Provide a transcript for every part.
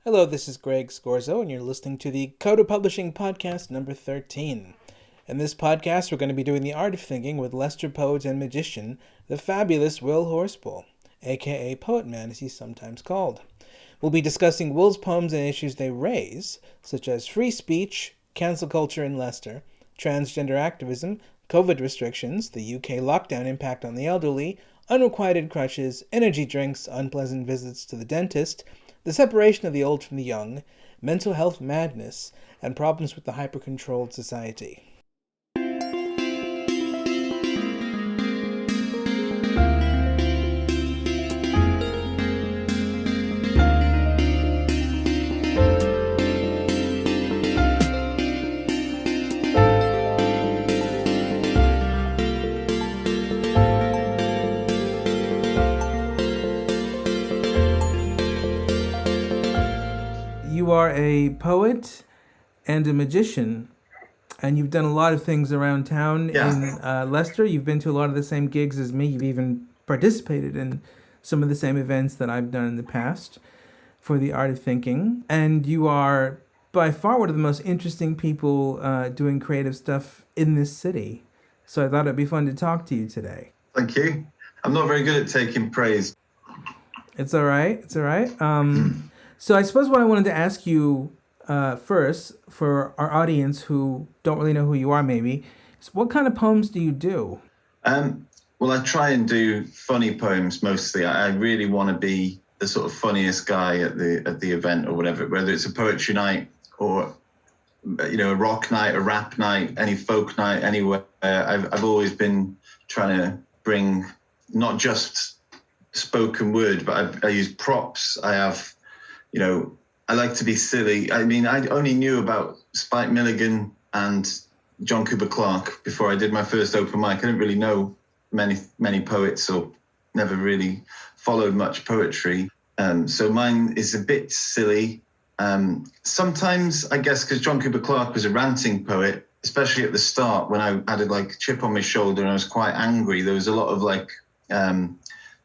Hello, this is Greg Scorzo, and you're listening to the Coda Publishing Podcast number 13. In this podcast, we're going to be doing the art of thinking with Leicester poet and magician, the fabulous Will Horspool, aka Poetman as he's sometimes called. We'll be discussing Will's poems and issues they raise, such as free speech, cancel culture in Leicester, transgender activism, COVID restrictions, the UK lockdown impact on the elderly, unrequited crutches, energy drinks, unpleasant visits to the dentist, the separation of the old from the young, mental health madness, and problems with the hyper-controlled society. You are a poet and a magician, and you've done a lot of things around town in Leicester. You've been to a lot of the same gigs as me. You've even participated in some of the same events that I've done in the past for the art of thinking. And you are by far one of the most interesting people doing creative stuff in this city. So I thought it'd be fun to talk to you today. Thank you. I'm not very good at taking praise. It's all right. It's all right. So I suppose what I wanted to ask you first, for our audience who don't really know who you are maybe, is what kind of poems do you do? Well, I try and do funny poems mostly. I really want to be the sort of funniest guy at the event or whatever, whether it's a poetry night or, you know, a rock night, a rap night, any folk night, anywhere. I've always been trying to bring not just spoken word, but I use props. I have... You know, I like to be silly. I mean, I only knew about Spike Milligan and John Cooper Clarke before I did my first open mic. I didn't really know many poets or never really followed much poetry. So mine is a bit silly. Sometimes, I guess, because John Cooper Clarke was a ranting poet, especially at the start when I had a chip on my shoulder and I was quite angry. There was a lot of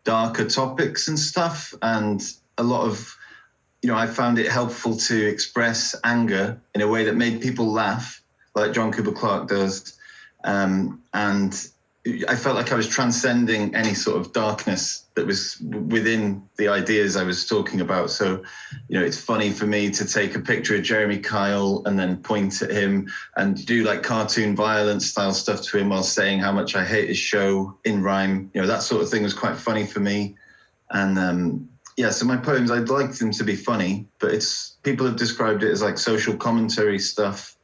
darker topics and stuff, and a lot of... You know, I found it helpful to express anger in a way that made people laugh, like John Cooper Clarke does. And I felt like I was transcending any sort of darkness that was within the ideas I was talking about. So, you know, it's funny for me to take a picture of Jeremy Kyle and then point at him and do cartoon violence style stuff to him while saying how much I hate his show in rhyme. You know, that sort of thing was quite funny for me. And, yeah, so my poems, I'd like them to be funny, but people have described it as social commentary stuff.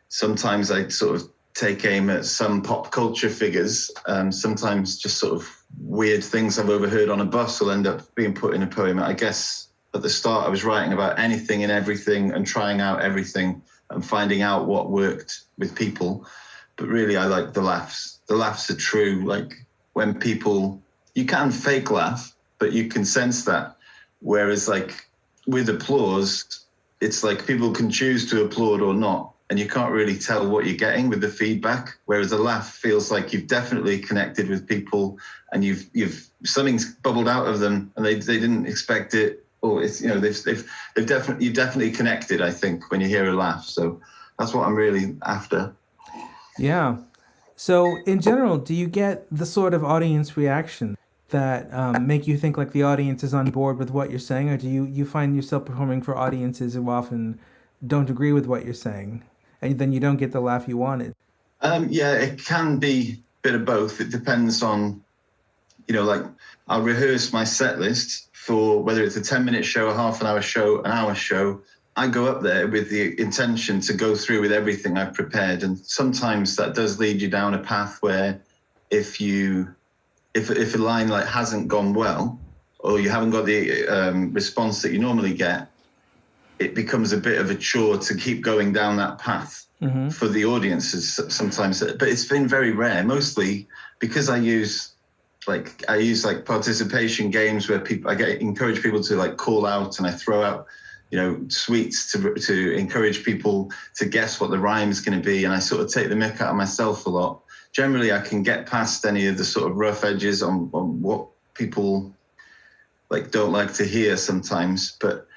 Sometimes I sort of take aim at some pop culture figures. Sometimes just sort of weird things I've overheard on a bus will end up being put in a poem. I guess at the start I was writing about anything and everything and trying out everything and finding out what worked with people. But really I like the laughs. The laughs are true. When people, you can fake laugh, but you can sense that. Whereas with applause, it's people can choose to applaud or not, and you can't really tell what you're getting with the feedback. Whereas a laugh feels like you've definitely connected with people and you've something's bubbled out of them and they didn't expect it, or it's, you know, you've definitely connected, I think, when you hear a laugh. So that's what I'm really after. Yeah. So in general, do you get the sort of audience reaction that make you think the audience is on board with what you're saying, or do you find yourself performing for audiences who often don't agree with what you're saying, and then you don't get the laugh you wanted? Yeah, it can be a bit of both. It depends on, you know, I'll rehearse my set list for whether it's a 10-minute show, a half an hour show, an hour show. I go up there with the intention to go through with everything I've prepared, and sometimes that does lead you down a path where if a line hasn't gone well, or you haven't got the response that you normally get, it becomes a bit of a chore to keep going down that path for the audiences sometimes. But it's been very rare, mostly because I use participation games where encourage people to call out, and I throw out, you know, sweets to encourage people to guess what the rhyme is going to be, and I sort of take the mick out of myself a lot. Generally, I can get past any of the sort of rough edges on what people like don't like to hear sometimes. But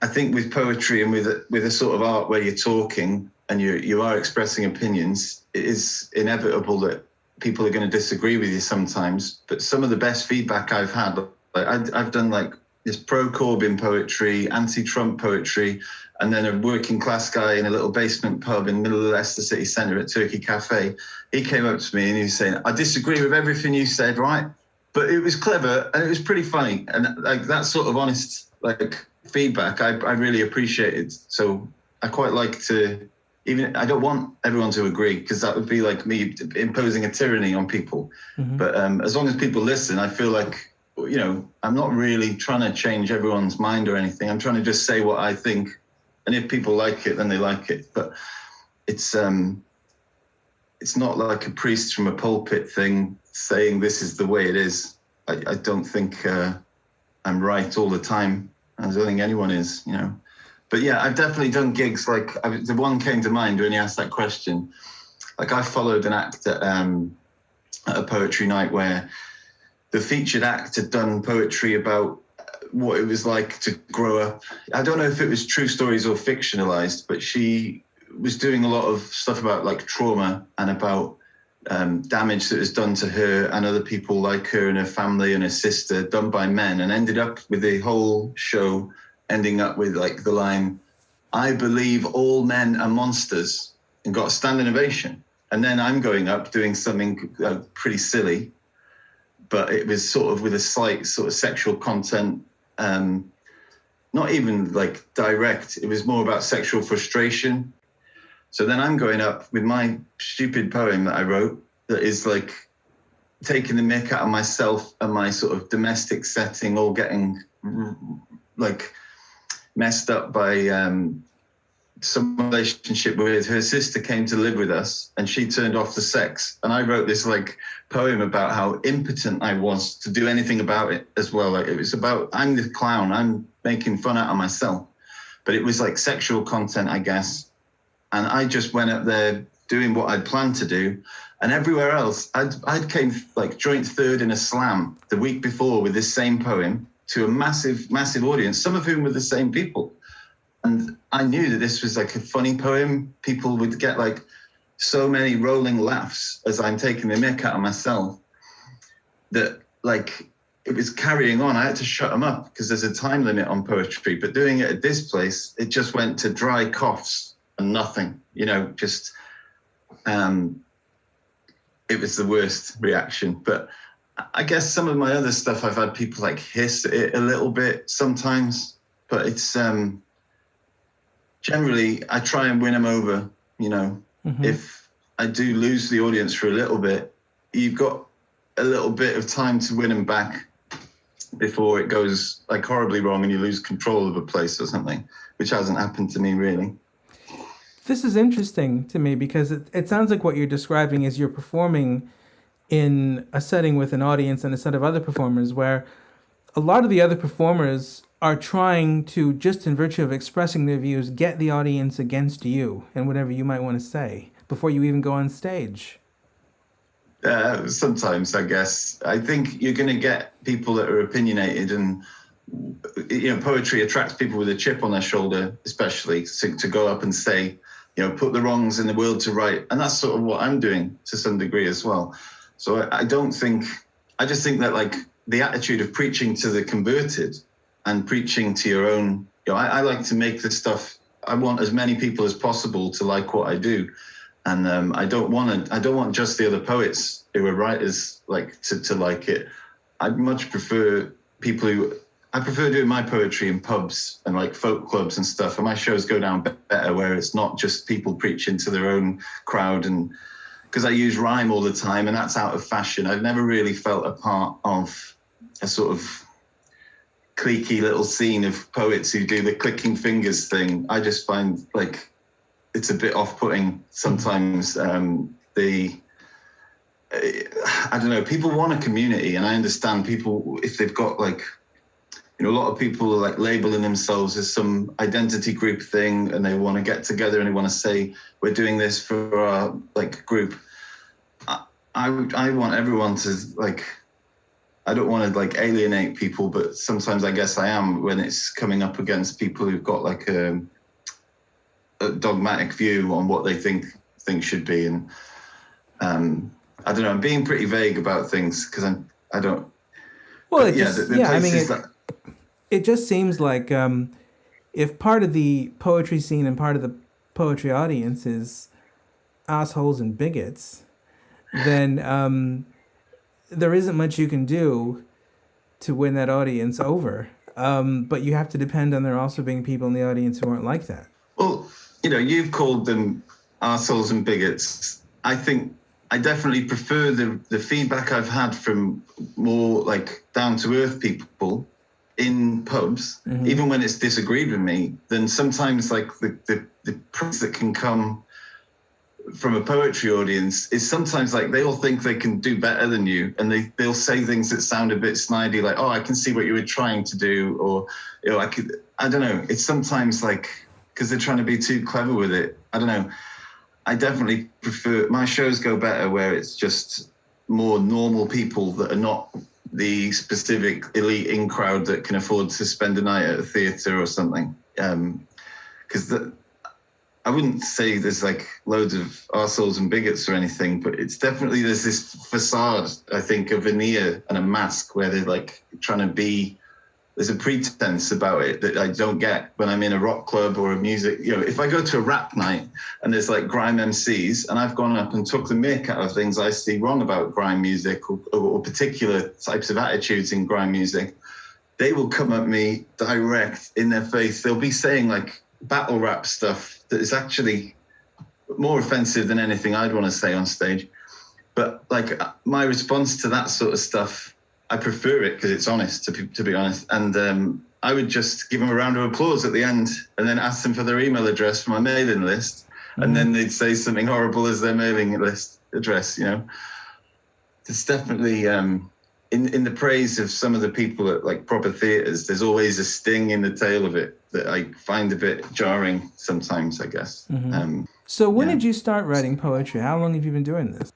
I think with poetry and with a sort of art where you're talking and you are expressing opinions, it is inevitable that people are going to disagree with you sometimes. But some of the best feedback I've had, like I've done like this pro-Corbyn poetry, anti-Trump poetry, and then a working class guy in a little basement pub in the middle of Leicester city centre at Turkey Cafe. He came up to me and he was saying, I disagree with everything you said, right? But it was clever and it was pretty funny. And like that sort of honest like feedback, I really appreciated. So I quite like to, even I don't want everyone to agree because that would be like me imposing a tyranny on people. Mm-hmm. But as long as people listen, I feel like, you know, I'm not really trying to change everyone's mind or anything. I'm trying to just say what I think. And if people like it, then they like it. But it's not like a priest from a pulpit thing saying this is the way it is. I don't think I'm right all the time. I don't think anyone is, you know. But yeah, I've definitely done gigs like the one came to mind when you asked that question. Like I followed an act at a poetry night where the featured act had done poetry about what it was like to grow up. I don't know if it was true stories or fictionalized, but she was doing a lot of stuff about like trauma and about damage that was done to her and other people like her and her family and her sister done by men, and ended up with the whole show ending up with like the line, I believe all men are monsters, and got a standing ovation. And then I'm going up doing something pretty silly, but it was sort of with a slight sort of sexual content, not even like direct, it was more about sexual frustration. So then I'm going up with my stupid poem that I wrote that is like taking the mick out of myself and my sort of domestic setting, all getting like messed up by some relationship with her sister came to live with us and she turned off the sex. And I wrote this like poem about how impotent I was to do anything about it as well. Like it was about, I'm the clown, I'm making fun out of myself, but it was like sexual content, I guess. And I just went up there doing what I'd planned to do. And everywhere else, I'd came like joint third in a slam the week before with this same poem to a massive, massive audience, some of whom were the same people. And I knew that this was like a funny poem. People would get like so many rolling laughs as I'm taking the mick out of myself that like it was carrying on. I had to shut them up because there's a time limit on poetry. But doing it at this place, it just went to dry coughs and nothing, you know, just it was the worst reaction. But I guess some of my other stuff, I've had people like hiss at it a little bit sometimes, but it's generally I try and win them over, you know. Mm-hmm. If I do lose the audience for a little bit, you've got a little bit of time to win them back before it goes like horribly wrong and you lose control of a place or something, which hasn't happened to me really. This is interesting to me because it sounds like what you're describing is you're performing in a setting with an audience and a set of other performers where a lot of the other performers are trying to, just in virtue of expressing their views, get the audience against you and whatever you might want to say before you even go on stage. Sometimes, I guess. I think you're going to get people that are opinionated, and you know, poetry attracts people with a chip on their shoulder, especially to go up and say, you know, put the wrongs in the world to right. And that's sort of what I'm doing to some degree as well. So I just think that like the attitude of preaching to the converted and preaching to your own, you know, I like to make this stuff, I want as many people as possible to like what I do. And I don't want just the other poets who are writers like to like it. I'd much prefer I prefer doing my poetry in pubs and like folk clubs and stuff. And my shows go down better where it's not just people preaching to their own crowd, and because I use rhyme all the time and that's out of fashion. I've never really felt a part of a sort of cliquey little scene of poets who do the clicking fingers thing. I just find like it's a bit off-putting sometimes. I don't know, people want a community, and I understand people, if they've got like, you know, a lot of people are like labeling themselves as some identity group thing, and they want to get together and they want to say, we're doing this for our like group. I want everyone to like I don't want to like alienate people, but sometimes I guess I am when it's coming up against people who've got like a dogmatic view on what they think things should be. And I don't know, I'm being pretty vague about things because I don't. Well, it just seems like if part of the poetry scene and part of the poetry audience is assholes and bigots, then there isn't much you can do to win that audience over. But you have to depend on there also being people in the audience who aren't like that. Well, you know, you've called them assholes and bigots. I think I definitely prefer the feedback I've had from more like down-to-earth people in pubs, even when it's disagreed with me, than sometimes like the praise that can come from a poetry audience is sometimes like they all think they can do better than you, and they'll say things that sound a bit snidey, like, oh, I can see what you were trying to do, or, you know, I don't know. It's sometimes like, because they're trying to be too clever with it. I don't know. I definitely prefer, my shows go better where it's just more normal people that are not the specific elite in crowd that can afford to spend a night at a theatre or something. Because I wouldn't say there's like loads of arseholes and bigots or anything, but it's definitely, there's this facade, I think, a veneer and a mask where they're like trying to be, there's a pretense about it that I don't get when I'm in a rock club or a music, you know, if I go to a rap night and there's like grime MCs and I've gone up and took the mick out of things I see wrong about grime music or particular types of attitudes in grime music, they will come at me direct in their face. They'll be saying like battle rap stuff that is actually more offensive than anything I'd want to say on stage. But like my response to that sort of stuff, I prefer it because it's honest, to be honest. And I would just give them a round of applause at the end and then ask them for their email address for my mailing list. And then they'd say something horrible as their mailing list address, you know. It's definitely, in the praise of some of the people at like proper theatres, there's always a sting in the tail of it that I find a bit jarring sometimes, I guess. So when did you start writing poetry? How long have you been doing this?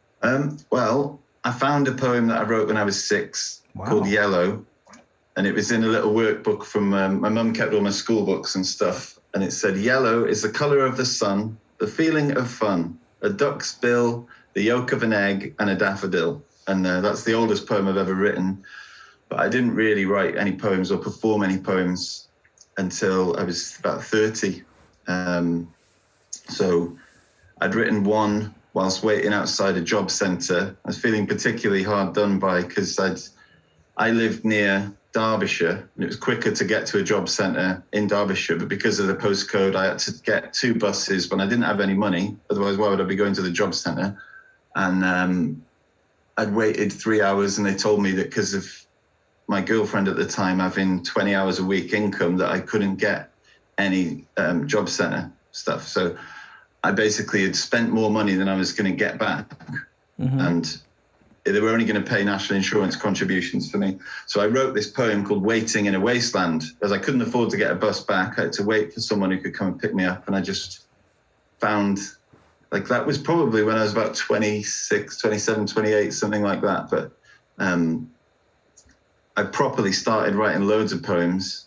Well, I found a poem that I wrote when I was 6 called Yellow. And it was in a little workbook from, my mum kept all my school books and stuff. And it said, yellow is the colour of the sun, the feeling of fun, a duck's bill, the yolk of an egg, and a daffodil. And that's the oldest poem I've ever written. But I didn't really write any poems or perform any poems until I was about 30. So I'd written one whilst waiting outside a job centre. I was feeling particularly hard done by because I lived near Derbyshire and it was quicker to get to a job centre in Derbyshire, but because of the postcode I had to get 2 buses when I didn't have any money, otherwise why would I be going to the job centre? And I'd waited 3 hours and they told me that because of my girlfriend at the time having 20 hours a week income that I couldn't get any job centre stuff. So I basically had spent more money than I was going to get back. And they were only going to pay national insurance contributions for me. So I wrote this poem called Waiting in a Wasteland. As I couldn't afford to get a bus back, I had to wait for someone who could come and pick me up. And I just found, like, that was probably when I was about 26, 27, 28, something like that. But I properly started writing loads of poems.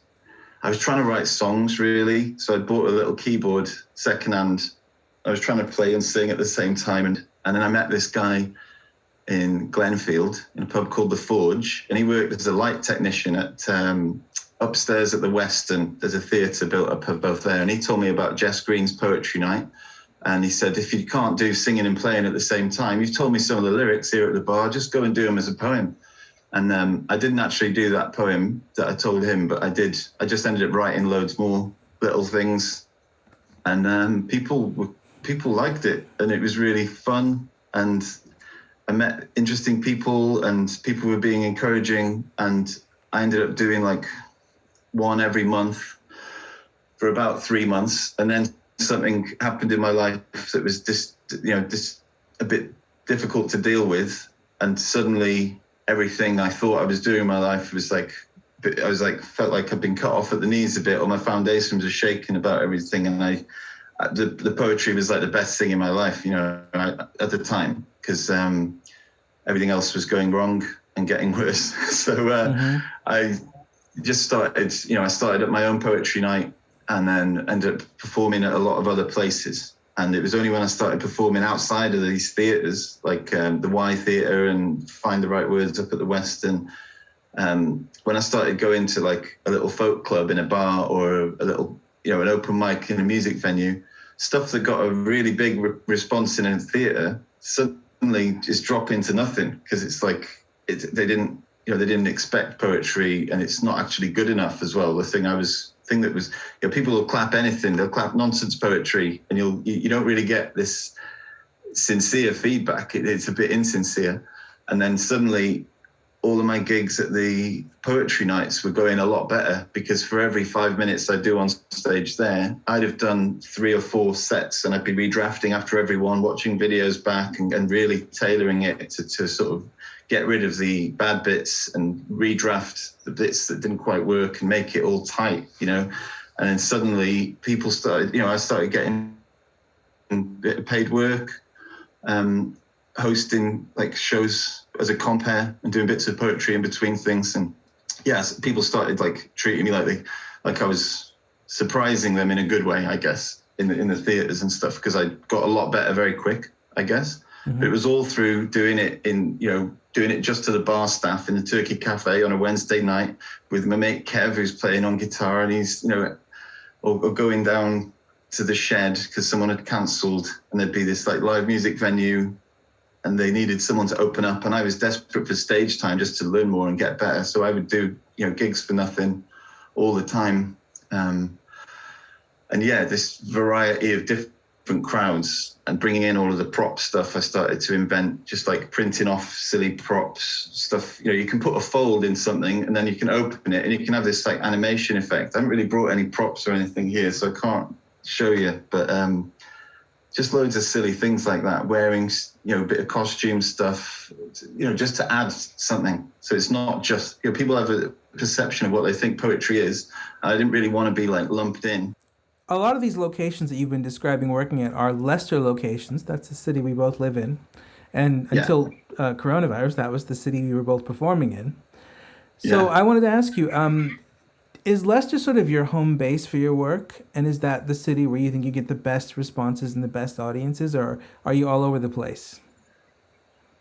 I was trying to write songs, really. So I bought a little keyboard secondhand. I was trying to play and sing at the same time. And then I met this guy in Glenfield in a pub called The Forge. And he worked as a light technician at upstairs at the Western. There's a theatre built up above there. And he told me about Jess Green's poetry night. And he said, if you can't do singing and playing at the same time, you've told me some of the lyrics here at the bar, just go and do them as a poem. And I didn't actually do that poem that I told him, but I did. I just ended up writing loads more little things. And people liked it, and it was really fun. And I met interesting people, and people were being encouraging. And I ended up doing like one every month for about 3 months. And then something happened in my life that was just a bit difficult to deal with. And suddenly everything I thought I was doing in my life was like, felt like I'd been cut off at the knees a bit, or my foundations were shaking about everything. And the poetry was like the best thing in my life, at the time, because everything else was going wrong. and getting worse. So I just started, I started at my own poetry night and then ended up performing at a lot of other places. And it was only when I started performing outside of these theatres, like the Y Theatre and Find the Right Words up at the Western, when I started going to like a little folk club in a bar or a little, an open mic in a music venue, stuff that got a really big response in a theatre suddenly just drop into nothing, because it's like they didn't expect poetry, and it's not actually good enough as well. The thing that was, people will clap anything, they'll clap nonsense poetry, and you don't really get this sincere feedback. It's a bit insincere. And then suddenly all of my gigs at the poetry nights were going a lot better, because for every 5 minutes I do on stage there, I'd have done 3 or 4 sets, and I'd be redrafting after every one, watching videos back and really tailoring it to sort of get rid of the bad bits and redraft the bits that didn't quite work and make it all tight, And then suddenly people started, I started getting paid work, hosting like shows as a compere and doing bits of poetry in between things. And yes, people started like treating me like I was surprising them in a good way, I guess, in the theatres and stuff, because I got a lot better very quick, I guess. But it was all through doing it doing it just to the bar staff in the Turkey Cafe on a Wednesday night with my mate Kev, who's playing on guitar, and he's, or going down to the Shed because someone had cancelled, and there'd be this like live music venue and they needed someone to open up, and I was desperate for stage time just to learn more and get better. So I would do, gigs for nothing all the time. And yeah, this variety of different crowds and bringing in all of the prop stuff I started to invent, just like printing off silly props stuff. You can put a fold in something and then you can open it and you can have this like animation effect. I haven't really brought any props or anything here, so I can't show you, but just loads of silly things like that, wearing, a bit of costume stuff, just to add something. So it's not just, people have a perception of what they think poetry is. And I didn't really want to be like lumped in. A lot of these locations that you've been describing working at are Leicester locations. That's the city we both live in. And until coronavirus, that was the city we were both performing in. So I wanted to ask you, is Leicester sort of your home base for your work? And is that the city where you think you get the best responses and the best audiences, or are you all over the place?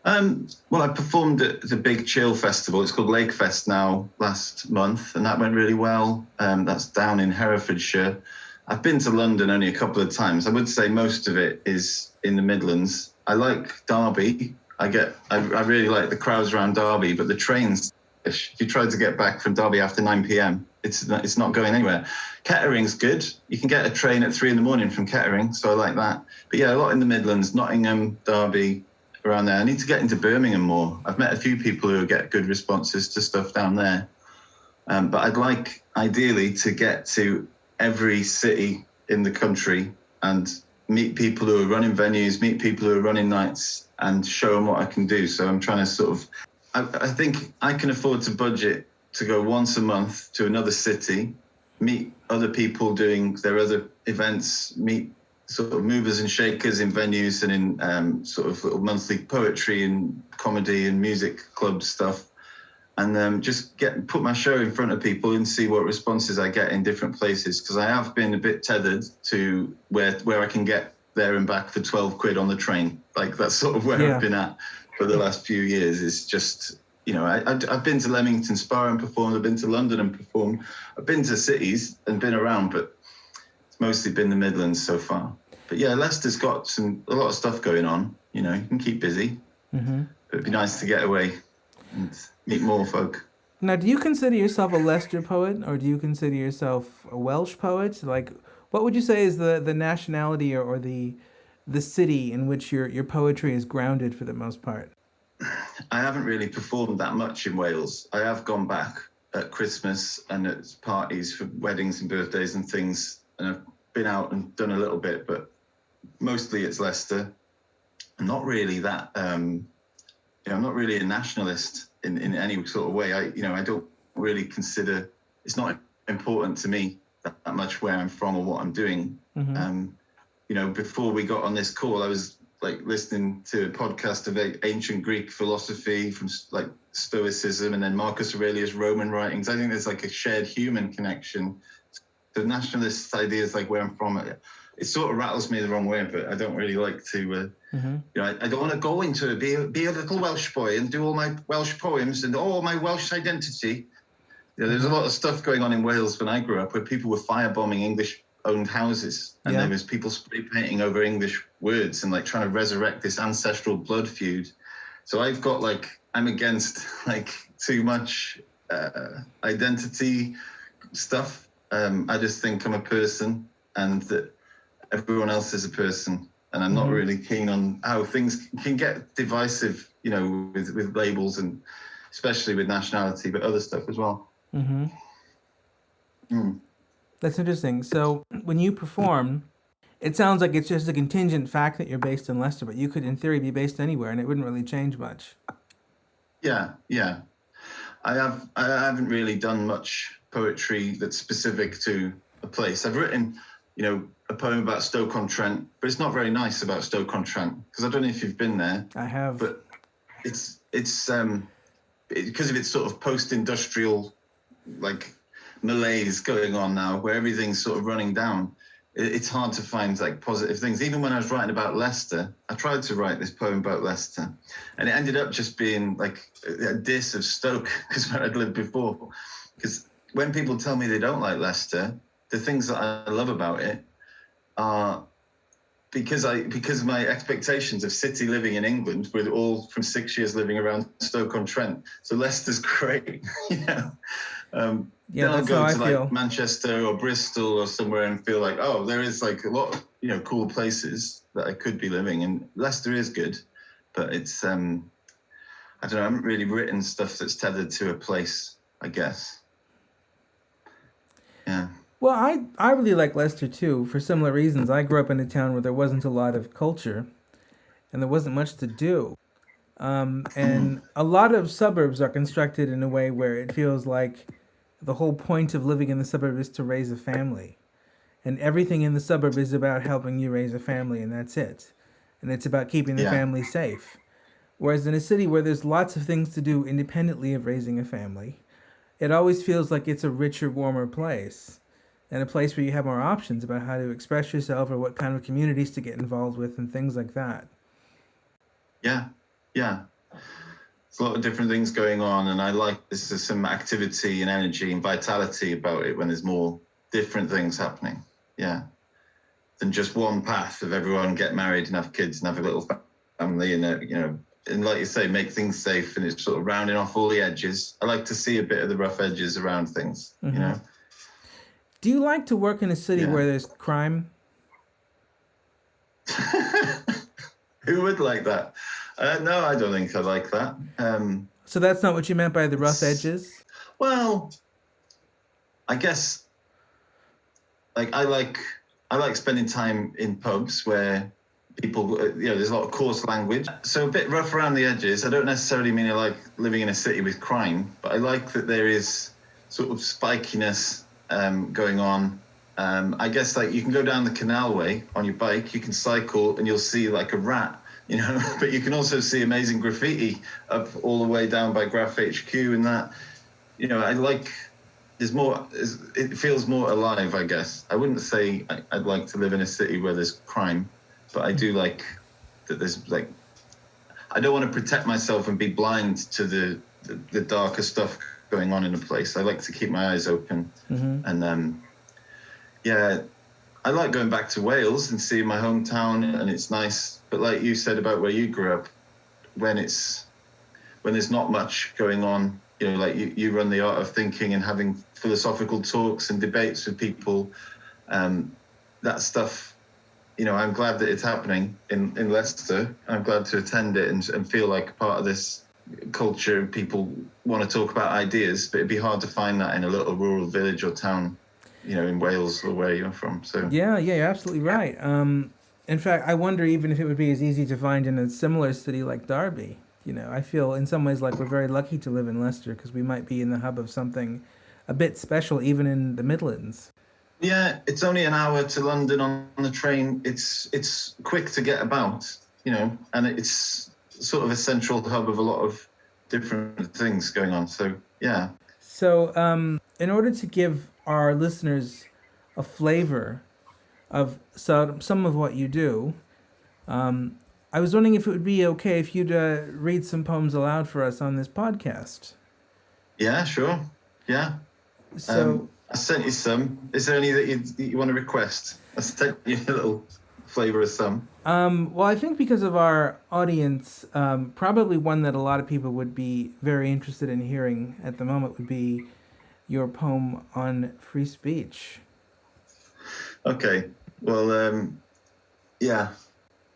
Well, I performed at the Big Chill Festival. It's called Lake Fest now, last month, and that went really well. That's down in Herefordshire. I've been to London only a couple of times. I would say most of it is in the Midlands. I like Derby. I really like the crowds around Derby, but the trains, if you tried to get back from Derby after 9 p.m, it's not going anywhere. Kettering's good. You can get a train at 3 a.m. from Kettering, so I like that. But yeah, a lot in the Midlands, Nottingham, Derby, around there. I need to get into Birmingham more. I've met a few people who get good responses to stuff down there. But I'd like, ideally, to get to every city in the country and meet people who are running venues, meet people who are running nights, and show them what I can do. So I'm trying to sort of, I think I can afford to budget to go once a month to another city, meet other people doing their other events, meet sort of movers and shakers in venues and in sort of little monthly poetry and comedy and music club stuff, and just put my show in front of people and see what responses I get in different places, because I have been a bit tethered to where I can get there and back for 12 quid on the train. Like that's sort of where I've been at for the last few years. It's just, I've been to Leamington Spa and performed, I've been to London and performed, I've been to cities and been around, but it's mostly been the Midlands so far. But yeah, Leicester's got a lot of stuff going on. You can keep busy. Mm-hmm. It'd be nice to get away and meet more folk. Now, do you consider yourself a Leicester poet, or do you consider yourself a Welsh poet? Like, what would you say is the nationality or the city in which your poetry is grounded for the most part? I haven't really performed that much in Wales. I have gone back at Christmas and at parties for weddings and birthdays and things, and I've been out and done a little bit, but mostly it's Leicester. I'm not really that, I'm not really a nationalist in any sort of way. I don't really consider, it's not important to me that much where I'm from or what I'm doing. Mm-hmm. Before we got on this call, I was like listening to a podcast of ancient Greek philosophy from like Stoicism and then Marcus Aurelius Roman writings. I think there's like a shared human connection. The nationalist ideas, like where I'm from, it sort of rattles me the wrong way, but I don't really like to, I don't want to go into it, be a little Welsh boy and do all my Welsh poems and all my Welsh identity. There's a lot of stuff going on in Wales when I grew up where people were firebombing English-owned houses and there was people spray painting over English words and like trying to resurrect this ancestral blood feud. So I've got I'm against too much identity stuff. I just think I'm a person and that everyone else is a person. And I'm not really keen on how things can get divisive, with labels and especially with nationality, but other stuff as well. That's interesting. So when you perform, it sounds like it's just a contingent fact that you're based in Leicester, but you could, in theory, be based anywhere, and it wouldn't really change much. Yeah. I haven't really done much poetry that's specific to a place. I've written, a poem about Stoke-on-Trent, but it's not very nice about Stoke-on-Trent because I don't know if you've been there. I have. But it's because of its sort of post-industrial malaise going on now, where everything's sort of running down. It's hard to find positive things. Even when I was writing about Leicester, I tried to write this poem about Leicester, and it ended up just being a diss of Stoke because where I'd lived before. Because when people tell me they don't like Leicester, the things that I love about it are because of my expectations of city living in England, with all from 6 years living around Stoke-on-Trent. So Leicester's great, Yeah, then I'll that's go how I to feel. Manchester or Bristol or somewhere and feel there is a lot of cool places that I could be living in. Leicester is good, but it's I don't know, I haven't really written stuff that's tethered to a place, I guess. Yeah. Well, I really like Leicester too, for similar reasons. I grew up in a town where there wasn't a lot of culture, and there wasn't much to do. And a lot of suburbs are constructed in a way where it feels like the whole point of living in the suburb is to raise a family. And everything in the suburb is about helping you raise a family, and that's it. And it's about keeping the family safe. Whereas in a city where there's lots of things to do independently of raising a family, it always feels like it's a richer, warmer place. And a place where you have more options about how to express yourself or what kind of communities to get involved with and things like that. Yeah. There's a lot of different things going on, and I like there's some activity and energy and vitality about it when there's more different things happening. Yeah. Than just one path of everyone get married and have kids and have a little family and, and like you say, make things safe, and it's sort of rounding off all the edges. I like to see a bit of the rough edges around things, Do you like to work in a city where there's crime? Who would like that? No, I don't think I like that. So that's not what you meant by the rough edges? Well, I guess I like spending time in pubs where people, there's a lot of coarse language. So a bit rough around the edges. I don't necessarily mean I like living in a city with crime, but I like that there is sort of spikiness going on. I guess you can go down the canalway on your bike, you can cycle and you'll see a rat, but you can also see amazing graffiti up all the way down by Graph HQ and that, I like, there's more, it feels more alive, I guess. I wouldn't say I'd like to live in a city where there's crime, but I do like that there's I don't want to protect myself and be blind to the darker stuff going on in a place. I like to keep my eyes open. And I like going back to Wales and seeing my hometown, and it's nice. But like you said about where you grew up, when there's not much going on, you run the art of thinking and having philosophical talks and debates with people, that stuff, I'm glad that it's happening in Leicester. I'm glad to attend it and feel like part of this culture. People want to talk about ideas, but it'd be hard to find that in a little rural village or town, in Wales or where you're from. So yeah, you're absolutely right. In fact, I wonder even if it would be as easy to find in a similar city like Derby. I feel in some ways like we're very lucky to live in Leicester because we might be in the hub of something a bit special, even in the Midlands. Yeah, it's only an hour to London on the train. It's quick to get about. and it's sort of a central hub of a lot of different things going on. So, yeah. So, in order to give our listeners a flavor of some of what you do, I was wondering if it would be okay if you'd read some poems aloud for us on this podcast. Yeah, sure. Yeah. So I sent you some. Is there any that you want to request? I sent you a little flavor of some. well, I think because of our audience, probably one that a lot of people would be very interested in hearing at the moment would be your poem on free speech. Okay. Well, yeah,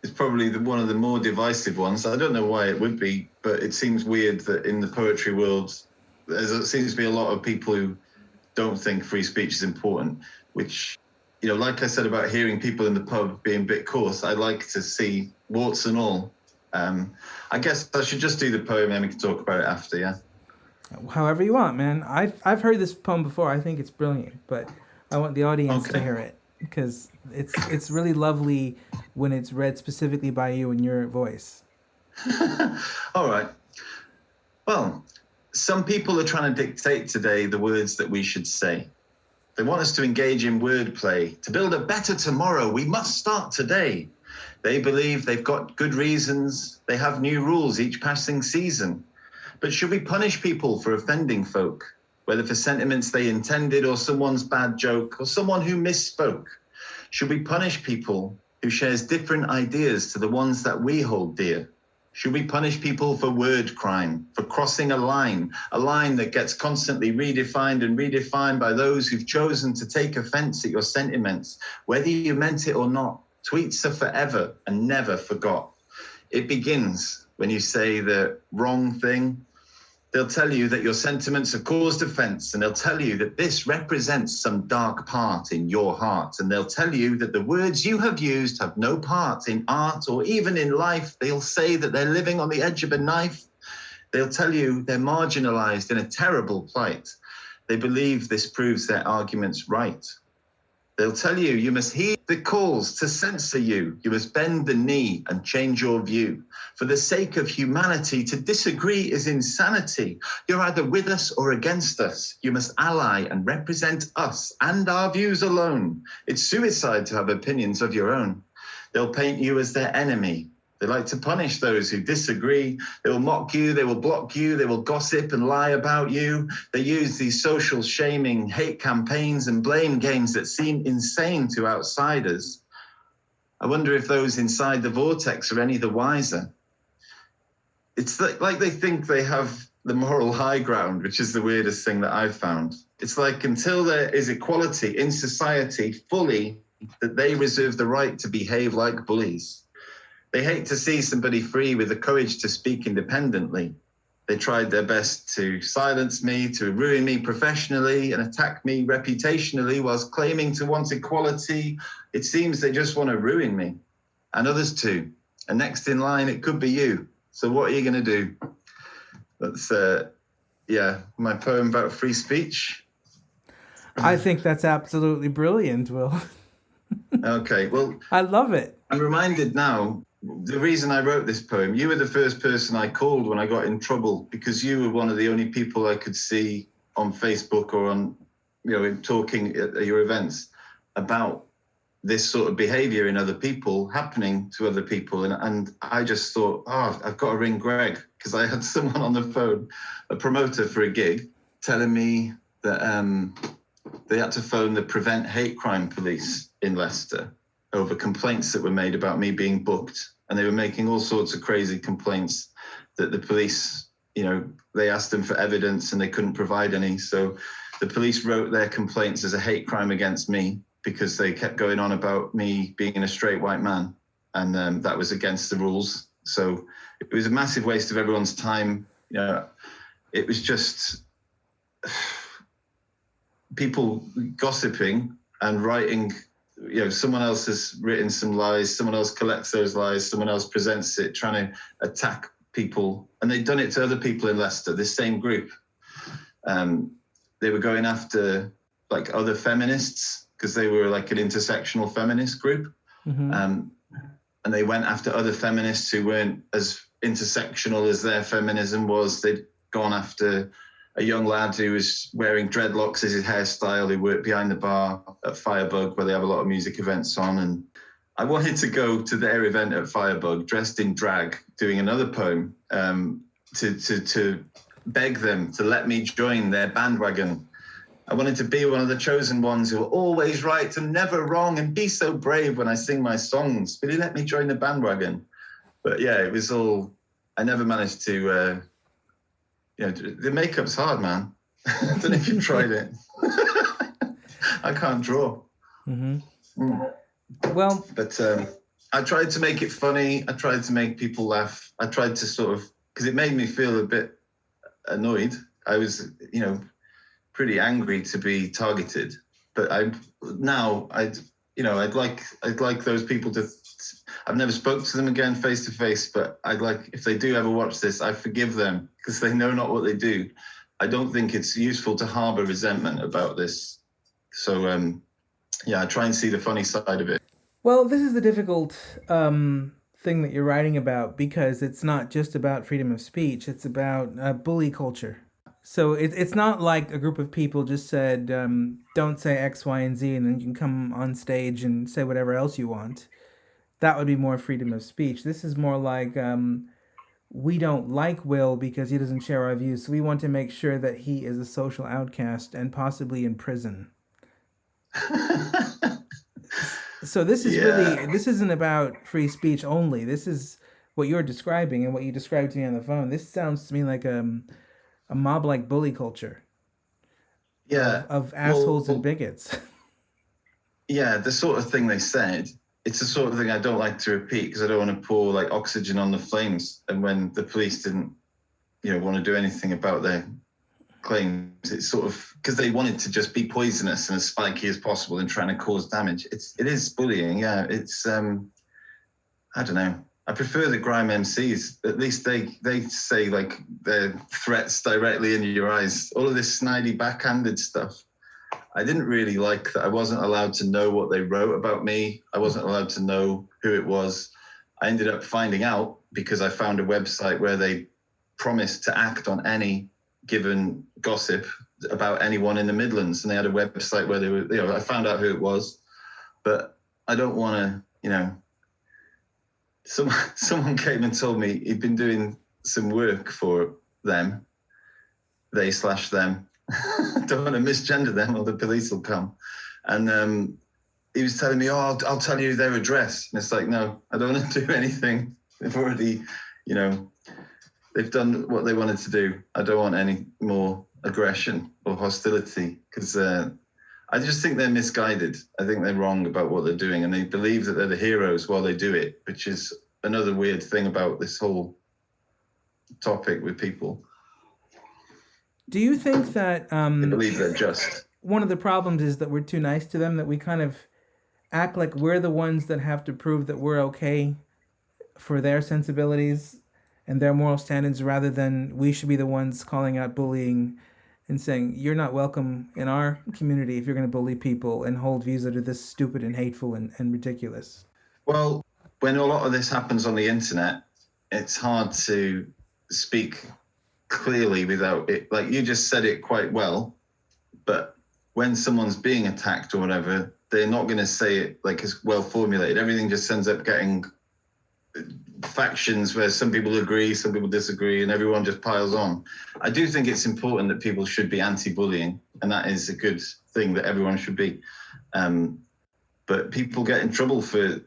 it's probably one of the more divisive ones. I don't know why it would be, but it seems weird that in the poetry world, there seems to be a lot of people who don't think free speech is important, which, like I said about hearing people in the pub being a bit coarse, I like to see warts and all. I guess I should just do the poem and we can talk about it after, yeah? However you want, man. I've heard this poem before. I think it's brilliant, but I want the audience to hear it because it's really lovely when it's read specifically by you in your voice. All right. Well, some people are trying to dictate today the words that we should say. They want us to engage in wordplay. To build a better tomorrow, we must start today. They believe they've got good reasons. They have new rules each passing season. But should we punish people for offending folk, whether for sentiments they intended or someone's bad joke or someone who misspoke? Should we punish people who shares different ideas to the ones that we hold dear? Should we punish people for word crime, for crossing a line that gets constantly redefined and redefined by those who've chosen to take offense at your sentiments, whether you meant it or not? Tweets are forever and never forgot. It begins when you say the wrong thing. They'll tell you that your sentiments have caused offense, and they'll tell you that this represents some dark part in your heart, and they'll tell you that the words you have used have no part in art or even in life. They'll say that they're living on the edge of a knife. They'll tell you they're marginalized in a terrible plight. They believe this proves their arguments right. They'll tell you you must heed the calls to censor you. You must bend the knee and change your view. For the sake of humanity, to disagree is insanity. You're either with us or against us. You must ally and represent us and our views alone. It's suicide to have opinions of your own. They'll paint you as their enemy. They like to punish those who disagree. They will mock you, they will block you, they will gossip and lie about you. They use these social shaming, hate campaigns and blame games that seem insane to outsiders. I wonder if those inside the vortex are any the wiser. It's like they think they have the moral high ground, which is the weirdest thing that I've found. It's like until there is equality in society fully, that they reserve the right to behave like bullies. They hate to see somebody free with the courage to speak independently. They tried their best to silence me, to ruin me professionally and attack me reputationally whilst claiming to want equality. It seems they just want to ruin me, and others too. And next in line, it could be you. So what are you going to do? That's, my poem about free speech. I think that's absolutely brilliant, Will. Okay, well, I love it. I'm reminded now, the reason I wrote this poem, you were the first person I called when I got in trouble, because you were one of the only people I could see on Facebook or on, talking at your events about this sort of behavior in other people happening to other people. And I just thought, I've got to ring Greg, because I had someone on the phone, a promoter for a gig, telling me that they had to phone the Prevent Hate Crime Police in Leicester over complaints that were made about me being booked. And they were making all sorts of crazy complaints that the police, they asked them for evidence and they couldn't provide any. So the police wrote their complaints as a hate crime against me because they kept going on about me being a straight white man. And that was against the rules. So it was a massive waste of everyone's time. It was just people gossiping and writing, someone else has written some lies, someone else collects those lies, someone else presents it, trying to attack people. And they'd done it to other people in Leicester, this same group. They were going after like other feminists because they were like an intersectional feminist group. Mm-hmm. and they went after other feminists who weren't as intersectional as their feminism was. They'd gone after a young lad who was wearing dreadlocks as his hairstyle, who worked behind the bar at Firebug, where they have a lot of music events on. And I wanted to go to their event at Firebug dressed in drag, doing another poem, to beg them to let me join their bandwagon. I wanted to be one of the chosen ones who are always right and never wrong and be so brave when I sing my songs. Will you let me join the bandwagon? But yeah, it was all, I never managed to, the makeup's hard, man. I don't know if you've tried it. I can't draw. Mm-hmm. Well, but I tried to make it funny. I tried to make people laugh. I tried to sort of, because it made me feel a bit annoyed. I was, pretty angry to be targeted. But I'd like those people to. I've never spoke to them again face to face, but I'd like, if they do ever watch this, I forgive them because they know not what they do. I don't think it's useful to harbor resentment about this. So I try and see the funny side of it. Well, this is the difficult thing that you're writing about, because it's not just about freedom of speech. It's about bully culture. So it's not like a group of people just said, don't say X, Y, and Z, and then you can come on stage and say whatever else you want. That would be more freedom of speech. This is more like, we don't like Will because he doesn't share our views, so we want to make sure that he is a social outcast and possibly in prison. So this is really, this isn't about free speech only. This is what you're describing and what you described to me on the phone. This sounds to me like a mob-like bully culture. Of assholes and bigots. Yeah, the sort of thing they said, it's the sort of thing I don't like to repeat because I don't want to pour like oxygen on the flames. And when the police didn't, want to do anything about their claims, it's sort of because they wanted to just be poisonous and as spiky as possible and trying to cause damage. It is bullying. Yeah, it's I don't know. I prefer the grime MCs. At least they say like their threats directly into your eyes. All of this snidey backhanded stuff. I didn't really like that. I wasn't allowed to know what they wrote about me. I wasn't allowed to know who it was. I ended up finding out because I found a website where they promised to act on any given gossip about anyone in the Midlands. And they had a website where they were, I found out who it was, but I don't want to, someone came and told me he'd been doing some work for them, they/them. Don't want to misgender them or the police will come. And he was telling me, I'll tell you their address. And it's like, no, I don't want to do anything. They've already, they've done what they wanted to do. I don't want any more aggression or hostility because I just think they're misguided. I think they're wrong about what they're doing and they believe that they're the heroes while they do it, which is another weird thing about this whole topic with people. Do you think that I believe they're just. One of the problems is that we're too nice to them, that we kind of act like we're the ones that have to prove that we're okay for their sensibilities and their moral standards, rather than we should be the ones calling out bullying and saying, you're not welcome in our community if you're going to bully people and hold views that are this stupid and hateful and ridiculous? Well, when a lot of this happens on the internet, it's hard to speak clearly without it. Like you just said it quite well, but when someone's being attacked or whatever, they're not going to say it like it's well formulated. Everything just ends up getting factions where some people agree, some people disagree, and everyone just piles on. I do think it's important that people should be anti-bullying, and that is a good thing that everyone should be. But people get in trouble for,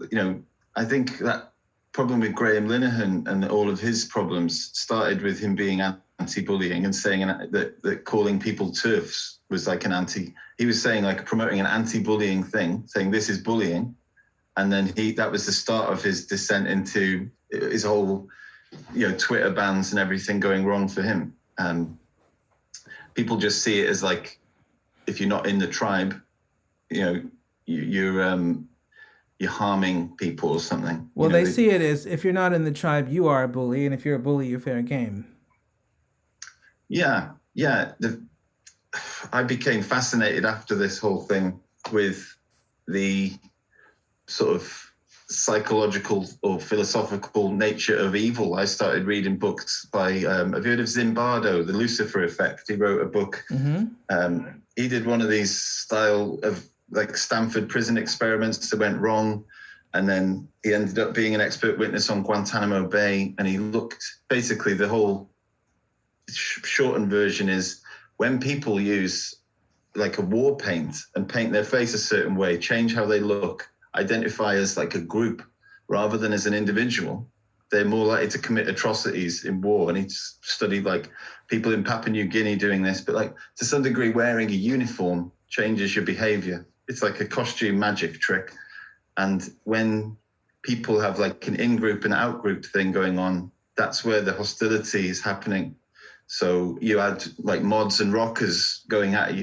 I think that problem with Graham Linehan and all of his problems started with him being anti-bullying and saying that calling people TERFs was like he was saying like promoting an anti-bullying thing, saying this is bullying. And then that was the start of his descent into his whole, Twitter bans and everything going wrong for him. People just see it as like, if you're not in the tribe, you're harming people or something. Well, they see it as if you're not in the tribe, you are a bully, and if you're a bully, you're fair game. Yeah. I became fascinated after this whole thing with the sort of psychological or philosophical nature of evil. I started reading books by, have you heard of Zimbardo, The Lucifer Effect? He wrote a book. He did one of these style of like Stanford prison experiments that went wrong. And then he ended up being an expert witness on Guantanamo Bay. And he looked, basically the whole shortened version is when people use like a war paint and paint their face a certain way, change how they look, identify as like a group rather than as an individual, they're more likely to commit atrocities in war. And he studied like people in Papua New Guinea doing this, but like to some degree wearing a uniform changes your behavior. It's like a costume magic trick. And when people have like an in-group and out-group thing going on, that's where the hostility is happening. So you had like mods and rockers going at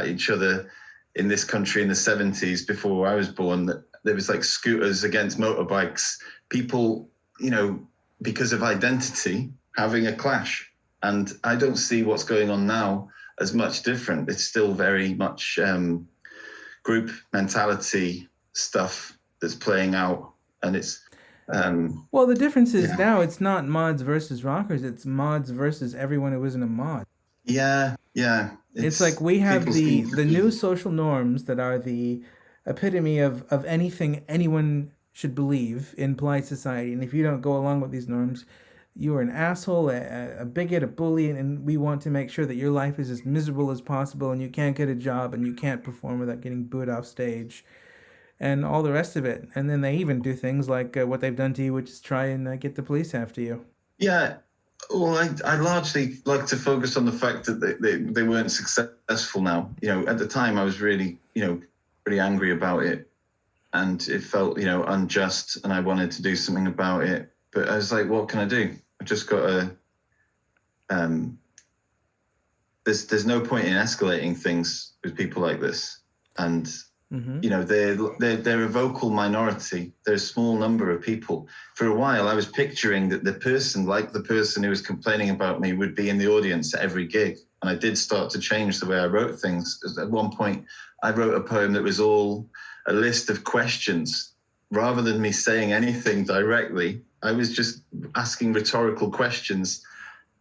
each other in this country in the 70s before I was born. That there was like scooters against motorbikes, people, you know, because of identity having a clash. And I don't see what's going on now as much different. It's still very much group mentality stuff that's playing out. And it's well, the difference is now it's not mods versus rockers, it's mods versus everyone who isn't a mod. Yeah. It's like we have the new social norms that are the epitome of anything anyone should believe in polite society. And if you don't go along with these norms, you're an asshole, a bigot, a bully, and we want to make sure that your life is as miserable as possible and you can't get a job and you can't perform without getting booed off stage and all the rest of it. And then they even do things like what they've done to you, which is try and get the police after you. Yeah. Well, I largely like to focus on the fact that they weren't successful now. You know, at the time I was really, you know, pretty angry about it and it felt, you know, unjust and I wanted to do something about it. But I was like, what can I do? I've just got to, there's no point in escalating things with people like this. And, you know, they're a vocal minority. They're a small number of people. For a while, I was picturing that the person who was complaining about me would be in the audience at every gig. And I did start to change the way I wrote things. At one point, I wrote a poem that was all a list of questions. Rather than me saying anything directly, I was just asking rhetorical questions.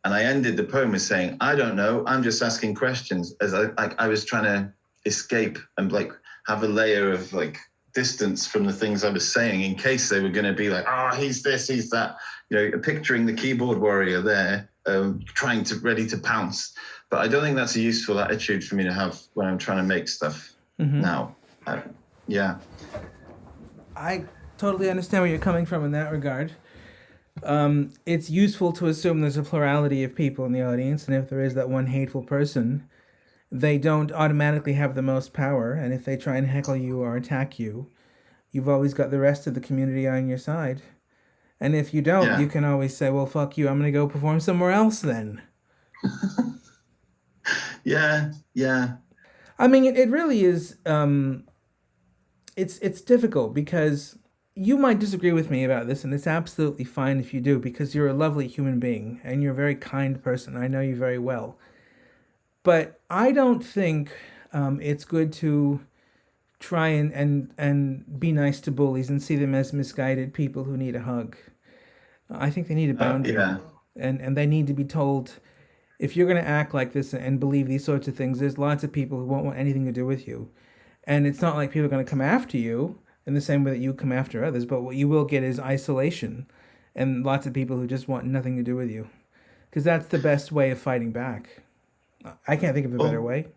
And I ended the poem with saying, I don't know, I'm just asking questions, as I was trying to escape and like have a layer of like distance from the things I was saying in case they were going to be like, he's this, he's that, you know, picturing the keyboard warrior there, ready to pounce. But I don't think that's a useful attitude for me to have when I'm trying to make stuff now. Yeah. I totally understand where you're coming from in that regard. It's useful to assume there's a plurality of people in the audience, and if there is that one hateful person, they don't automatically have the most power, and if they try and heckle you or attack you, you've always got the rest of the community on your side. And if you don't, you can always say, well, fuck you, I'm going to go perform somewhere else then. Yeah. I mean, it really is, it's difficult because you might disagree with me about this, and it's absolutely fine if you do, because you're a lovely human being, and you're a very kind person. I know you very well. But I don't think it's good to try and be nice to bullies and see them as misguided people who need a hug. I think they need a boundary. And they need to be told, if you're going to act like this and believe these sorts of things, there's lots of people who won't want anything to do with you. And it's not like people are going to come after you in the same way that you come after others, but what you will get is isolation and lots of people who just want nothing to do with you. Because that's the best way of fighting back. I can't think of a better way.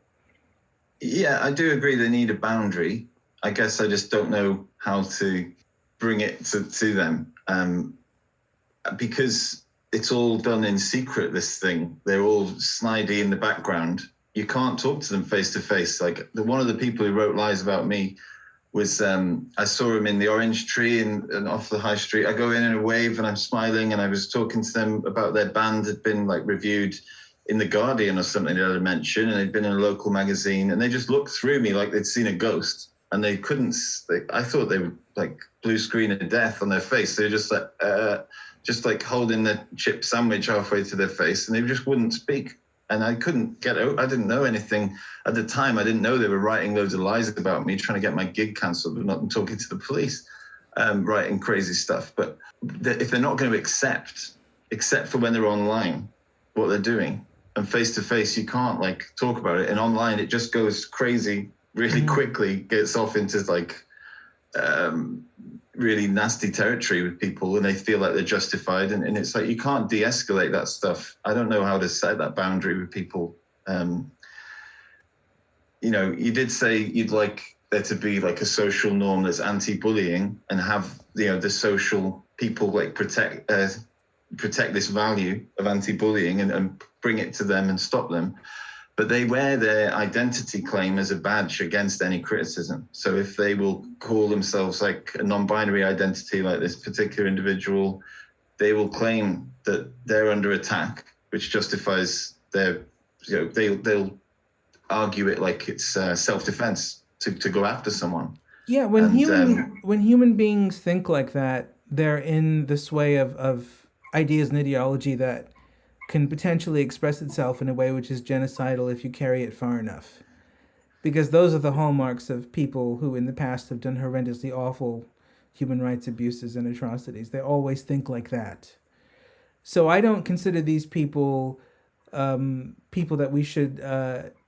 Yeah, I do agree they need a boundary. I guess I just don't know how to bring it to them. Because it's all done in secret, this thing. They're all snidey in the background. You can't talk to them face to face. Like one of the people who wrote lies about me was, I saw him in the orange tree and off the high street. I go in a wave and I'm smiling, and I was talking to them about their band had been like reviewed in the Guardian or something that I mentioned, and they'd been in a local magazine, and they just looked through me like they'd seen a ghost, and they couldn't. I thought they were like blue screen of death on their face. They were just like holding the chip sandwich halfway to their face, and they just wouldn't speak. And I couldn't get out. I didn't know anything at the time. I didn't know they were writing loads of lies about me, trying to get my gig cancelled, but not talking to the police. writing crazy stuff. But if they're not going to except for when they're online, what they're doing, and face to face, you can't like talk about it. And online, it just goes crazy really quickly, gets off into like really nasty territory with people, and they feel like they're justified. And it's like, you can't de-escalate that stuff. I don't know how to set that boundary with people. You know, you did say you'd like there to be like a social norm that's anti-bullying and have, you know, the social people like protect this value of anti-bullying and bring it to them and stop them. But they wear their identity claim as a badge against any criticism. So if they will call themselves like a non-binary identity, like this particular individual, they will claim that they're under attack, which justifies their, you know, they'll argue it like it's self-defense to go after someone. Yeah, when human beings think like that, they're in the sway of ideas and ideology that can potentially express itself in a way which is genocidal if you carry it far enough. Because those are the hallmarks of people who in the past have done horrendously awful human rights abuses and atrocities. They always think like that. So I don't consider these people people that we should,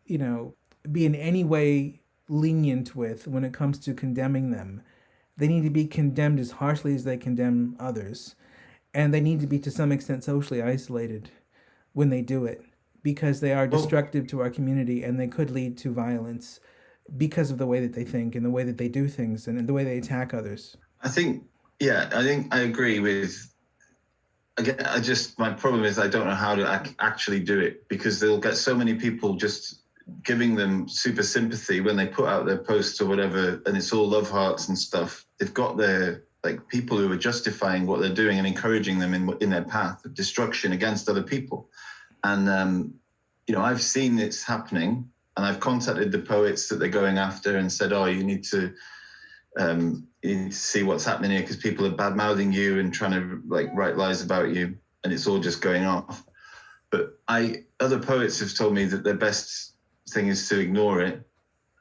you know, be in any way lenient with when it comes to condemning them. They need to be condemned as harshly as they condemn others. And they need to be, to some extent, socially isolated when they do it, because they are destructive to our community and they could lead to violence because of the way that they think and the way that they do things and the way they attack others. I think I agree with. Again, my problem is I don't know how to actually do it, because they'll get so many people just giving them super sympathy when they put out their posts or whatever, and it's all love hearts and stuff. They've got their like people who are justifying what they're doing and encouraging them in their path of destruction against other people. And you know, I've seen this happening, and I've contacted the poets that they're going after and said, "Oh, you need to see what's happening here, because people are bad mouthing you and trying to like write lies about you, and it's all just going off." But other poets have told me that their best thing is to ignore it.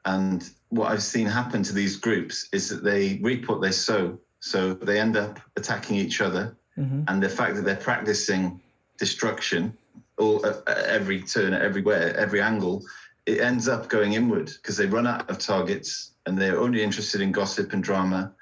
And what I've seen happen to these groups is that they reap what they sow. So they end up attacking each other. And the fact that they're practicing destruction all at every turn, everywhere, every angle, it ends up going inward, because they run out of targets and they're only interested in gossip and drama.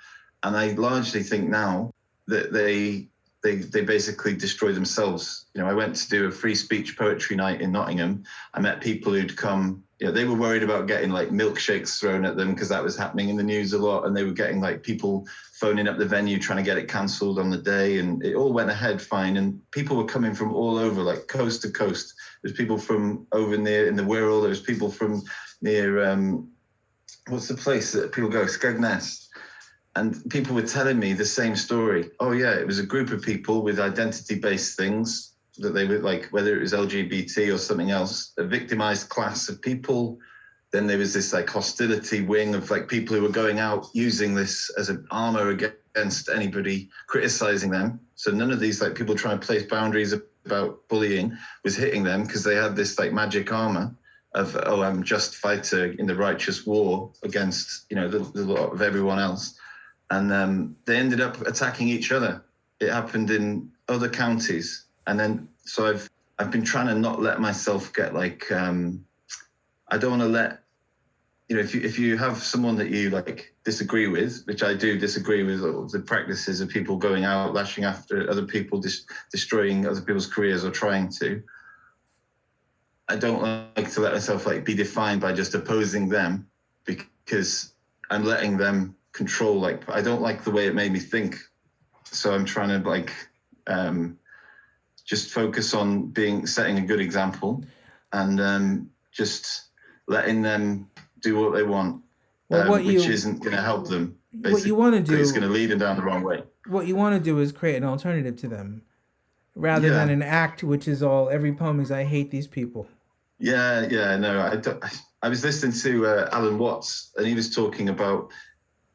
And I largely think now that they basically destroy themselves. You know, I went to do a free speech poetry night in Nottingham. I met people who'd come, you know, they were worried about getting like milkshakes thrown at them because that was happening in the news a lot. And they were getting like people phoning up the venue trying to get it cancelled on the day. And it all went ahead fine. And people were coming from all over, like coast to coast. There's people from over near in the Wirral. There's people from near, what's the place that people go, Skegness. And people were telling me the same story. Oh yeah, it was a group of people with identity-based things that they were like, whether it was LGBT or something else, a victimized class of people. Then there was this like hostility wing of like people who were going out using this as an armor against anybody criticizing them. So none of these like people trying to place boundaries about bullying was hitting them, because they had this like magic armor of, oh, I'm just fighter in the righteous war against, you know, the lot of everyone else. And they ended up attacking each other. It happened in other counties. And then, so I've been trying to not let myself get like, I don't want to let, you know, if you have someone that you like disagree with, which I do disagree with, the practices of people going out, lashing after other people, destroying other people's careers or trying to, I don't like to let myself like be defined by just opposing them, because I'm letting them control. Like, I don't like the way it made me think. So I'm trying to like just focus on setting a good example, and just letting them do what they want, which isn't going to help them. Basically. What you want to do, it's going to lead them down the wrong way. What you want to do is create an alternative to them, rather than an act which is all, every poem is, I hate these people. No, I was listening to Alan Watts, and he was talking about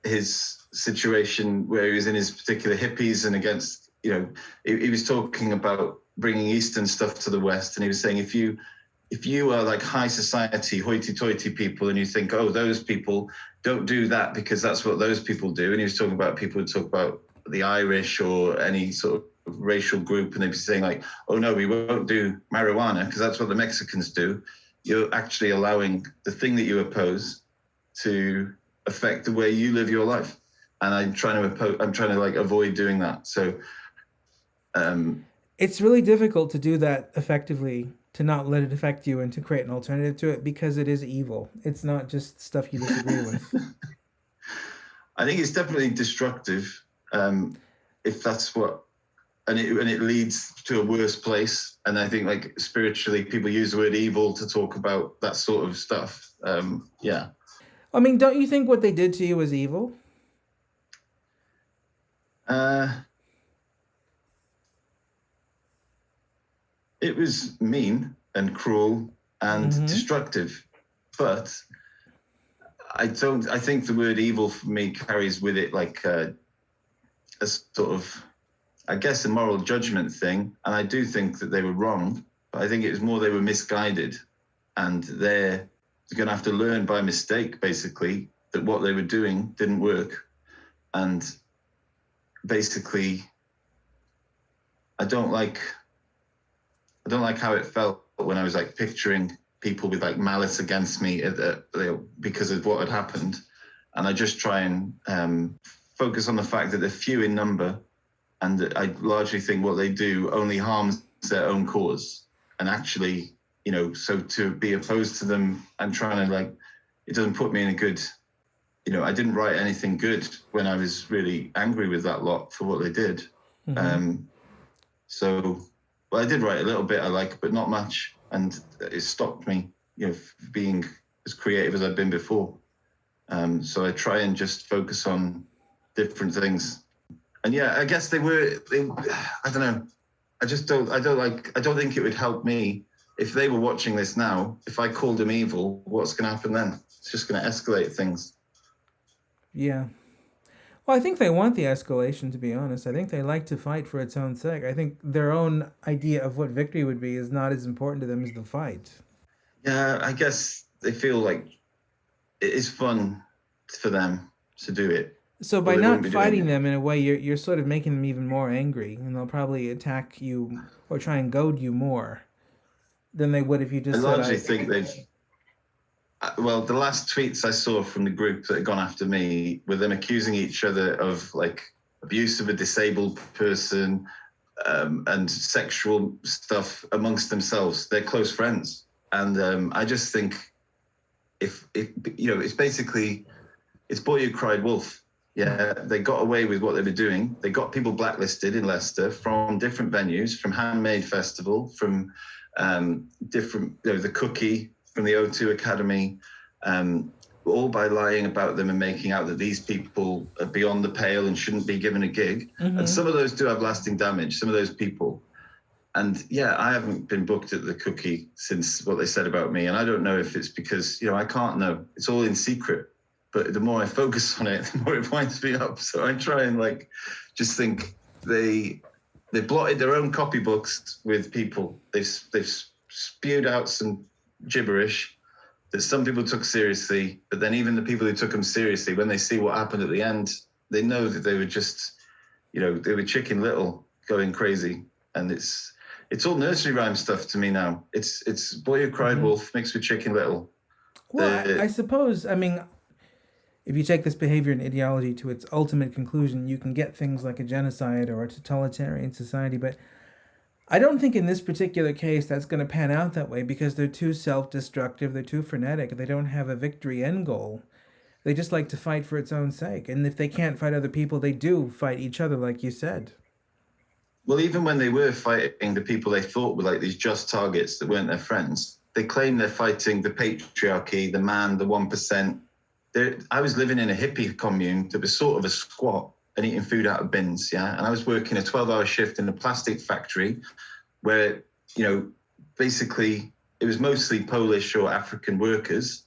his situation where he was in his particular hippies and against, you know, he was talking about bringing Eastern stuff to the West. And he was saying, if you, you know, if you have someone that you like disagree with, which I do disagree with, the practices of people going out, lashing after other people's careers or trying to, you know, it all went ahead fine. And people were telling me the same story. Oh yeah, it was a group of people with identity-based things that they were like, whether it was LGBT or something else, a victimized class of people. Then there was this like hostility wing of like people who were going out using this as an armor against anybody criticizing them. So none of these like people trying to place boundaries about bullying was hitting them, because they had this like magic armor of, oh, I'm just fighter in the righteous war against, you know, the lot of everyone else. And they ended up attacking each other. It happened in other counties. if you are like high society, hoity-toity people, and you think, oh, those people don't do that because that's what those people do. And he was talking about people who talk about the Irish or any sort of racial group, and they'd be saying like, oh no, we won't do marijuana because that's what the Mexicans do. You're actually allowing the thing that you oppose to affect the way you live your life. And I'm trying to like avoid doing that. So it's really difficult to do that effectively, to not let it affect you and to create an alternative to it, because it is evil. It's not just stuff you disagree with. I think it's definitely destructive, if that's what, and it leads to a worse place. And I think like spiritually, people use the word evil to talk about that sort of stuff. Yeah. I mean, don't you think what they did to you was evil? It was mean and cruel and destructive, but I think the word evil for me carries with it like a sort of, I guess, a moral judgment thing. And I do think that they were wrong, but I think it was more they were misguided, and they're going to have to learn by mistake, basically, that what they were doing didn't work. And basically, I don't like how it felt when I was like picturing people with like malice against me because of what had happened. And I just try and focus on the fact that they're few in number, and that I largely think what they do only harms their own cause. And actually, you know, so to be opposed to them and trying to like, it doesn't put me in a good, you know, I didn't write anything good when I was really angry with that lot for what they did. Well, I did write a little bit I like, but not much. And it stopped me, you know, being as creative as I've been before. So I try and just focus on different things. And yeah, I guess they I don't know. I don't think it would help me if they were watching this now. If I called them evil, what's going to happen then? It's just going to escalate things. Yeah. Well, I think they want the escalation, to be honest. I think they like to fight for its own sake. I think their own idea of what victory would be is not as important to them as the fight. Yeah, I guess they feel like it is fun for them to do it. So by not fighting them in a way, you're sort of making them even more angry, and they'll probably attack you or try and goad you more than they would if you just I largely think they've... Well, the last tweets I saw from the group that had gone after me were them accusing each other of like abuse of a disabled person and sexual stuff amongst themselves. They're close friends. And I just think if you know, it's basically, it's boy who cried wolf. Yeah, they got away with what they were doing. They got people blacklisted in Leicester from different venues, from Handmade Festival, from different, you know, the Cookie, from the O2 Academy, all by lying about them and making out that these people are beyond the pale and shouldn't be given a gig. And some of those do have lasting damage, some of those people. And yeah, I haven't been booked at the Cookie since what they said about me. And I don't know if it's because, you know, I can't know. It's all in secret. But the more I focus on it, the more it winds me up. So I try and like, just think they blotted their own copybooks with people. They've spewed out some gibberish that some people took seriously, but then even the people who took them seriously, when they see what happened at the end, they know that they were just, you know, they were Chicken Little going crazy. And it's all nursery rhyme stuff to me now. It's Boy Who Cried Wolf mixed with Chicken Little. Well, I suppose, I mean, if you take this behavior and ideology to its ultimate conclusion, you can get things like a genocide or a totalitarian society, but I don't think in this particular case that's going to pan out that way, because they're too self-destructive, they're too frenetic, they don't have a victory end goal. They just like to fight for its own sake. And if they can't fight other people, they do fight each other, like you said. Well, even when they were fighting the people they thought were like these just targets that weren't their friends, they claim they're fighting the patriarchy, the man, the 1%. I was living in a hippie commune that was sort of a squat and eating food out of bins, yeah? And I was working a 12-hour shift in a plastic factory where, you know, basically it was mostly Polish or African workers.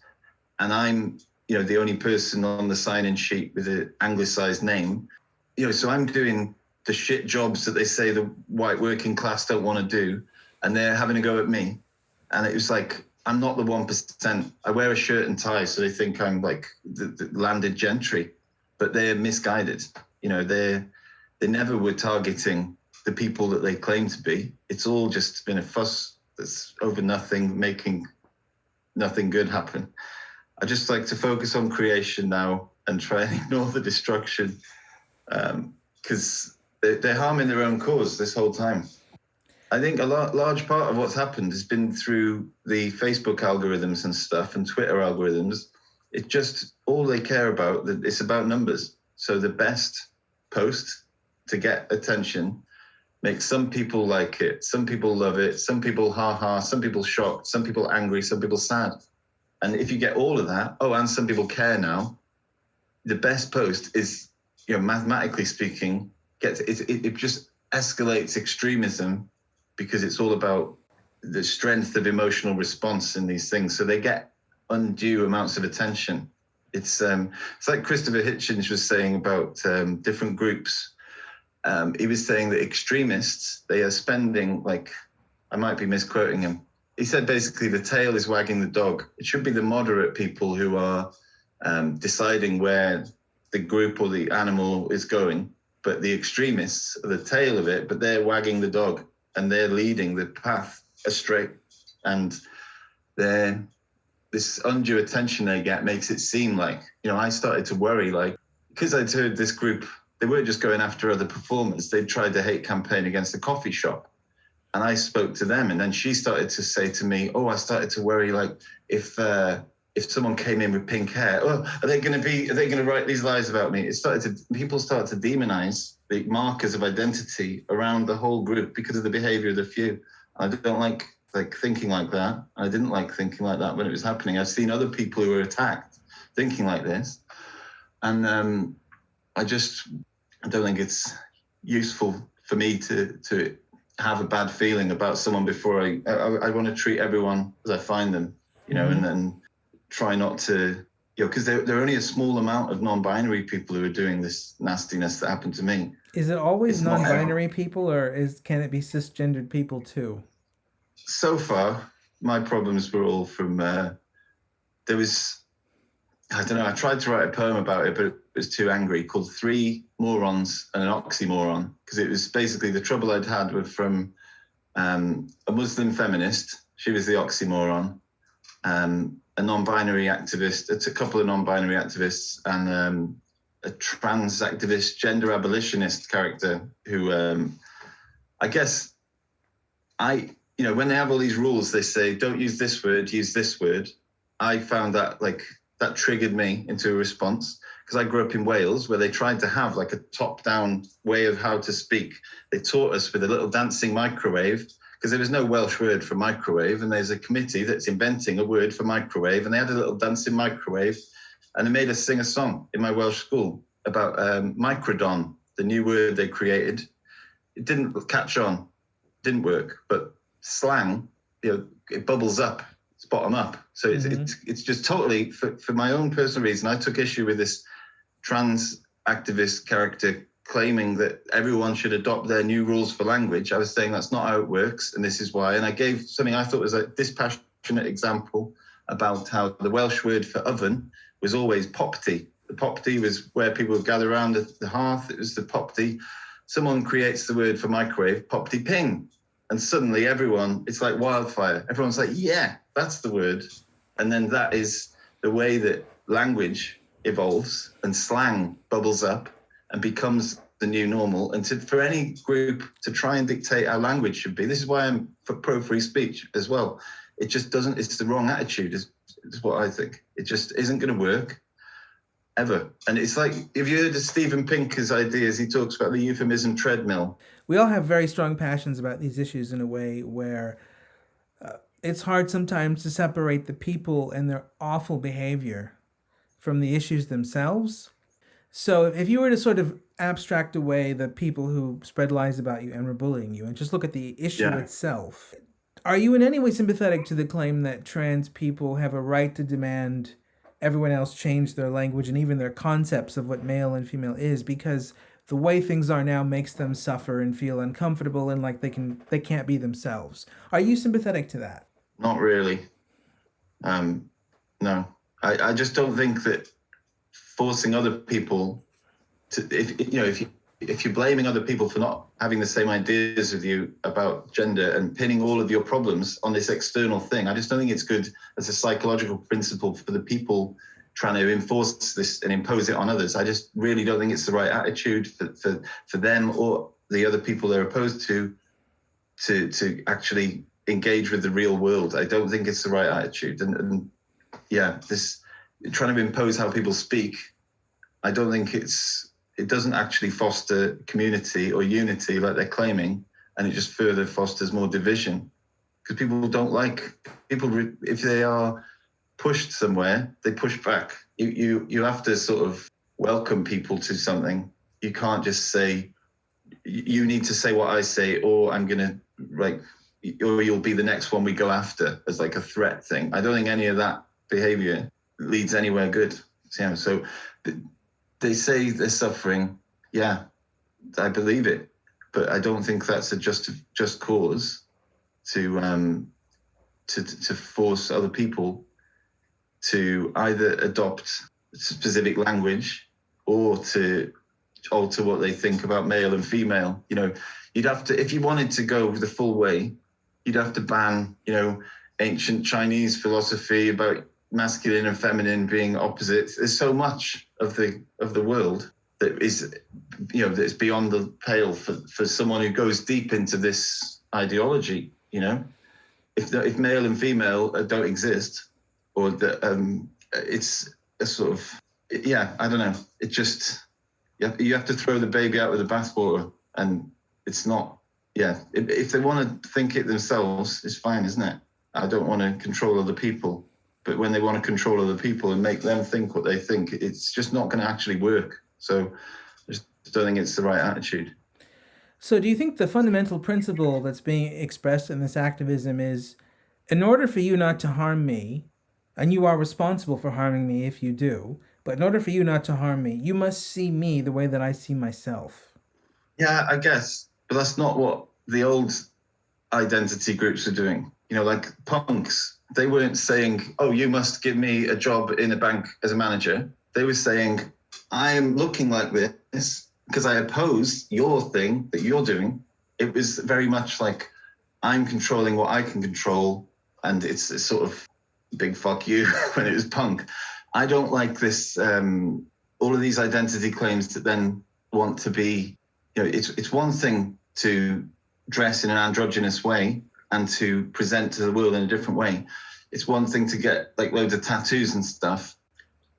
And I'm, you know, the only person on the sign-in sheet with an anglicized name. You know, so I'm doing the shit jobs that they say the white working class don't want to do, and they're having a go at me. And it was like, I'm not the 1%. I wear a shirt and tie, so they think I'm like the landed gentry, but they're misguided. You know, they never were targeting the people that they claim to be. It's all just been a fuss that's over nothing, making nothing good happen. I just like to focus on creation now and try and ignore the destruction, because they're harming their own cause this whole time. I think a large part of what's happened has been through the Facebook algorithms and stuff and Twitter algorithms. It's just all they care about, it's about numbers. So the best post to get attention makes some people like it, some people love it, some people ha-ha, some people shocked, some people angry, some people sad. And if you get all of that, and some people care now, the best post is, mathematically speaking, it just escalates extremism, because it's all about the strength of emotional response in these things. So they get undue amounts of attention. It's like Christopher Hitchens was saying about different groups. He was saying that extremists, they are spending, like, I might be misquoting him. He said basically the tail is wagging the dog. It should be the moderate people who are deciding where the group or the animal is going. But the extremists are the tail of it, but they're wagging the dog. And they're leading the path astray. And this undue attention they get makes it seem like, I started to worry, like, because I'd heard this group, they weren't just going after other performers, they tried to hate campaign against the coffee shop. And I spoke to them, and then she started to say to me, I started to worry, like, if someone came in with pink hair, are they going to write these lies about me? People started to demonize the markers of identity around the whole group because of the behavior of the few. I don't like thinking like that. I didn't like thinking like that when it was happening. I've seen other people who were attacked thinking like this. And I don't think it's useful for me to have a bad feeling about someone before I want to treat everyone as I find them, and then try not to, because there are only a small amount of non-binary people who are doing this nastiness that happened to me. Is it always non-binary people, or can it be cisgendered people too? So far, my problems were all from, I tried to write a poem about it, but it was too angry, called Three Morons and an Oxymoron, because it was basically the trouble I'd had with from a Muslim feminist, she was the oxymoron, a non-binary activist, it's a couple of non-binary activists, and a trans activist, gender abolitionist character who, I guess, when they have all these rules, they say, don't use this word, use this word. I found that, that triggered me into a response, because I grew up in Wales, where they tried to have like a top-down way of how to speak. They taught us with a little dancing microwave, because there was no Welsh word for microwave, and there's a committee that's inventing a word for microwave, and they had a little dancing microwave, and they made us sing a song in my Welsh school about microdon, the new word they created. It didn't catch on, didn't work, but slang, it bubbles up, it's bottom up. So it's just totally, for my own personal reason, I took issue with this trans activist character claiming that everyone should adopt their new rules for language. I was saying that's not how it works, and this is why. And I gave something I thought was a dispassionate example about how the Welsh word for oven was always popty. The popty was where people would gather around the hearth. It was the popty. Someone creates the word for microwave, popty ping. And suddenly everyone, it's like wildfire. Everyone's like, yeah, that's the word. And then that is the way that language evolves and slang bubbles up and becomes the new normal. And for any group to try and dictate how language should be, this is why I'm for pro-free speech as well. It just doesn't, it's the wrong attitude, is what I think. It just isn't going to work, ever. And it's like, if you heard of Steven Pinker's ideas, he talks about the euphemism treadmill. We all have very strong passions about these issues in a way where it's hard sometimes to separate the people and their awful behavior from the issues themselves. So if you were to sort of abstract away the people who spread lies about you and were bullying you and just look at the issue itself, are you in any way sympathetic to the claim that trans people have a right to demand everyone else change their language and even their concepts of what male and female is, because the way things are now makes them suffer and feel uncomfortable and like they can't be themselves? Are you sympathetic to that? Not really. No, I just don't think that forcing other people to, if you're blaming other people for not having the same ideas with you about gender and pinning all of your problems on this external thing, I just don't think it's good as a psychological principle for the people trying to enforce this and impose it on others. I just really don't think it's the right attitude for them or the other people they're opposed to actually engage with the real world. I don't think it's the right attitude. And yeah, this trying to impose how people speak, I don't think it doesn't actually foster community or unity like they're claiming, and it just further fosters more division. Because people don't like people, if they are pushed somewhere, they push back. You have to sort of welcome people to something. You can't just say, you need to say what I say, or I'm going to, like, or you'll be the next one we go after, as like a threat thing. I don't think any of that behavior leads anywhere good. Yeah, so they say they're suffering. Yeah, I believe it, but I don't think that's a just cause to force other people to either adopt specific language or to alter what they think about male and female. You know, you'd have to, if you wanted to go the full way, you'd have to ban, ancient Chinese philosophy about masculine and feminine being opposites. There's so much of the world that is, that's beyond the pale for someone who goes deep into this ideology. If male and female don't exist, or that it's a sort of, I don't know. It just, you have to throw the baby out with the bathwater, and it's not. If they want to think it themselves, it's fine, isn't it? I don't want to control other people. But when they want to control other people and make them think what they think, it's just not going to actually work. So I just don't think it's the right attitude. So do you think the fundamental principle that's being expressed in this activism is, in order for you not to harm me, and you are responsible for harming me if you do, but in order for you not to harm me, you must see me the way that I see myself? Yeah, I guess. But that's not what the old identity groups are doing. Like punks, they weren't saying, oh, you must give me a job in a bank as a manager. They were saying, I'm looking like this because I oppose your thing that you're doing. It was very much like, I'm controlling what I can control, and it's a sort of big fuck you when it was punk. I don't like this, all of these identity claims that then want to be, it's one thing to dress in an androgynous way and to present to the world in a different way. It's one thing to get like loads of tattoos and stuff.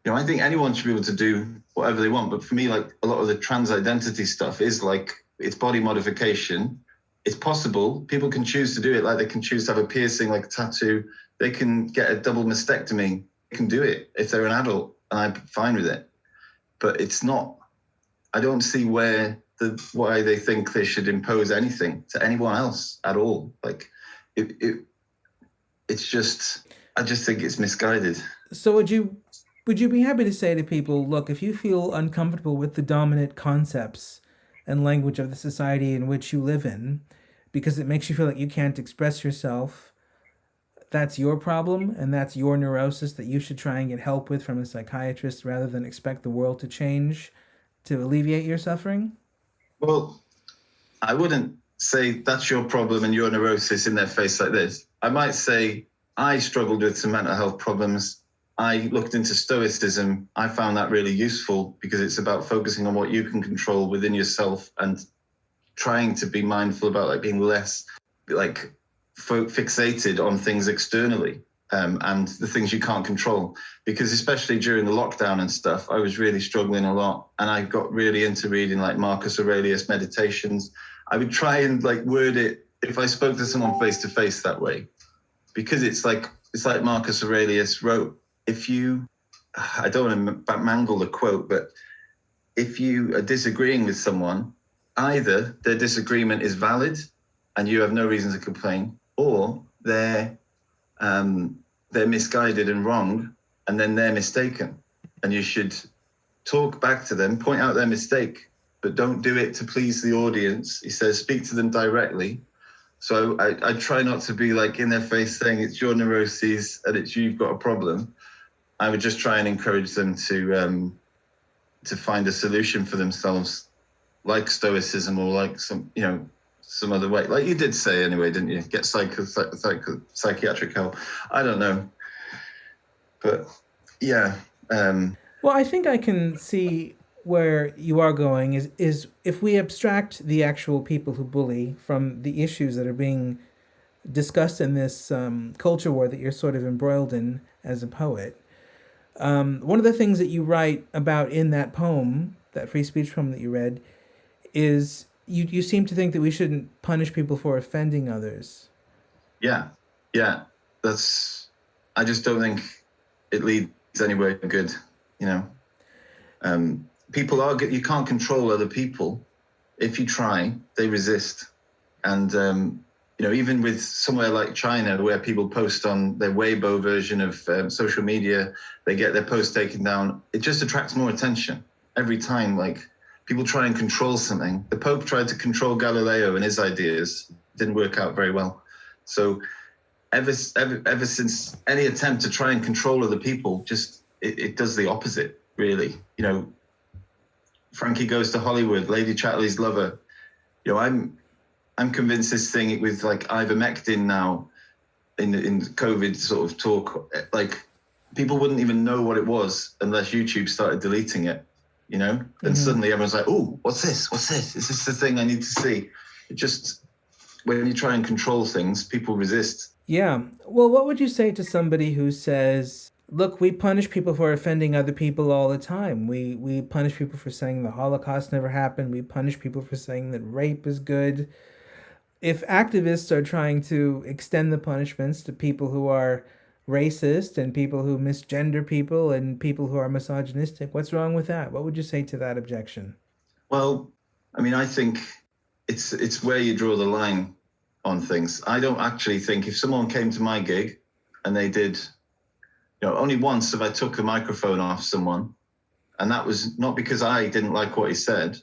I think anyone should be able to do whatever they want. But for me, like a lot of the trans identity stuff is like, it's body modification. It's possible. People can choose to do it. Like they can choose to have a piercing, like a tattoo. They can get a double mastectomy. They can do it if they're an adult, and I'm fine with it. But it's not, I don't see why they think they should impose anything to anyone else at all. Like it's just, I just think it's misguided. So would you be happy to say to people, look, if you feel uncomfortable with the dominant concepts and language of the society in which you live in, because it makes you feel like you can't express yourself, that's your problem, and that's your neurosis that you should try and get help with from a psychiatrist rather than expect the world to change to alleviate your suffering? Well, I wouldn't say that's your problem and your neurosis in their face like this. I might say, I struggled with some mental health problems. I looked into Stoicism. I found that really useful because it's about focusing on what you can control within yourself and trying to be mindful about like being less like fixated on things externally and the things you can't control. Because especially during the lockdown and stuff, I was really struggling a lot, and I got really into reading like Marcus Aurelius meditations. I would try and like word it if I spoke to someone face to face that way, because it's like Marcus Aurelius wrote, I don't want to mangle the quote, but if you are disagreeing with someone, either their disagreement is valid and you have no reason to complain, or they're misguided and wrong, and then they're mistaken. And you should talk back to them, point out their mistake, but don't do it to please the audience. He says, speak to them directly, So I try not to be like in their face saying it's your neuroses and it's you've got a problem. I would just try and encourage them to find a solution for themselves, like stoicism or like some other way. Like you did say anyway, didn't you? Get psychiatric help. I don't know, but yeah. Well, I think I can see where you are going is if we abstract the actual people who bully from the issues that are being discussed in this culture war that you're sort of embroiled in as a poet. One of the things that you write about in that poem, that free speech poem that you read, is you seem to think that we shouldn't punish people for offending others. Yeah. I just don't think it leads anywhere good. People are good. You can't control other people. If you try, they resist. And even with somewhere like China, where people post on their Weibo version of social media, they get their post taken down. It just attracts more attention every time. Like people try and control something. The Pope tried to control Galileo and his ideas. It didn't work out very well. So ever since any attempt to try and control other people, just it does the opposite, really. Frankie Goes to Hollywood, Lady Chatterley's lover. I'm convinced this thing with like ivermectin now in COVID sort of talk, like people wouldn't even know what it was unless YouTube started deleting it, and suddenly everyone's like, oh, what's this? Is this the thing I need to see? It just, when you try and control things, people resist. Yeah. Well, what would you say to somebody who says, look, we punish people for offending other people all the time. We punish people for saying the Holocaust never happened. We punish people for saying that rape is good. If activists are trying to extend the punishments to people who are racist and people who misgender people and people who are misogynistic, what's wrong with that? What would you say to that objection? Well, I mean, I think it's where you draw the line on things. I don't actually think if someone came to my gig and they did, only once have I took the microphone off someone, and that was not because I didn't like what he said.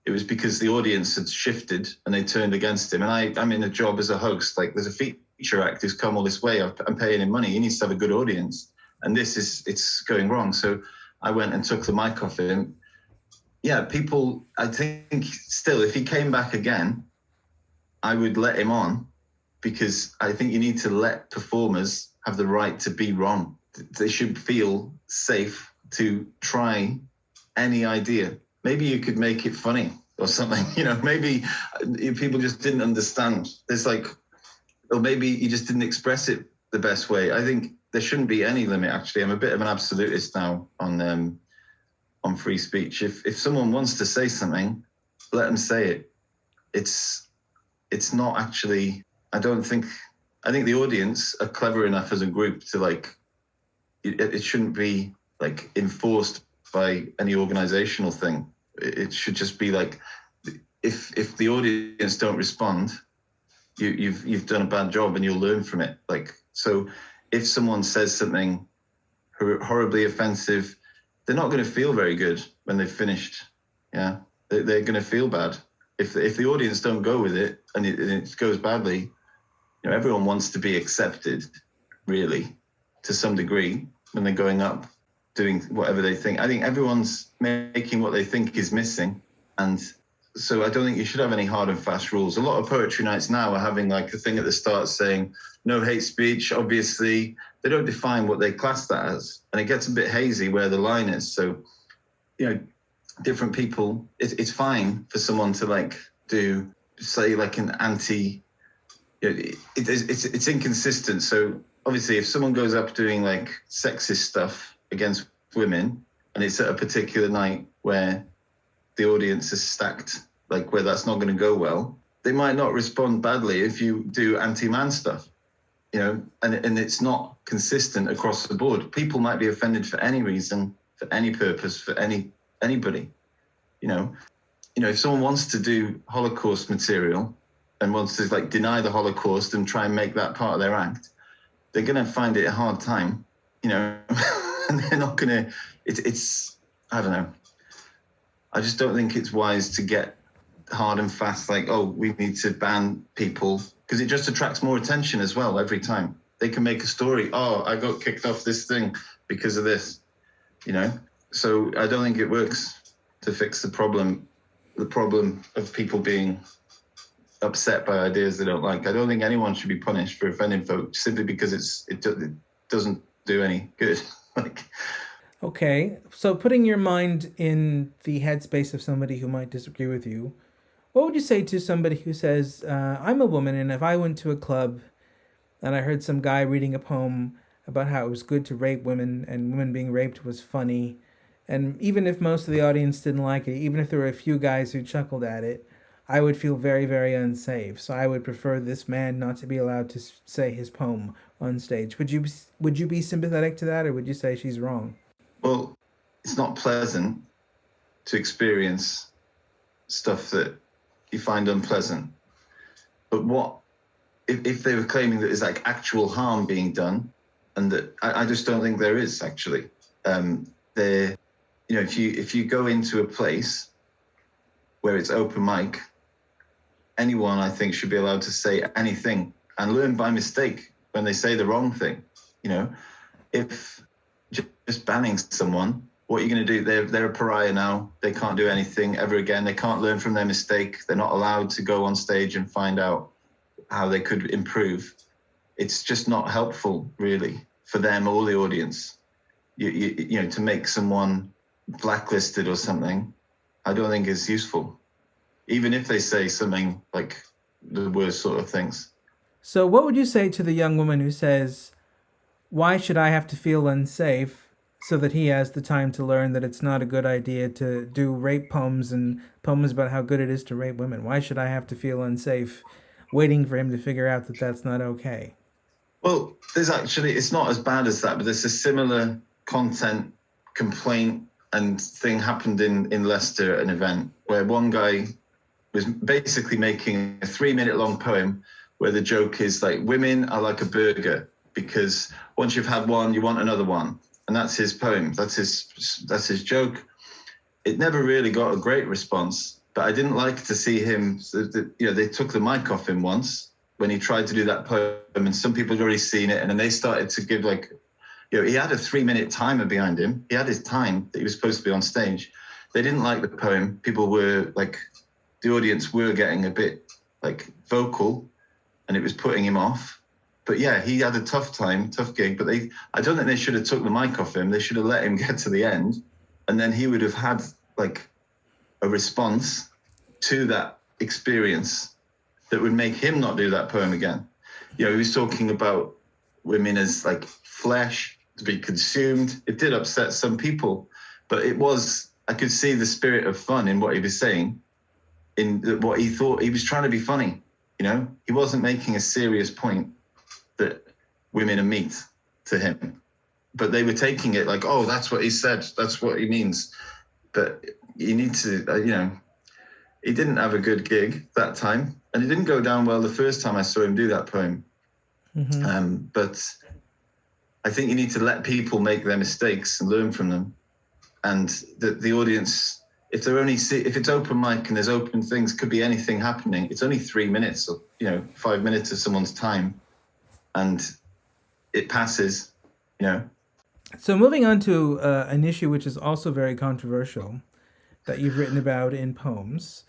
It was because the audience had shifted and they turned against him. And I'm in a job as a host. Like there's a feature act who's come all this way. I'm paying him money. He needs to have a good audience. And it's going wrong. So I went and took the mic off him. Yeah, people, I think still, if he came back again, I would let him on, because I think you need to let performers have the right to be wrong. They should feel safe to try any idea. Maybe you could make it funny or something, maybe people just didn't understand. There's or maybe you just didn't express it the best way. I think there shouldn't be any limit, actually. I'm a bit of an absolutist now on free speech. If someone wants to say something, let them say it. It's not actually, I think the audience are clever enough as a group to it shouldn't be enforced by any organizational thing. It should just be if the audience don't respond, you've done a bad job and you'll learn from it. So if someone says something horribly offensive, they're not going to feel very good when they've finished. Yeah, they're going to feel bad if the audience don't go with it and it goes badly. Everyone wants to be accepted, really, to some degree when they're going up, doing whatever they think. I think everyone's making what they think is missing. And so I don't think you should have any hard and fast rules. A lot of poetry nights now are having a thing at the start saying, no hate speech. Obviously, they don't define what they class that as. And it gets a bit hazy where the line is. So, different people, it's fine for someone to do, say, an anti, it's inconsistent. So obviously if someone goes up doing sexist stuff against women and it's at a particular night where the audience is stacked, where that's not going to go well, they might not respond badly if you do anti-man stuff, and it's not consistent across the board. People might be offended for any reason, for any purpose, for anybody, if someone wants to do Holocaust material and wants to deny the Holocaust and try and make that part of their act, they're going to find it a hard time, and they're not going to, it's, I don't know. I just don't think it's wise to get hard and fast, we need to ban people because it just attracts more attention as well every time. They can make a story, oh, I got kicked off this thing because of this, you know? So I don't think it works to fix the problem of people being upset by ideas they don't like. I don't think anyone should be punished for offending folks simply because it doesn't do any good. Like, Okay, so putting your mind in the headspace of somebody who might disagree with you, what would you say to somebody who says, I'm a woman, and if I went to a club and I heard some guy reading a poem about how it was good to rape women and women being raped was funny, and even if most of the audience didn't like it, even if there were a few guys who chuckled at it, I would feel very, very unsafe. So I would prefer this man not to be allowed to say his poem on stage. Would you be sympathetic to that, or would you say she's wrong? well, it's not pleasant to experience stuff that you find unpleasant. But what if they were claiming that there's like actual harm being done, and that I just don't think there is actually. There, you know, if you go into a place where it's open mic, anyone I think should be allowed to say anything and learn by mistake when they say the wrong thing. You know, if just banning someone, what are you going to do? They're a pariah now. They can't do anything ever again. They can't learn from their mistake. They're not allowed to go on stage and find out how they could improve. It's just not helpful, really, for them or the audience. You know, to make someone blacklisted or something, I don't think is useful, even if they say something like the worst sort of things. So what would you say to the young woman who says, why should I have to feel unsafe so that he has the time to learn that it's not a good idea to do rape poems and poems about how good it is to rape women? Why should I have to feel unsafe waiting for him to figure out that that's not okay? Well, it's not as bad as that, but there's a similar content complaint and thing happened in Leicester at an event where one guy was basically making a 3-minute long poem where the joke is like, women are like a burger because once you've had one, you want another one. And that's his poem. That's his joke. It never really got a great response, but I didn't like to see him. They took the mic off him once when he tried to do that poem, and some people had already seen it, and then they started to give he had a 3-minute timer behind him. He had his time that he was supposed to be on stage. They didn't like the poem. People were the audience were getting a bit vocal, and it was putting him off. But yeah, he had a tough gig, but I don't think they should have took the mic off him. They should have let him get to the end, and then he would have had a response to that experience that would make him not do that poem again. You know, he was talking about women as flesh to be consumed. It did upset some people, but I could see the spirit of fun in what he was saying, in what he thought. He was trying to be funny, you know? He wasn't making a serious point that women are meat to him. But they were taking it oh, that's what he said, that's what he means. But you need to, he didn't have a good gig that time, and it didn't go down well the first time I saw him do that poem. Mm-hmm. But I think you need to let people make their mistakes and learn from them. And the audience, if it's open mic and there's open things, could be anything happening. It's only 3 minutes or 5 minutes of someone's time, and it passes, So moving on to an issue which is also very controversial that you've written about in poems.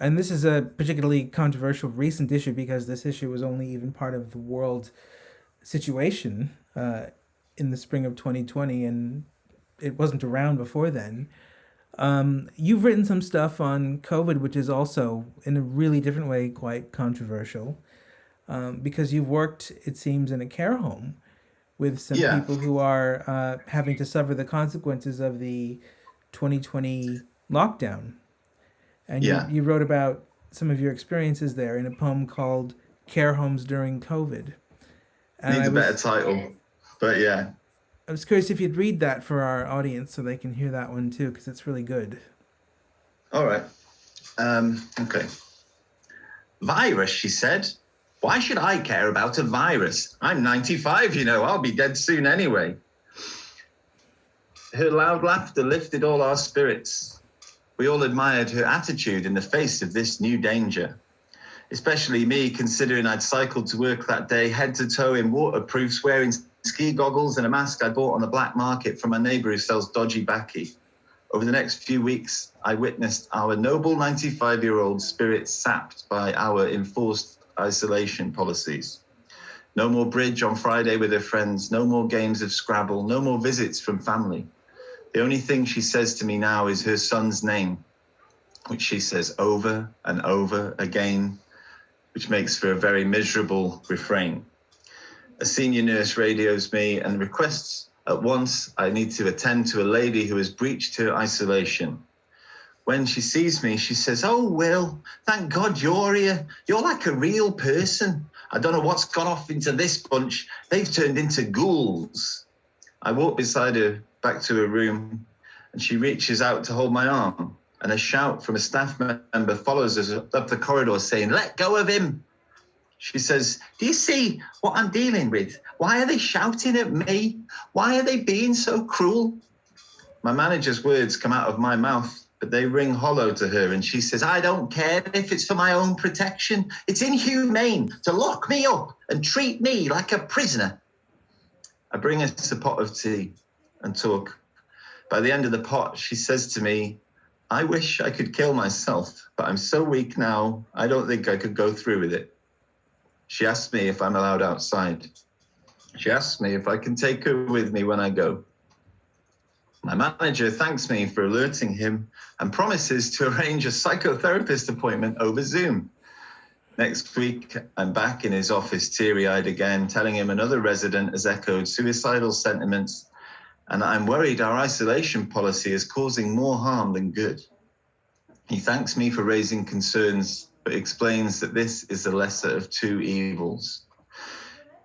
And this is a particularly controversial recent issue because this issue was only even part of the world situation in the spring of 2020, and it wasn't around before then. You've written some stuff on COVID, which is also, in a really different way, quite controversial, because you've worked, it seems, in a care home with some people who are having to suffer the consequences of the 2020 lockdown. And you wrote about some of your experiences there in a poem called Care Homes During COVID. And needs a better title, but yeah. I was curious if you'd read that for our audience so they can hear that one too, because it's really good. All right. Okay. Virus, she said. Why should I care about a virus? I'm 95, I'll be dead soon anyway. Her loud laughter lifted all our spirits. We all admired her attitude in the face of this new danger. especially me, considering I'd cycled to work that day, head to toe in waterproofs, wearing ski goggles and a mask I bought on the black market from a neighbour who sells dodgy baccy. Over the next few weeks, I witnessed our noble 95-year-old spirit sapped by our enforced isolation policies. No more bridge on Friday with her friends, no more games of Scrabble, no more visits from family. The only thing she says to me now is her son's name, which she says over and over again, which makes for a very miserable refrain. A senior nurse radios me and requests at once I need to attend to a lady who has breached her isolation. When she sees me, she says, "Oh, Will, thank God you're here. You're like a real person. I don't know what's got off into this bunch. They've turned into ghouls." I walk beside her back to her room, and she reaches out to hold my arm, and a shout from a staff member follows us up the corridor saying, "Let go of him." She says, "Do you see what I'm dealing with? Why are they shouting at me? Why are they being so cruel?" My manager's words come out of my mouth, but they ring hollow to her, and she says, "I don't care if it's for my own protection. It's inhumane to lock me up and treat me like a prisoner." I bring us a pot of tea and talk. By the end of the pot, she says to me, "I wish I could kill myself, but I'm so weak now, I don't think I could go through with it." She asks me if I'm allowed outside. She asks me if I can take her with me when I go. My manager thanks me for alerting him and promises to arrange a psychotherapist appointment over Zoom. Next week, I'm back in his office, teary-eyed again, telling him another resident has echoed suicidal sentiments, and I'm worried our isolation policy is causing more harm than good. He thanks me for raising concerns, but explains that this is the lesser of two evils.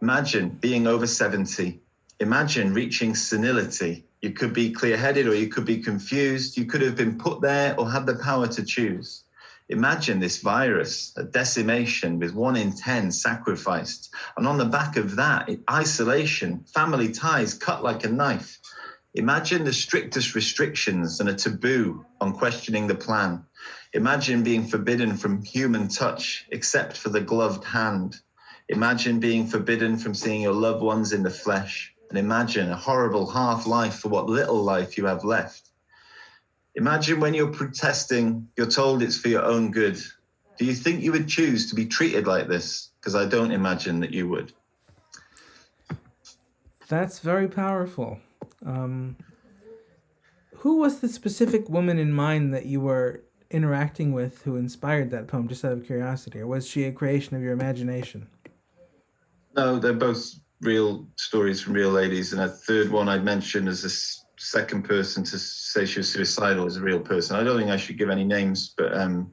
Imagine being over 70. Imagine reaching senility. You could be clear-headed or you could be confused. You could have been put there or had the power to choose. Imagine this virus, a decimation with 1 in 10 sacrificed. And on the back of that, isolation, family ties cut like a knife. Imagine the strictest restrictions and a taboo on questioning the plan. Imagine being forbidden from human touch, except for the gloved hand. Imagine being forbidden from seeing your loved ones in the flesh. And imagine a horrible half-life for what little life you have left. Imagine when you're protesting, you're told it's for your own good. Do you think you would choose to be treated like this? Because I don't imagine that you would. That's very powerful. Who was the specific woman in mind that you were interacting with who inspired that poem, just out of curiosity? Or was she a creation of your imagination? No, they're both real stories from real ladies. And a third one I'd mentioned as a second person to say she was suicidal is a real person. I don't think I should give any names, but there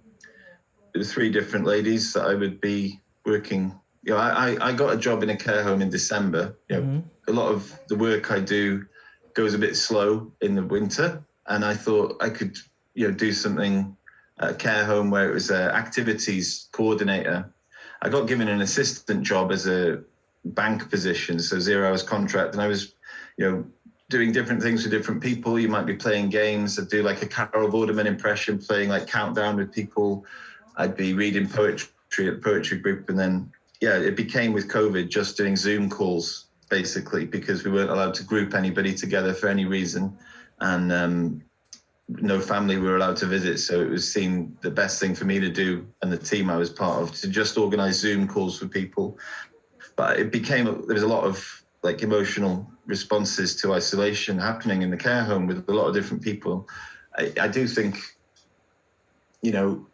were 3 different ladies that I would be working. You know, I got a job in a care home in December. You know, a lot of the work I do goes a bit slow in the winter, and I thought I could, you know, do something at a care home where it was an activities coordinator. I got given an assistant job as a bank position, so 0 hours contract, and I was, you know, doing different things with different people. You might be playing games. I'd do like a Carol Vorderman impression, playing like Countdown with people. I'd be reading poetry at the poetry group, and then, yeah, it became with COVID just doing Zoom calls, basically, because we weren't allowed to group anybody together for any reason, and no family were allowed to visit. So it was seen the best thing for me to do, and the team I was part of, to just organize Zoom calls for people. But it became, there was a lot of like emotional responses to isolation happening in the care home with a lot of different people. I do think, you know,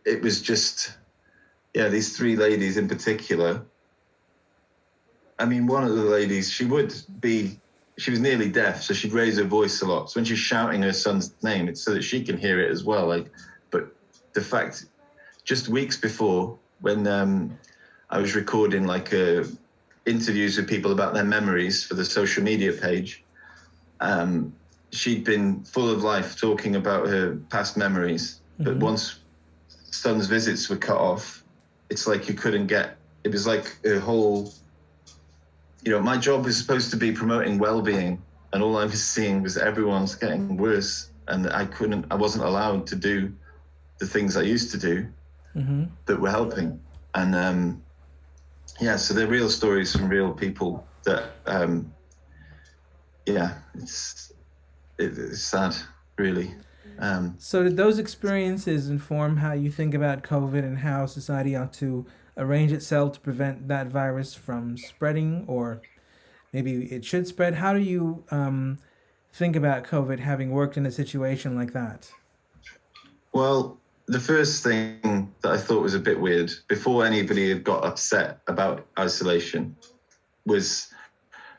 it was just, yeah, these 3 ladies in particular. I mean, one of the ladies, she was nearly deaf, so she'd raise her voice a lot. So when she's shouting her son's name, it's so that she can hear it as well. Like, but the fact, just weeks before, when I was recording like interviews with people about their memories for the social media page, she'd been full of life talking about her past memories. But once son's visits were cut off, it's like you couldn't get, it was like a whole, you know, my job was supposed to be promoting well-being, and all I was seeing was everyone's getting worse, and I wasn't allowed to do the things I used to do. that were helping. And so they're real stories from real people that, it's sad, really. So did those experiences inform how you think about COVID and how society ought to arrange itself to prevent that virus from spreading, or maybe it should spread? How do you think about COVID, having worked in a situation like that? Well, the first thing that I thought was a bit weird, before anybody had got upset about isolation, was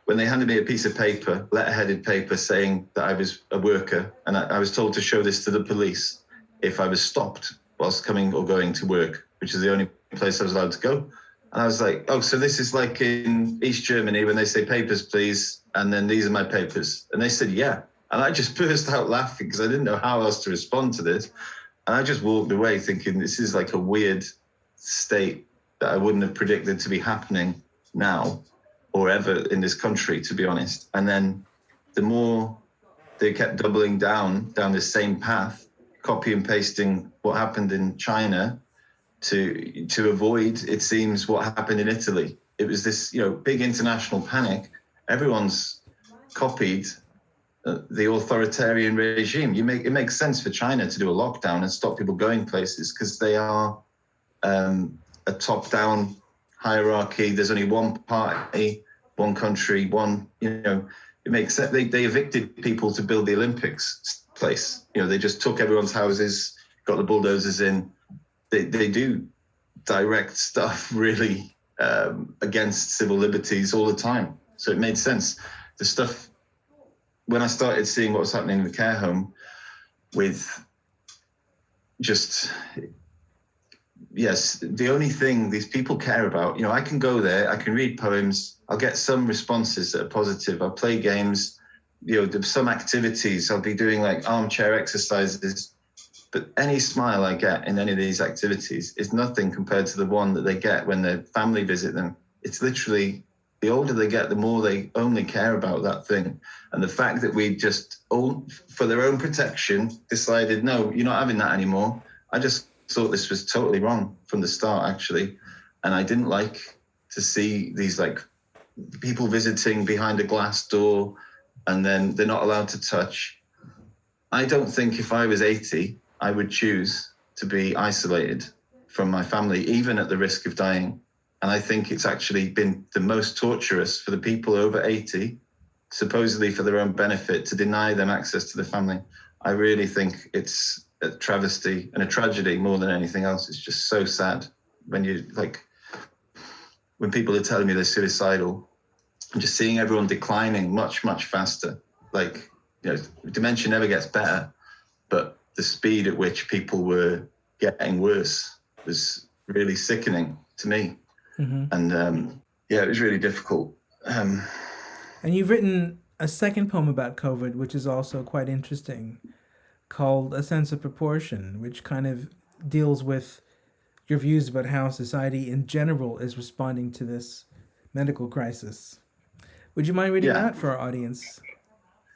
when they handed me a piece of paper, letter-headed paper, saying that I was a worker, and I was told to show this to the police if I was stopped whilst coming or going to work, which is the only place I was allowed to go. And I was like, oh, so this is like in East Germany when they say papers, please, and then these are my papers. And they said, yeah. And I just burst out laughing because I didn't know how else to respond to this. And I just walked away thinking this is like a weird state that I wouldn't have predicted to be happening now or ever in this country, to be honest. And then the more they kept doubling down the same path, copy and pasting what happened in China to avoid, it seems, what happened in Italy. It was this, big international panic. Everyone's copied the authoritarian regime. It makes sense for China to do a lockdown and stop people going places because they are a top-down hierarchy. There's only one party, one country, it makes sense. They evicted people to build the Olympics place. They just took everyone's houses, got the bulldozers in. They do direct stuff really against civil liberties all the time. So it made sense. The stuff, when I started seeing what was happening in the care home with just, yes, the only thing these people care about, I can go there, I can read poems, I'll get some responses that are positive, I'll play games, there's some activities, I'll be doing like armchair exercises, but any smile I get in any of these activities is nothing compared to the one that they get when their family visit them. It's literally, the older they get, the more they only care about that thing. And the fact that we just, all for their own protection, decided, no, you're not having that anymore. I just thought this was totally wrong from the start, actually. And I didn't like to see these like people visiting behind a glass door and then they're not allowed to touch. I don't think if I was 80, I would choose to be isolated from my family, even at the risk of dying. And I think it's actually been the most torturous for the people over 80, supposedly for their own benefit, to deny them access to the family. I really think it's a travesty and a tragedy more than anything else. It's just so sad when people are telling me they're suicidal, and just seeing everyone declining much, much faster. Dementia never gets better, but the speed at which people were getting worse was really sickening to me. Mm-hmm. And it was really difficult. And you've written a second poem about COVID, which is also quite interesting, called A Sense of Proportion, which kind of deals with your views about how society in general is responding to this medical crisis. Would you mind reading that for our audience?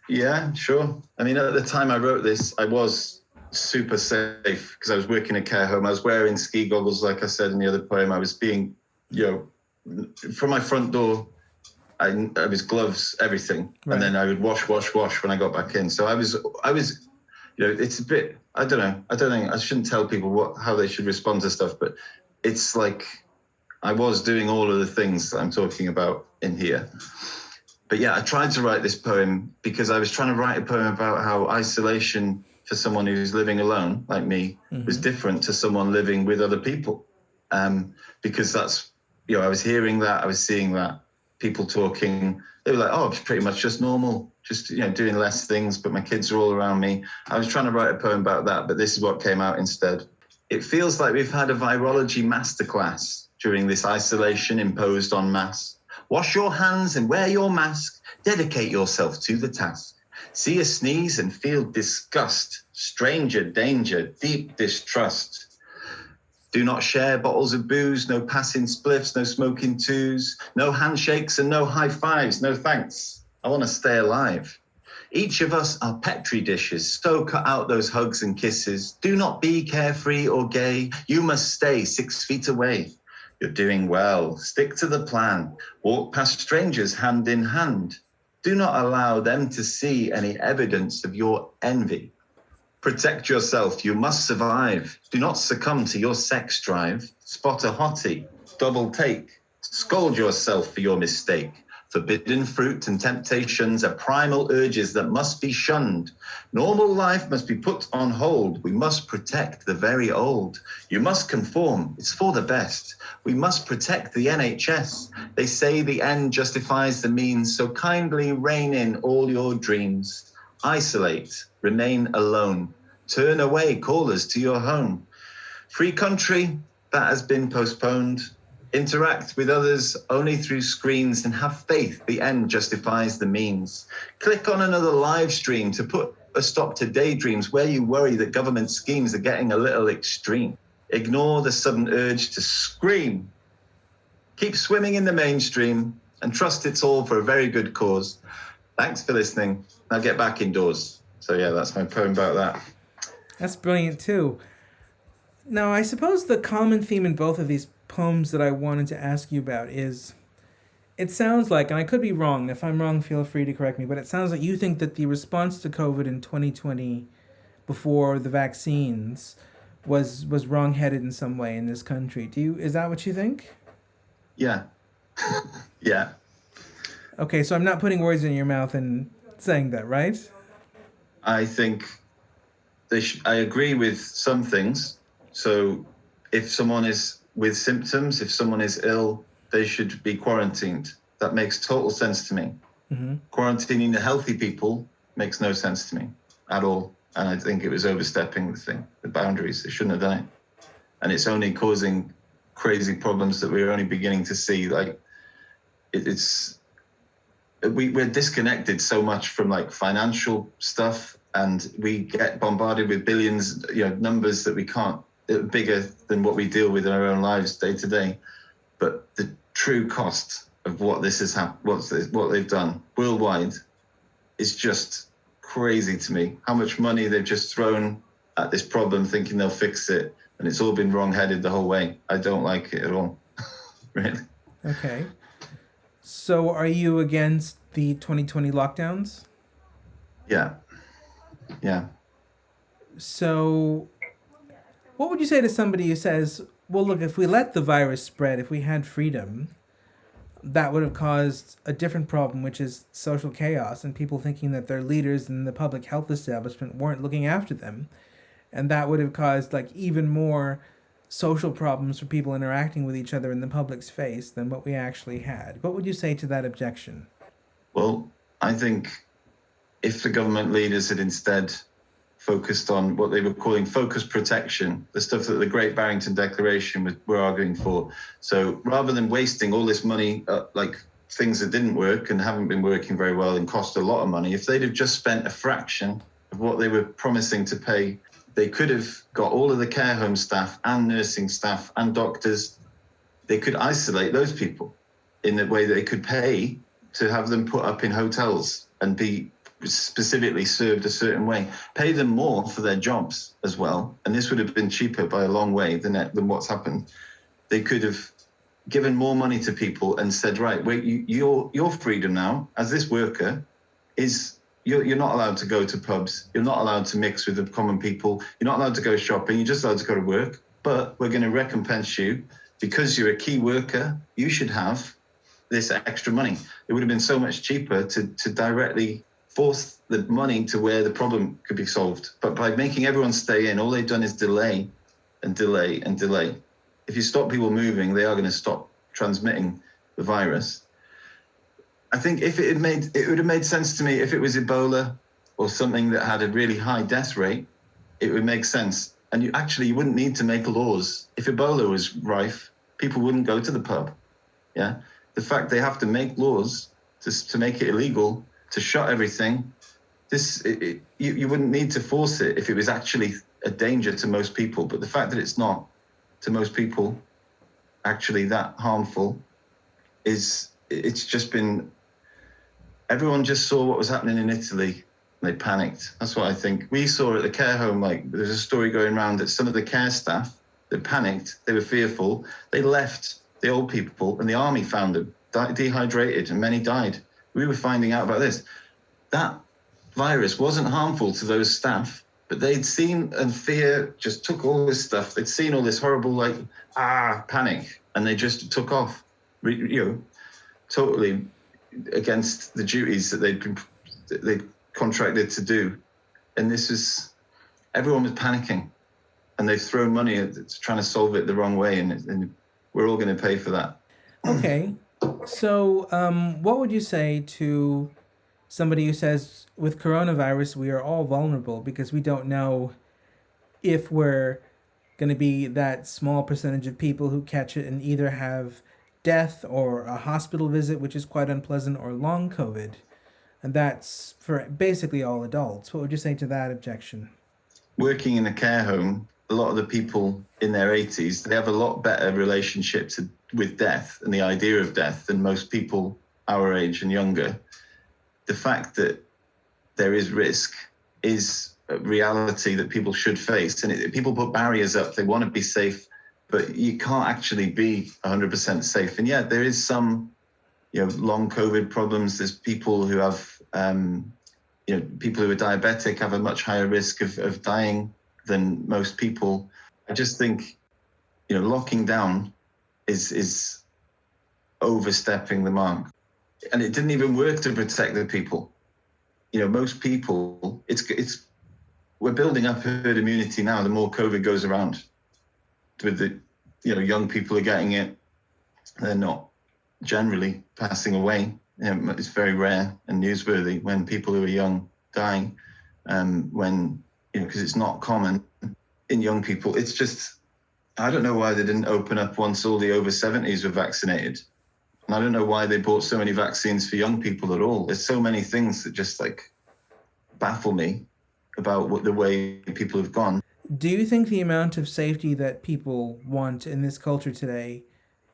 Yeah, sure. I mean, at the time I wrote this, I was super safe because I was working in a care home. I was wearing ski goggles, like I said in the other poem. I was being, from my front door, I was gloves, everything. Right. And then I would wash when I got back in. So I was, it's a bit, I don't know. I don't think I shouldn't tell people how they should respond to stuff, but it's like I was doing all of the things that I'm talking about in here. But yeah, I tried to write this poem because I was trying to write a poem about how isolation for someone who's living alone, like me, was different to someone living with other people. Because that's, I was hearing that, I was seeing that, people talking, they were like, oh, it's pretty much just normal, just, doing less things, but my kids are all around me. I was trying to write a poem about that, but this is what came out instead. It feels like we've had a virology masterclass during this isolation imposed en masse. Wash your hands and wear your mask. Dedicate yourself to the task. See a sneeze and feel disgust. Stranger danger, deep distrust. Do not share bottles of booze. No passing spliffs, no smoking twos. No handshakes and no high fives. No thanks. I want to stay alive. Each of us are petri dishes, so cut out those hugs and kisses. Do not be carefree or gay. You must stay 6 feet away. You're doing well. Stick to the plan. Walk past strangers hand in hand. Do not allow them to see any evidence of your envy. Protect yourself. You must survive. Do not succumb to your sex drive. Spot a hottie. Double take. Scold yourself for your mistake. Forbidden fruit and temptations are primal urges that must be shunned. Normal life must be put on hold. We must protect the very old. You must conform. It's for the best. We must protect the NHS. They say the end justifies the means, so kindly rein in all your dreams. Isolate. Remain alone. Turn away callers to your home. Free country, that has been postponed. Interact with others only through screens and have faith the end justifies the means. Click on another live stream to put a stop to daydreams where you worry that government schemes are getting a little extreme. Ignore the sudden urge to scream. Keep swimming in the mainstream and trust it's all for a very good cause. Thanks for listening. Now get back indoors. So yeah, that's my poem about that. That's brilliant too. Now, I suppose the common theme in both of these poems that I wanted to ask you about is, it sounds like, and I could be wrong, if I'm wrong, feel free to correct me, but it sounds like you think that the response to COVID in 2020 before the vaccines was wrong-headed in some way in this country. Is that what you think? Yeah. Yeah. Okay, so I'm not putting words in your mouth and saying that, right? I think I agree with some things. So if someone is with symptoms, if someone is ill, they should be quarantined. That makes total sense to me. Mm-hmm. Quarantining the healthy people makes no sense to me at all. And I think it was overstepping the boundaries. They shouldn't have done it. And it's only causing crazy problems that we're only beginning to see. Like we're disconnected so much from like financial stuff, and we get bombarded with billions, numbers that we can't, bigger than what we deal with in our own lives day to day. But the true cost of what this has what they've done worldwide is just crazy to me. How much money they've just thrown at this problem thinking they'll fix it, and it's all been wrong-headed the whole way. I don't like it at all. Really. Okay. So are you against the 2020 lockdowns? Yeah. Yeah. So what would you say to somebody who says, well, look, if we let the virus spread, if we had freedom, that would have caused a different problem, which is social chaos and people thinking that their leaders in the public health establishment weren't looking after them. And that would have caused like even more social problems for people interacting with each other in the public's face than what we actually had. What would you say to that objection? Well, I think if the government leaders had instead focused on what they were calling focus protection, the stuff that the Great Barrington Declaration were arguing for. So rather than wasting all this money, like things that didn't work and haven't been working very well and cost a lot of money, if they'd have just spent a fraction of what they were promising to pay, they could have got all of the care home staff and nursing staff and doctors. They could isolate those people in the way that they could pay to have them put up in hotels and be specifically served a certain way, pay them more for their jobs as well. And this would have been cheaper by a long way than what's happened. They could have given more money to people and said, right, wait, your freedom now as this worker is you're not allowed to go to pubs. You're not allowed to mix with the common people. You're not allowed to go shopping. You're just allowed to go to work. But we're going to recompense you because you're a key worker. You should have this extra money. It would have been so much cheaper to directly force the money to where the problem could be solved. But by making everyone stay in, all they've done is delay and delay and delay. If you stop people moving, they are going to stop transmitting the virus. I think it would have made sense to me if it was Ebola or something that had a really high death rate. It would make sense. And you wouldn't need to make laws. If Ebola was rife, people wouldn't go to the pub. Yeah. The fact they have to make laws to make it illegal, to shut everything, you wouldn't need to force it if it was actually a danger to most people. But the fact that it's not to most people actually that harmful it's just been, everyone just saw what was happening in Italy They panicked. That's what I think. We saw at the care home, like there's a story going around that some of the care staff, they panicked, they were fearful, they left the old people and the army found them, dehydrated, and many died. We were finding out about this. That virus wasn't harmful to those staff, but they'd seen, and fear just took all this stuff. They'd seen all this horrible, panic, and they just took off, totally against the duties that they'd contracted to do. And everyone was panicking, and they've thrown money at trying to solve it the wrong way, and we're all going to pay for that. Okay. So what would you say to somebody who says, with coronavirus, we are all vulnerable because we don't know if we're going to be that small percentage of people who catch it and either have death or a hospital visit, which is quite unpleasant, or long COVID. And that's for basically all adults. What would you say to that objection? Working in a care home, a lot of the people in their 80s, they have a lot better relationship with death and the idea of death than most people our age and younger. The fact that there is risk is a reality that people should face. And people put barriers up. They want to be safe, but you can't actually be 100% safe. And yeah, there is some, long COVID problems. There's people who have, people who are diabetic have a much higher risk of dying than most people. I just think, locking down is overstepping the mark. And it didn't even work to protect the people. Most people, we're building up herd immunity now. The more COVID goes around, with the, young people are getting it. They're not generally passing away. It's very rare and newsworthy when people who are young die. Because it's not common in young people. It's just, I don't know why they didn't open up once all the over 70s were vaccinated. And I don't know why they bought so many vaccines for young people at all. There's so many things that just baffle me about the way people have gone. Do you think the amount of safety that people want in this culture today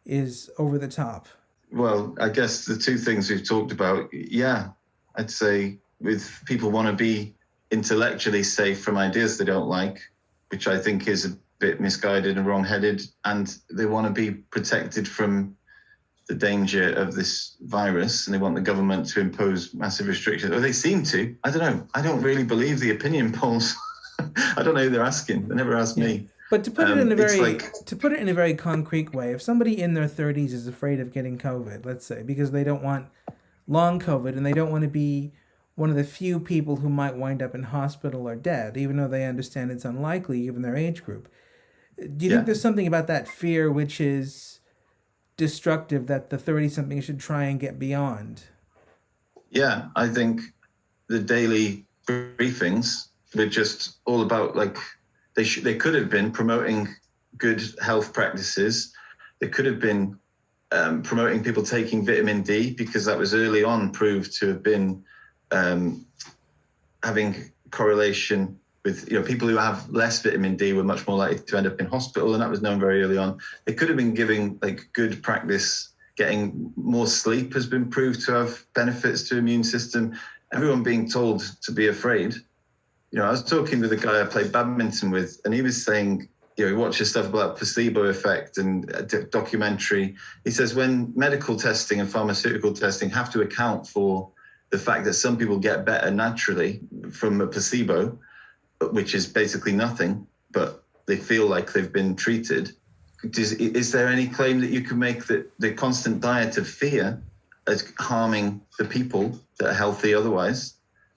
is over the top? Well, I guess the two things we've talked about, yeah, I'd say with people want to be intellectually safe from ideas they don't like, which I think is a bit misguided and wrong-headed, and they want to be protected from the danger of this virus, and they want the government to impose massive restrictions. Or they seem to. I don't know. I don't really believe the opinion polls. I don't know who they're asking. They never asked me. But to put it in a very concrete way, if somebody in their 30s is afraid of getting COVID, let's say, because they don't want long COVID and they don't want to be one of the few people who might wind up in hospital or dead, even though they understand it's unlikely given their age group. Do you think there's something about that fear which is destructive that the 30-something should try and get beyond? Yeah, I think the daily briefings, they're just all about they could have been promoting good health practices. They could have been promoting people taking vitamin D, because that was early on proved to have been having correlation with, people who have less vitamin D were much more likely to end up in hospital, and that was known very early on. They could have been giving good practice. Getting more sleep has been proved to have benefits to the immune system. Everyone being told to be afraid. I was talking with a guy I played badminton with, and he was saying, he watches stuff about placebo effect and a documentary. He says when medical testing and pharmaceutical testing have to account for the fact that some people get better naturally from a placebo, which is basically nothing, but they feel like they've been treated. Is there any claim that you can make that the constant diet of fear is harming the people that are healthy otherwise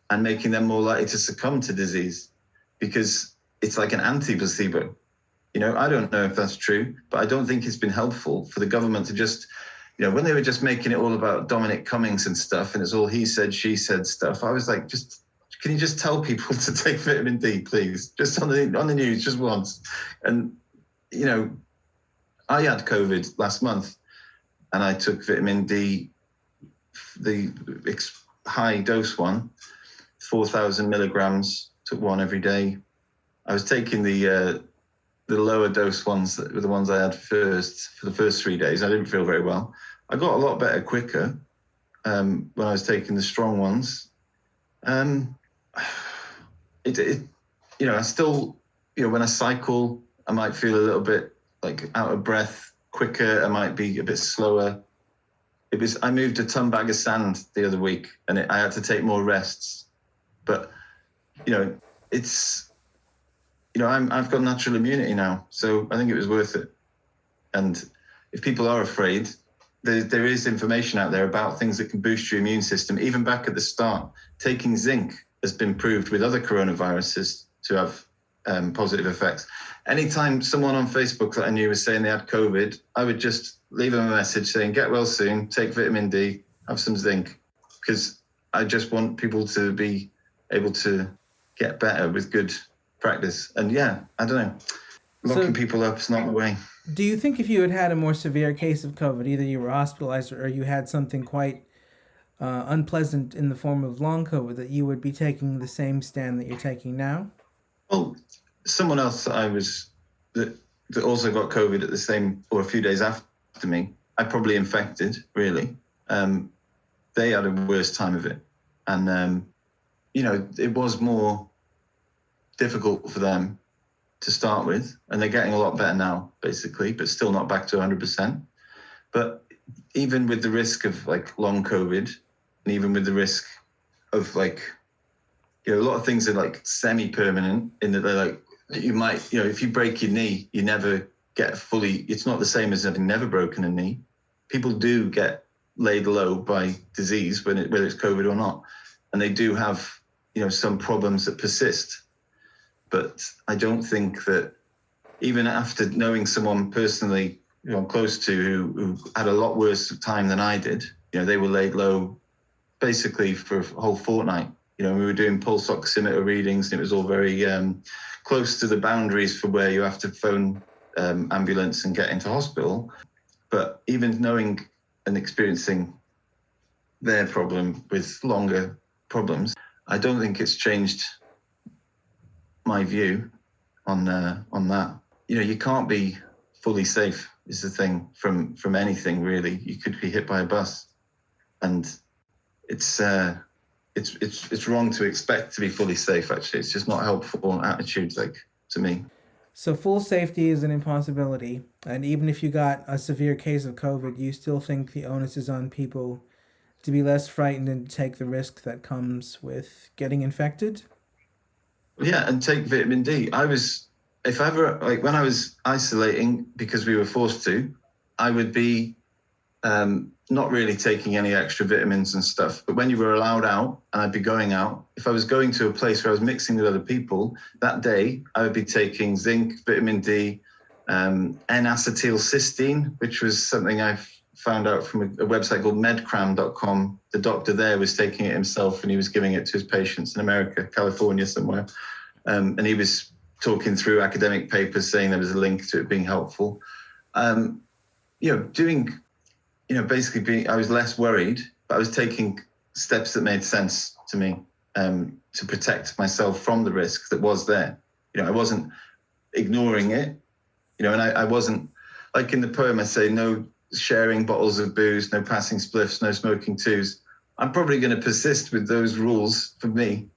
and making them more likely to succumb to disease? Because it's like an anti-placebo. I don't know if that's true, but I don't think it's been helpful for the government to just, when they were just making it all about Dominic Cummings and stuff, and it's all he said, she said stuff, I was like, can you just tell people to take vitamin D, please? Just on the news, just once. And, I had COVID last month, and I took vitamin D, the high dose one, 4,000 milligrams, took one every day. I was taking the lower dose ones, that were the ones I had first for the first 3 days. I didn't feel very well. I got a lot better quicker when I was taking the strong ones. I still, when I cycle, I might feel a little bit like out of breath quicker. I might be a bit slower. I moved a ton bag of sand the other week, and I had to take more rests. But, I've got natural immunity now, so I think it was worth it. And if people are afraid, there is information out there about things that can boost your immune system. Even back at the start, taking zinc has been proved with other coronaviruses to have positive effects. Anytime someone on Facebook that I knew was saying they had COVID, I would just leave them a message saying, get well soon, take vitamin D, have some zinc, because I just want people to be able to get better with good practice. And I don't know, locking people up is not the way. Do you think if you had a more severe case of COVID, either you were hospitalized or you had something quite unpleasant in the form of long COVID, that you would be taking the same stand that you're taking now? Well, someone else that also got COVID at the same, or a few days after me, I probably infected, really. They had a worse time of it. And, it was more difficult for them to start with, and they're getting a lot better now, basically, but still not back to 100%. But even with the risk of like long COVID, and even with the risk of like, a lot of things are like semi-permanent in that they're like, you might, if you break your knee, you never get fully, it's not the same as having never broken a knee. People do get laid low by disease, whether it's COVID or not. And they do have, some problems that persist. But I don't think that even after knowing someone personally, I'm close to who had a lot worse time than I did, they were laid low basically for a whole fortnight. We were doing pulse oximeter readings, and it was all very close to the boundaries for where you have to phone ambulance and get into hospital. But even knowing and experiencing their problem with longer problems, I don't think it's changed my view on that. You can't be fully safe is the thing from anything, really. You could be hit by a bus, and it's wrong to expect to be fully safe. Actually, it's just not helpful attitude, to me. So full safety is an impossibility, and even if you got a severe case of COVID, you still think the onus is on people to be less frightened and take the risk that comes with getting infected? Yeah, and take vitamin D. When I was isolating because we were forced to, I would be not really taking any extra vitamins and stuff. But when you were allowed out, and I'd be going out, if I was going to a place where I was mixing with other people, that day I would be taking zinc, vitamin D, N-acetylcysteine, which was something I found out from a website called medcram.com. The doctor there was taking it himself, and he was giving it to his patients in America, California somewhere. And he was talking through academic papers saying there was a link to it being helpful. I was less worried, but I was taking steps that made sense to me to protect myself from the risk that was there. I wasn't ignoring it, and I wasn't, like in the poem, I say, no sharing bottles of booze, no passing spliffs, no smoking twos. I'm probably going to persist with those rules for me,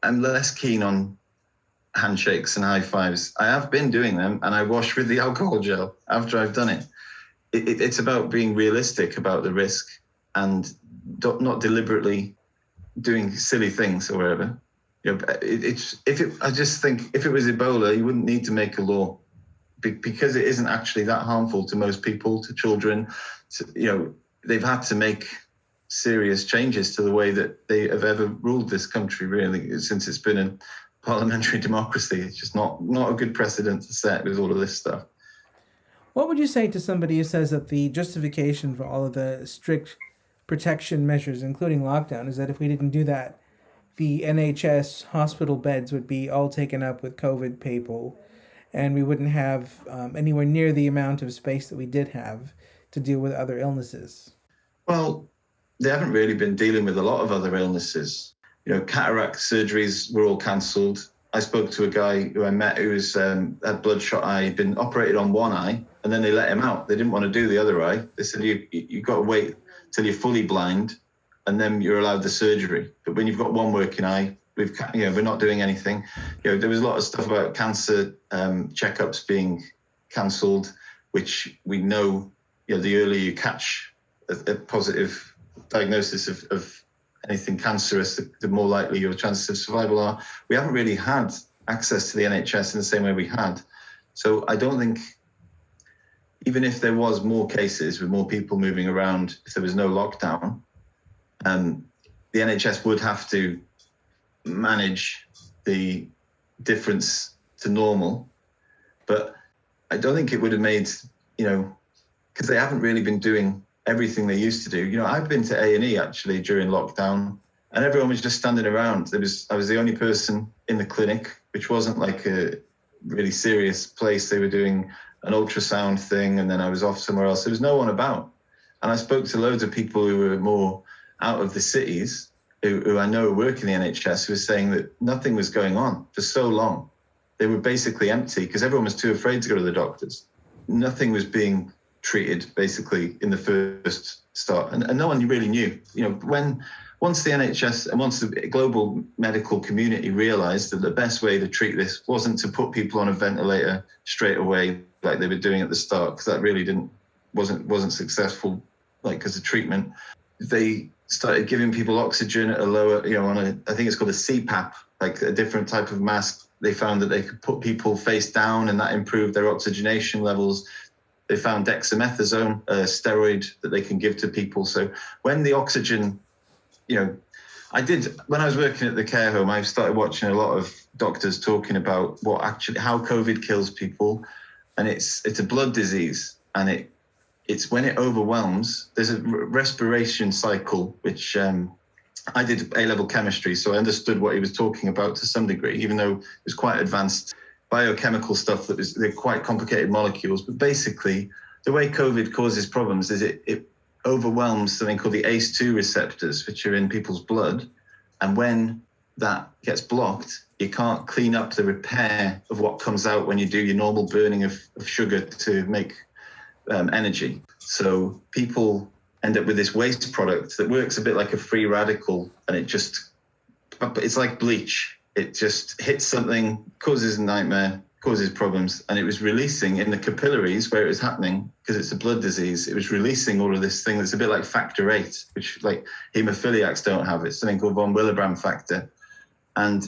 I'm less keen on handshakes and high fives. I have been doing them, and I wash with the alcohol gel after I've done it. It's about being realistic about the risk and not deliberately doing silly things or whatever. I just think if it was Ebola, you wouldn't need to make a law because it isn't actually that harmful to most people, to children. They've had to make serious changes to the way that they have ever ruled this country, really, since it's been a parliamentary democracy. It's just not a good precedent to set with all of this stuff. What would you say to somebody who says that the justification for all of the strict protection measures, including lockdown, is that if we didn't do that, the NHS hospital beds would be all taken up with COVID people, and we wouldn't have anywhere near the amount of space that we did have to deal with other illnesses? Well, they haven't really been dealing with a lot of other illnesses. Cataract surgeries were all cancelled. I spoke to a guy who I met who had bloodshot eye. He'd been operated on one eye, and then they let him out. They didn't want to do the other eye. They said, you've got to wait till you're fully blind, and then you're allowed the surgery. But when you've got one working eye, we're not doing anything. There was a lot of stuff about cancer checkups being cancelled, which we know, the earlier you catch a positive diagnosis of anything cancerous, the more likely your chances of survival are. We haven't really had access to the NHS in the same way we had. So I don't think, even if there was more cases with more people moving around, if there was no lockdown, the NHS would have to manage the difference to normal. But I don't think it would have made, because they haven't really been doing everything they used to do. I've been to A&E actually during lockdown, and everyone was just standing around. I was the only person in the clinic, which wasn't like a really serious place. They were doing an ultrasound thing, and then I was off somewhere else. There was no one about. And I spoke to loads of people who were more out of the cities, who I know work in the NHS, who were saying that nothing was going on for so long. They were basically empty because everyone was too afraid to go to the doctors. Nothing was being treated basically in the first start, and no one really knew. Once the NHS and once the global medical community realised that the best way to treat this wasn't to put people on a ventilator straight away like they were doing at the start, because that really wasn't successful, like as a treatment. They started giving people oxygen at a lower, I think it's called a CPAP, like a different type of mask. They found that they could put people face down, and that improved their oxygenation levels. They found dexamethasone, a steroid that they can give to people. So when the oxygen, when I was working at the care home, I started watching a lot of doctors talking about how COVID kills people. And it's a blood disease, and it's when it overwhelms. There's a respiration cycle, which I did A-level chemistry, so I understood what he was talking about to some degree, even though it was quite advanced biochemical stuff they're quite complicated molecules. But basically, the way COVID causes problems is it overwhelms something called the ACE2 receptors, which are in people's blood. And when that gets blocked, you can't clean up the repair of what comes out when you do your normal burning of sugar to make energy. So people end up with this waste product that works a bit like a free radical, and it's like bleach. It just hits something, causes a nightmare, causes problems. And it was releasing in the capillaries where it was happening, because it's a blood disease, it was releasing all of this thing that's a bit like factor 8, which like hemophiliacs don't have. It's something called von Willebrand factor. And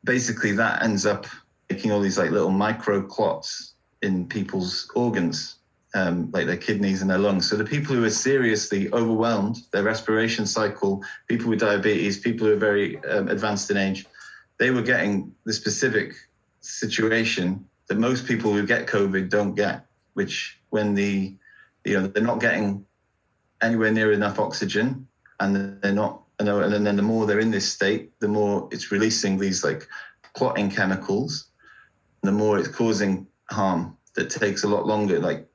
basically that ends up making all these like little micro clots in people's organs, like their kidneys and their lungs. So the people who are seriously overwhelmed, their respiration cycle, people with diabetes, people who are very advanced in age, they were getting the specific situation that most people who get COVID don't get, which when they're not getting anywhere near enough oxygen, and they're not, and then the more they're in this state, the more it's releasing these like clotting chemicals, the more it's causing harm that takes a lot longer. Like,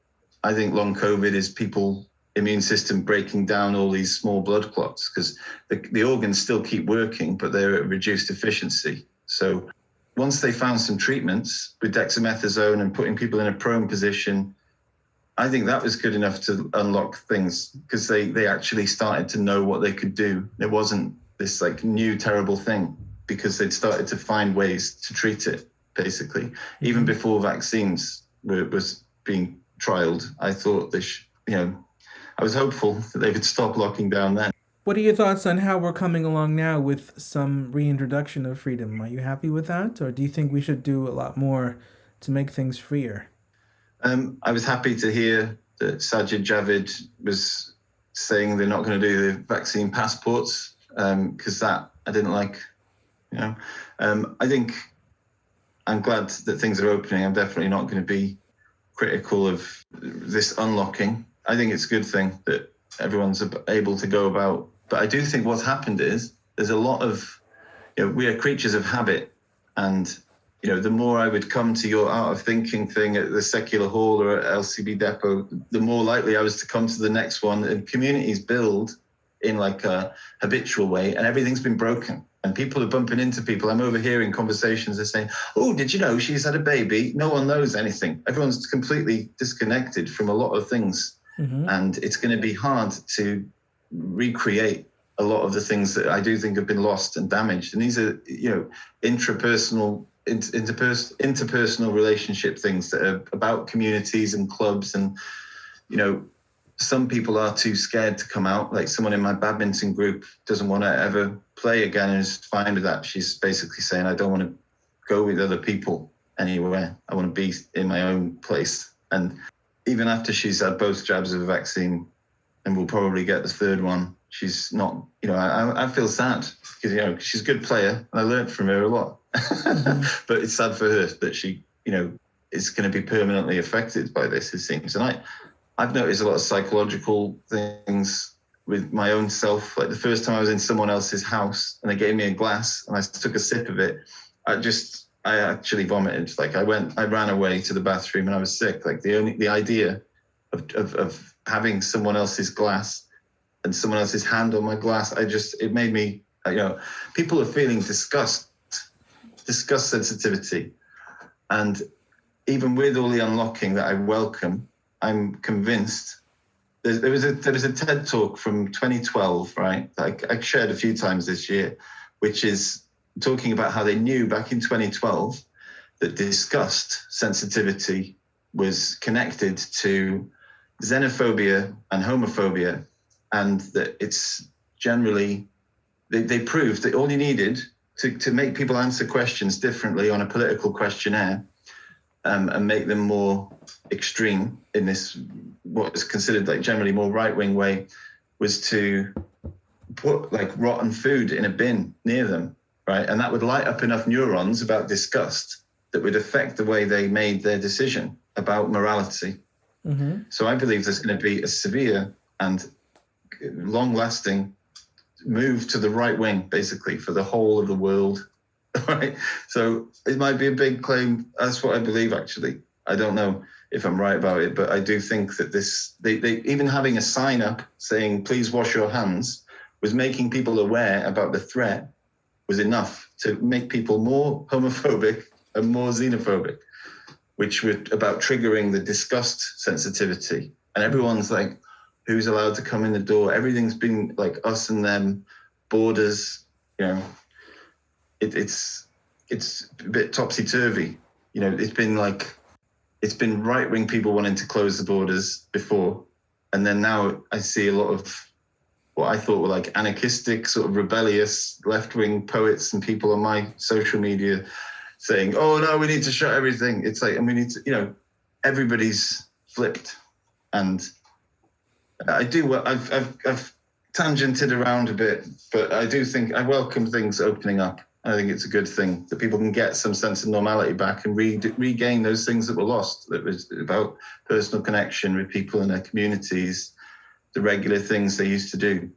I think long COVID is people immune system breaking down all these small blood clots, because the organs still keep working, but they're at reduced efficiency. So once they found some treatments with dexamethasone and putting people in a prone position, I think that was good enough to unlock things, because they actually started to know what they could do. There wasn't this like new terrible thing, because they'd started to find ways to treat it, basically. Even before vaccines was being trialed, I thought I was hopeful that they would stop locking down then. What are your thoughts on how we're coming along now with some reintroduction of freedom? Are you happy with that? Or do you think we should do a lot more to make things freer? I was happy to hear that Sajid Javid was saying they're not going to do the vaccine passports, because that I didn't like. I think I'm glad that things are opening. I'm definitely not going to be critical of this unlocking. I think it's a good thing that everyone's able to go about. But I do think what's happened is there's a lot of, we are creatures of habit. And, the more I would come to your art of thinking thing at the Secular Hall or at LCB Depot, the more likely I was to come to the next one. And communities build in like a habitual way, and everything's been broken. And people are bumping into people. I'm overhearing conversations. They're saying, oh, did you know she's had a baby? No one knows anything. Everyone's completely disconnected from a lot of things. Mm-hmm. And it's going to be hard to recreate a lot of the things that I do think have been lost and damaged. And these are, interpersonal relationship things that are about communities and clubs. And, some people are too scared to come out. Like someone in my badminton group doesn't want to ever play again and is fine with that. She's basically saying, I don't want to go with other people anywhere. I want to be in my own place. And even after she's had both jabs of the vaccine and will probably get the third one, she's not, I feel sad because, she's a good player and I learned from her a lot. But it's sad for her that she, is going to be permanently affected by this, it seems. And I've noticed a lot of psychological things with my own self. Like the first time I was in someone else's house and they gave me a glass and I took a sip of it, I actually vomited. Like I ran away to the bathroom and I was sick. Like the idea of having someone else's glass and someone else's hand on my glass, it made me, people are feeling disgust sensitivity. And even with all the unlocking that I welcome, I'm convinced. There was a TED talk from 2012, right? I shared a few times this year, which is talking about how they knew back in 2012 that disgust sensitivity was connected to xenophobia and homophobia, and that it's generally, they proved that all you needed to make people answer questions differently on a political questionnaire and make them more extreme in this, what is considered like generally more right-wing way, was to put like rotten food in a bin near them, right? And that would light up enough neurons about disgust that would affect the way they made their decision about morality. Mm-hmm. So I believe there's going to be a severe and long-lasting move to the right wing, basically, for the whole of the world. Right? So it might be a big claim. That's what I believe, actually. I don't know if I'm right about it, but I do think that they even having a sign up saying, please wash your hands, was making people aware about the threat, was enough to make people more homophobic and more xenophobic, which were about triggering the disgust sensitivity. And everyone's like, who's allowed to come in the door? Everything's been like us and them, borders, it's a bit topsy-turvy. It's been right-wing people wanting to close the borders before. And then now I see a lot of what I thought were like anarchistic, sort of rebellious left-wing poets and people on my social media saying, oh no, we need to shut everything. It's like, and we need to, everybody's flipped. And I've tangented around a bit, but I do think I welcome things opening up. I think it's a good thing that people can get some sense of normality back and regain those things that were lost, that was about personal connection with people in their communities, the regular things they used to do.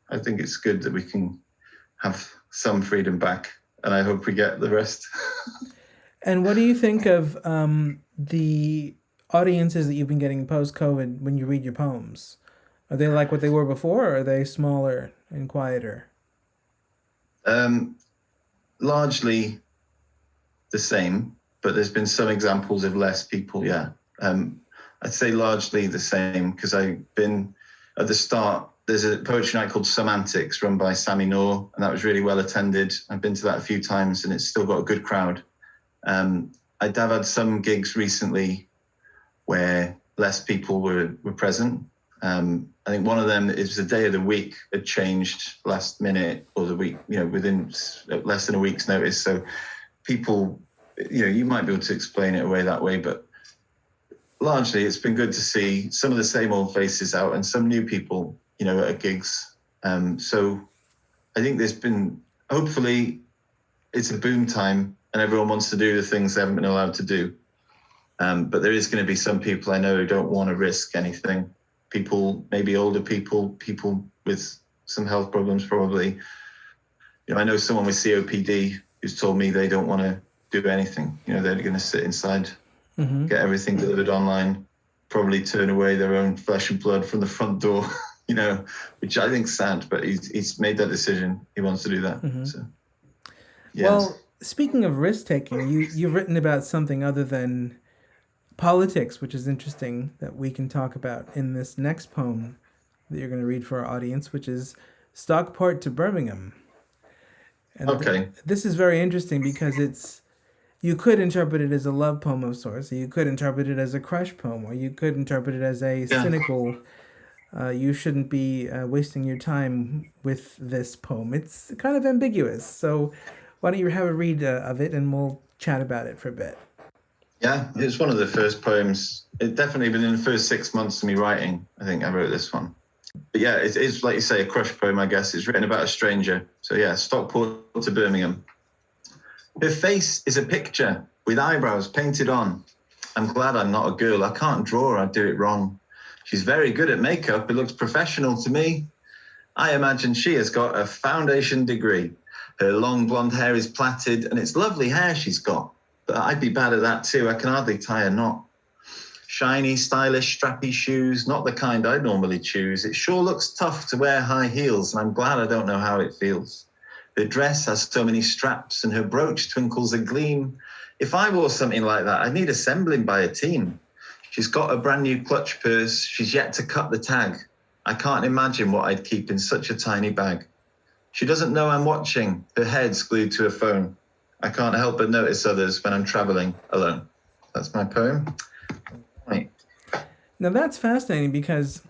I think it's good that we can have some freedom back, and I hope we get the rest. And what do you think of the audiences that you've been getting post-COVID when you read your poems? Are they like what they were before, or are they smaller and quieter? Largely the same, but there's been some examples of less people, yeah. I'd say largely the same, because I've been, at the start, there's a poetry night called Semantics run by Sami Noor, and that was really well attended. I've been to that a few times, and it's still got a good crowd. I've had some gigs recently where less people were present. I think one of them is the day of the week had changed last minute, or the week, within less than a week's notice. So people, you might be able to explain it away that way, but largely it's been good to see some of the same old faces out and some new people, at gigs. So I think there's been, hopefully it's a boom time and everyone wants to do the things they haven't been allowed to do. But there is going to be some people I know who don't want to risk anything. People, maybe older people with some health problems probably. I know someone with COPD who's told me they don't want to do anything. They're going to sit inside, get everything delivered online, probably turn away their own flesh and blood from the front door, which I think's sad, but he's made that decision. He wants to do that. So, yes. Well, speaking of risk-taking, you've written about something other than politics, which is interesting, that we can talk about in this next poem that you're going to read for our audience, which is Stockport to Birmingham. And Okay. this is very interesting because you could interpret it as a love poem of sorts, or you could interpret it as a crush poem, or you could interpret it as a Yeah. cynical, you shouldn't be wasting your time with this poem. It's kind of ambiguous. So why don't you have a read of it and we'll chat about it for a bit. Yeah, it's one of the first poems. It definitely within the first 6 months of me writing, I think I wrote this one. But yeah, it is, like you say, a crush poem, I guess. It's written about a stranger. So yeah, Stockport to Birmingham. Her face is a picture with eyebrows painted on. I'm glad I'm not a girl. I can't draw, I'd do it wrong. She's very good at makeup. It looks professional to me. I imagine she has got a foundation degree. Her long blonde hair is plaited, and it's lovely hair she's got. But I'd be bad at that too. I can hardly tie a knot. Shiny, stylish, strappy shoes, not the kind I normally choose. It sure looks tough to wear high heels, and I'm glad I don't know how it feels. Her dress has so many straps, and her brooch twinkles a gleam. If I wore something like that, I'd need assembling by a team. She's got a brand new clutch purse. She's yet to cut the tag. I can't imagine what I'd keep in such a tiny bag. She doesn't know I'm watching. Her head's glued to her phone. I can't help but notice others when I'm traveling alone. That's my poem. Right. Now that's fascinating because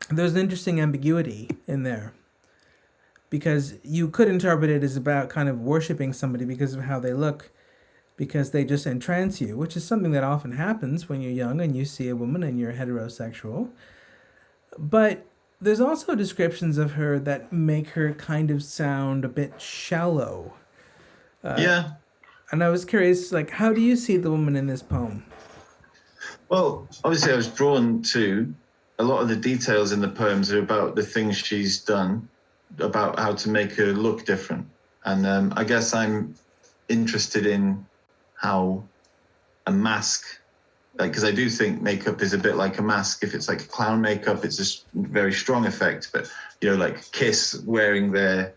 there's an interesting ambiguity in there. Because you could interpret it as about kind of worshiping somebody because of how they look, because they just entrance you, which is something that often happens when you're young and you see a woman and you're heterosexual. But there's also descriptions of her that make her kind of sound a bit shallow. Yeah. And I was curious, like, how do you see the woman in this poem? Well, obviously I was drawn to a lot of the details in the poems are about the things she's done, about how to make her look different. And I guess I'm interested in how a mask, because I do think makeup is a bit like a mask. If it's like a clown makeup, it's a very strong effect. But, like Kiss wearing their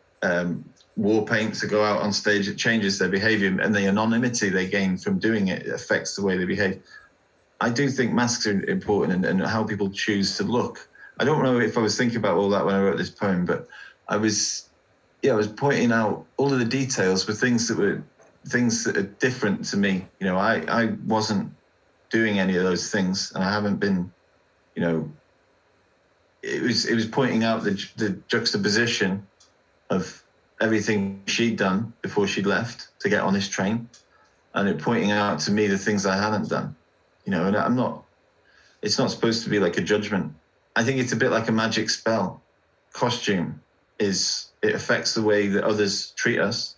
war paint to go out on stage, it changes their behavior, and the anonymity they gain from doing it affects the way they behave. I do think masks are important and how people choose to look. I don't know if I was thinking about all that when I wrote this poem, but I was pointing out all of the details were things that are different to me. I wasn't doing any of those things, and I haven't been. It was pointing out the juxtaposition of everything she'd done before she'd left to get on this train, and it pointing out to me the things I hadn't done. And I'm not. It's not supposed to be like a judgment. I think it's a bit like a magic spell. Costume it affects the way that others treat us.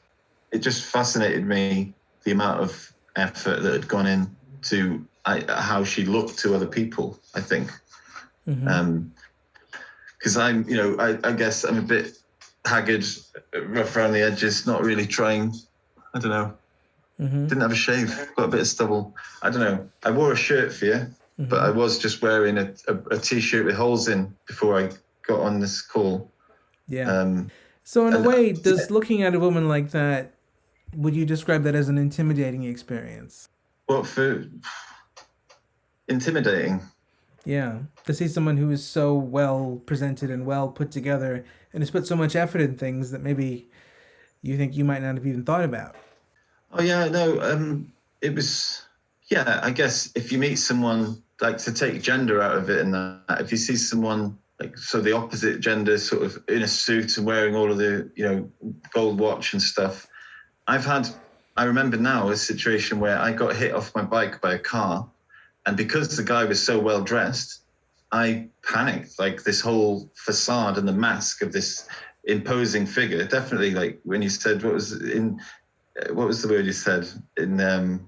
It just fascinated me, the amount of effort that had gone into how she looked to other people, I think. Because I'm, I guess I'm a bit haggard, rough around the edges, not really trying. I don't know. Didn't have a shave, got a bit of stubble. I don't know. I wore a shirt for you, but I was just wearing a T-shirt with holes in before I got on this call. Yeah. So in a way, does looking at a woman like that, would you describe that as an intimidating experience? Well, for intimidating. Yeah. To see someone who is so well presented and well put together and has put so much effort in things that maybe you think you might not have even thought about. Oh, yeah, no, it was, I guess if you meet someone, like to take gender out of it and that, if you see someone, like, so the opposite gender sort of in a suit and wearing all of the, gold watch and stuff. I remember now a situation where I got hit off my bike by a car, and because the guy was so well dressed, I panicked, like this whole facade and the mask of this imposing figure. Definitely, like when you said, what was the word you said in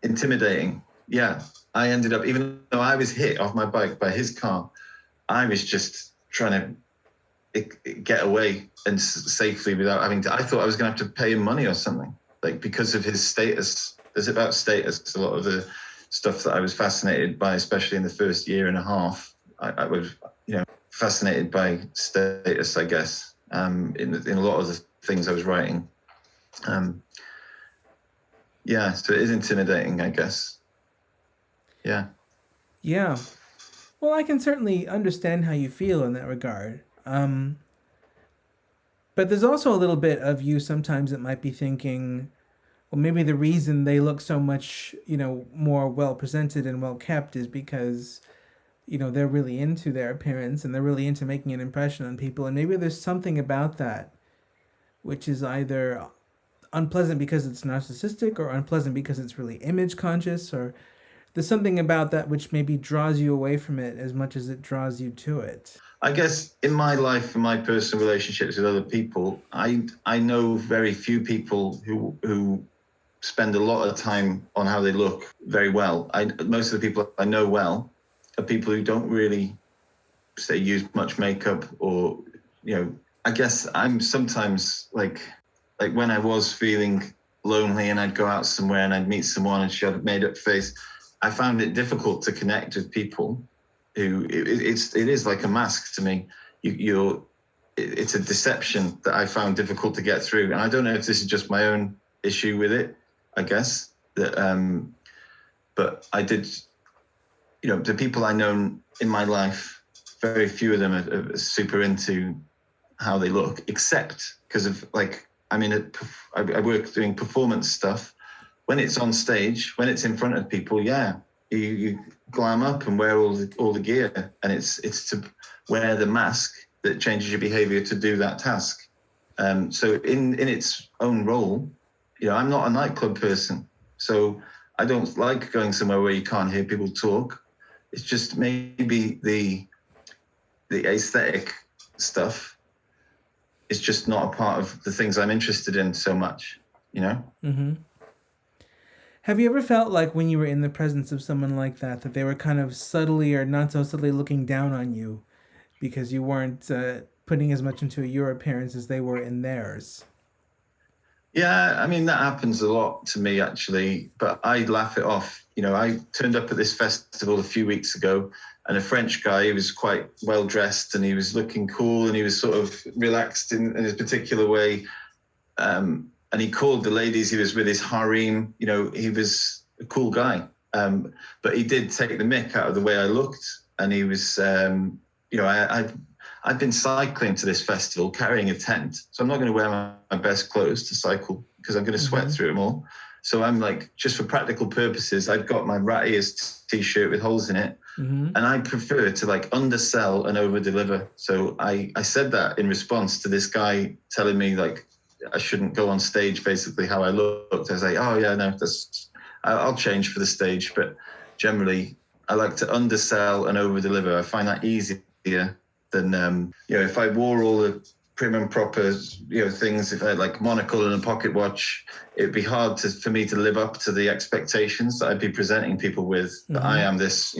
intimidating? Yeah, I ended up, even though I was hit off my bike by his car, I was just trying to get away and safely without having to. I thought I was going to have to pay him money or something, like because of his status. It's about status. A lot of the stuff that I was fascinated by, especially in the first year and a half, I was, fascinated by status, I guess, in a lot of the things I was writing. So it is intimidating, I guess. Yeah. Yeah. Well, I can certainly understand how you feel in that regard. But there's also a little bit of you sometimes that might be thinking, well, maybe the reason they look so much, more well presented and well kept is because, they're really into their appearance and they're really into making an impression on people. And maybe there's something about that which is either unpleasant because it's narcissistic or unpleasant because it's really image conscious, or there's something about that which maybe draws you away from it as much as it draws you to it. I guess in my life and my personal relationships with other people, I know very few people who spend a lot of time on how they look very well. Most of the people I know well are people who don't really, say, use much makeup, or, I guess I'm sometimes like when I was feeling lonely and I'd go out somewhere and I'd meet someone and she had a made up face, I found it difficult to connect with people who it is like a mask to me. It's a deception that I found difficult to get through. And I don't know if this is just my own issue with it, I guess, that, but I did, the people I know in my life, very few of them are super into how they look, except because of I work doing performance stuff. When it's on stage, when it's in front of people, you glam up and wear all the gear, and it's to wear the mask that changes your behavior to do that task. So in its own role, I'm not a nightclub person, so I don't like going somewhere where you can't hear people talk. It's just maybe the aesthetic stuff is just not a part of the things I'm interested in so much, Mm-hmm. Have you ever felt like when you were in the presence of someone like that they were kind of subtly or not so subtly looking down on you because you weren't putting as much into your appearance as they were in theirs? Yeah, I mean, that happens a lot to me, actually, but I laugh it off. I turned up at this festival a few weeks ago, and a French guy, he was quite well dressed and he was looking cool and he was sort of relaxed in his particular way. And he called the ladies he was with his harem. He was a cool guy. But he did take the mick out of the way I looked. And he was, I've been cycling to this festival carrying a tent. So I'm not going to wear my best clothes to cycle because I'm going to sweat through them all. So I'm like, just for practical purposes, I've got my rattiest t-shirt with holes in it. Mm-hmm. And I prefer to undersell and over-deliver. So I said that in response to this guy telling me I shouldn't go on stage, basically how I looked. I was like, oh yeah, no, I'll change for the stage. But generally, I like to undersell and over-deliver. I find that easier than, if I wore all the prim and proper, things, if I had monocle and a pocket watch, it'd be hard for me to live up to the expectations that I'd be presenting people with, that I am this,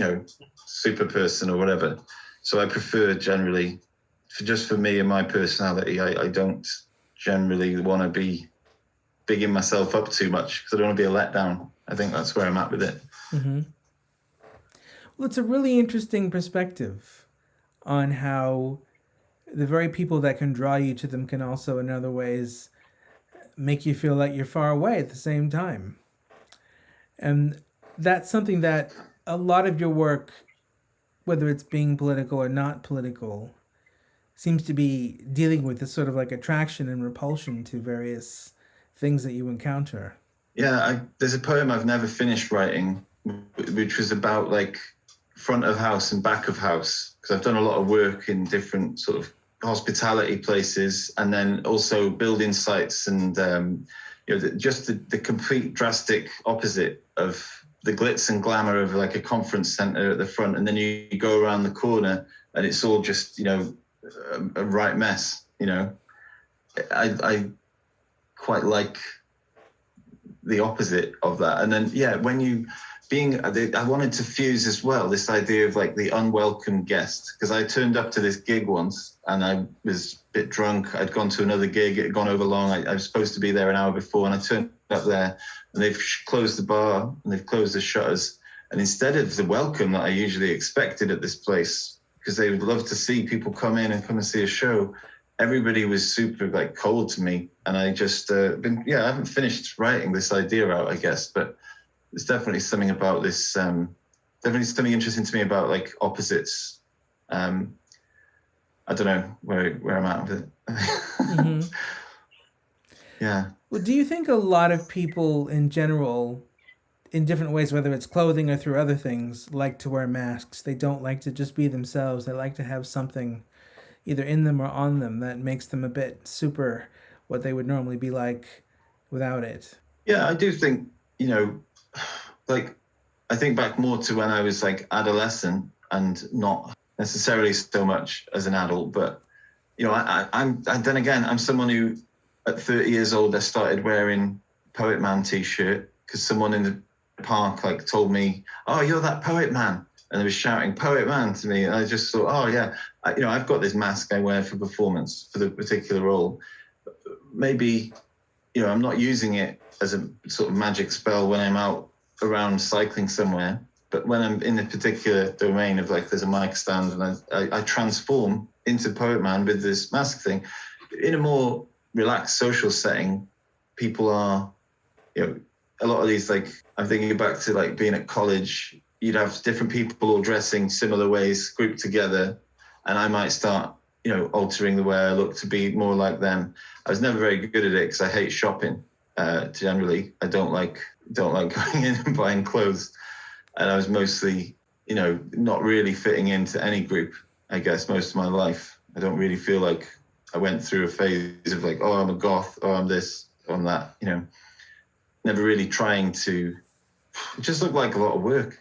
super person or whatever. So I prefer generally, for me and my personality, I don't generally want to be bigging myself up too much because I don't want to be a letdown. I think that's where I'm at with it. Mm-hmm. Well, it's a really interesting perspective on how the very people that can draw you to them can also, in other ways, make you feel like you're far away at the same time. And that's something that a lot of your work, whether it's being political or not political, seems to be dealing with this sort of attraction and repulsion to various things that you encounter. Yeah, there's a poem I've never finished writing, which was about front of house and back of house, because I've done a lot of work in different sort of hospitality places and then also building sites, and just the complete drastic opposite of the glitz and glamour of a conference center at the front, and then you go around the corner and it's all just a right mess. I quite like the opposite of that. And then I wanted to fuse as well this idea of the unwelcome guest, because I turned up to this gig once and I was a bit drunk. I'd gone to another gig, it had gone over long. I was supposed to be there an hour before, and I turned up there and they've closed the bar and they've closed the shutters. And instead of the welcome that I usually expected at this place, because they would love to see people come in and come and see a show, everybody was super cold to me. And I just I haven't finished writing this idea out, I guess, but there's definitely something about this, definitely something interesting to me about opposites. I don't know where I'm at with it. Mm-hmm. Yeah. Well, do you think a lot of people in general, in different ways, whether it's clothing or through other things, like to wear masks? They don't like to just be themselves. They like to have something either in them or on them that makes them a bit super what they would normally be like without it. Yeah, I do think, like, I think back more to when I was like adolescent and not necessarily so much as an adult, but then again, I'm someone who at 30 years old, I started wearing Poetman t-shirt because someone in the park like told me, "Oh, you're that Poetman," and they was shouting "Poetman" to me, and I just thought, "Oh yeah, I've got this mask I wear for performance for the particular role. Maybe, I'm not using it as a sort of magic spell when I'm out around cycling somewhere, but when I'm in a particular domain of like there's a mic stand and I transform into Poetman with this mask thing in a more relaxed social setting. People are, a lot of these, like, I'm thinking back to like being at college, you'd have different people all dressing similar ways grouped together, and I might start, altering the way I look to be more like them. I was never very good at it because I hate shopping. Generally, I don't like going in and buying clothes, and I was mostly, not really fitting into any group. I guess most of my life, I don't really feel like I went through a phase of like, oh, I'm a goth, oh, I'm this, I'm that. Never really trying to. It just looked like a lot of work.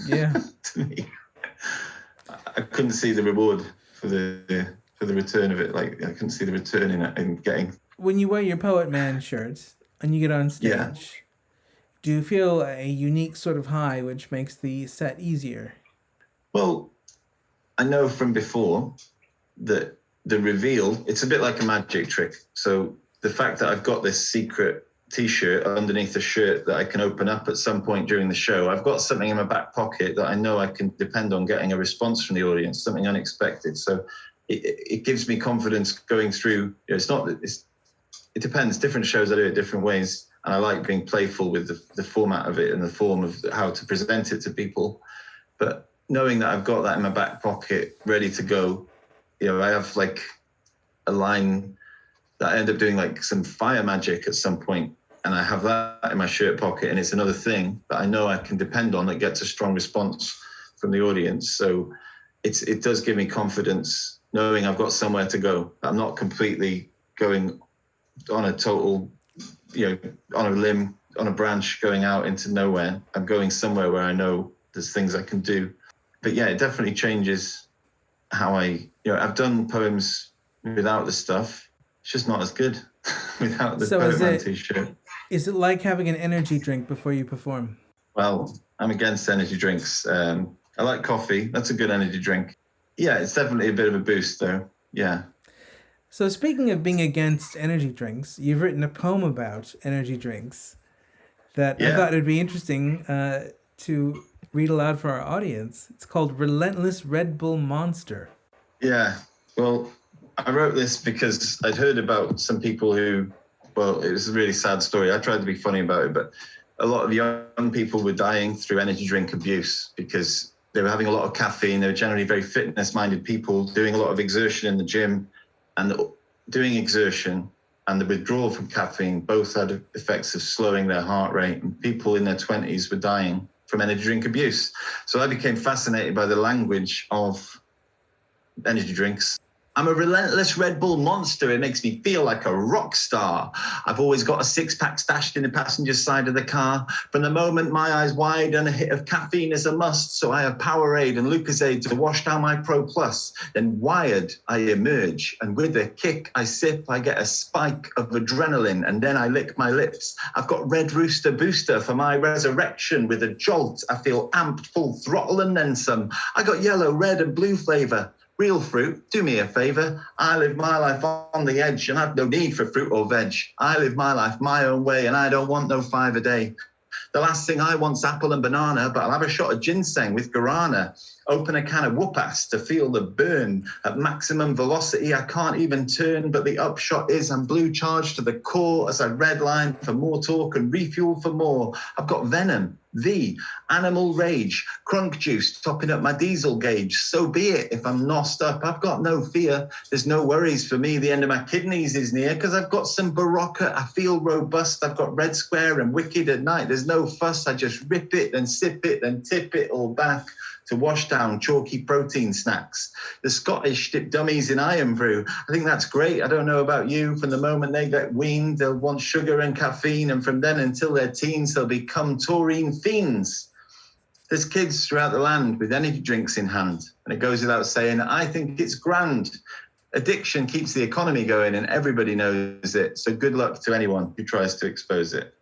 Yeah. To me, I couldn't see the reward for the return of it. Like, I couldn't see the return in getting. When you wear your Poetman shirt and you get on stage, Yeah. do you feel a unique sort of high which makes the set easier? Well, I know from before that the reveal, it's a bit like a magic trick. So the fact that I've got this secret t-shirt underneath a shirt that I can open up at some point during the show, I've got something in my back pocket that I know I can depend on getting a response from the audience, something unexpected. So it gives me confidence going through. It depends. Different shows I do it different ways, and I like being playful with the format of it and the form of how to present it to people. But knowing that I've got that in my back pocket ready to go, I have like a line that I end up doing like some fire magic at some point, and I have that in my shirt pocket, and it's another thing that I know I can depend on that gets a strong response from the audience. So it does give me confidence knowing I've got somewhere to go. I'm not completely going on a total, on a limb, on a branch, going out into nowhere. I'm going somewhere where I know there's things I can do. But yeah, it definitely changes how I've done poems without the stuff. It's just not as good without the Poetman t-shirt. Is it like having an energy drink before you perform? Well, I'm against energy drinks. I like coffee. That's a good energy drink. Yeah, it's definitely a bit of a boost, though. Yeah. So speaking of being against energy drinks, you've written a poem about energy drinks that I thought it'd be interesting to read aloud for our audience. It's called Relentless Red Bull Monster. Yeah. Well, I wrote this because I'd heard about some people who, well, it was a really sad story. I tried to be funny about it, but a lot of young people were dying through energy drink abuse because they were having a lot of caffeine. They were generally very fitness-minded people doing a lot of exertion in the gym, and doing exertion and the withdrawal from caffeine both had effects of slowing their heart rate, and people in their 20s were dying from energy drink abuse. So I became fascinated by the language of energy drinks. I'm a relentless Red Bull monster. It makes me feel like a rock star. I've always got a six-pack stashed in the passenger side of the car. From the moment my eyes widen, a hit of caffeine is a must. So I have Powerade and Lucozade to wash down my Pro Plus. Then wired, I emerge. And with a kick I sip, I get a spike of adrenaline. And then I lick my lips. I've got Red Rooster Booster for my resurrection. With a jolt, I feel amped, full throttle and then some. I got yellow, red and blue flavor. Real fruit, do me a favor. I live my life on the edge and I've no need for fruit or veg. I live my life my own way and I don't want no 5 a day. The last thing I want's apple and banana, but I'll have a shot of ginseng with guarana. Open a can of whoop-ass to feel the burn. At maximum velocity, I can't even turn, but the upshot is I'm blue charged to the core as I redline for more talk and refuel for more. I've got venom, animal rage, crunk juice topping up my diesel gauge. So be it if I'm nossed up. I've got no fear. There's no worries for me. The end of my kidneys is near because I've got some Barocca. I feel robust. I've got Red Square and Wicked at night. There's no fuss. I just rip it and sip it and tip it all back to wash down chalky protein snacks. The Scottish dip dummies in iron brew. I think that's great. I don't know about you. From the moment they get weaned, they'll want sugar and caffeine. And from then until their teens, they'll become taurine fiends. There's kids throughout the land with energy drinks in hand. And it goes without saying, I think it's grand. Addiction keeps the economy going and everybody knows it. So good luck to anyone who tries to expose it.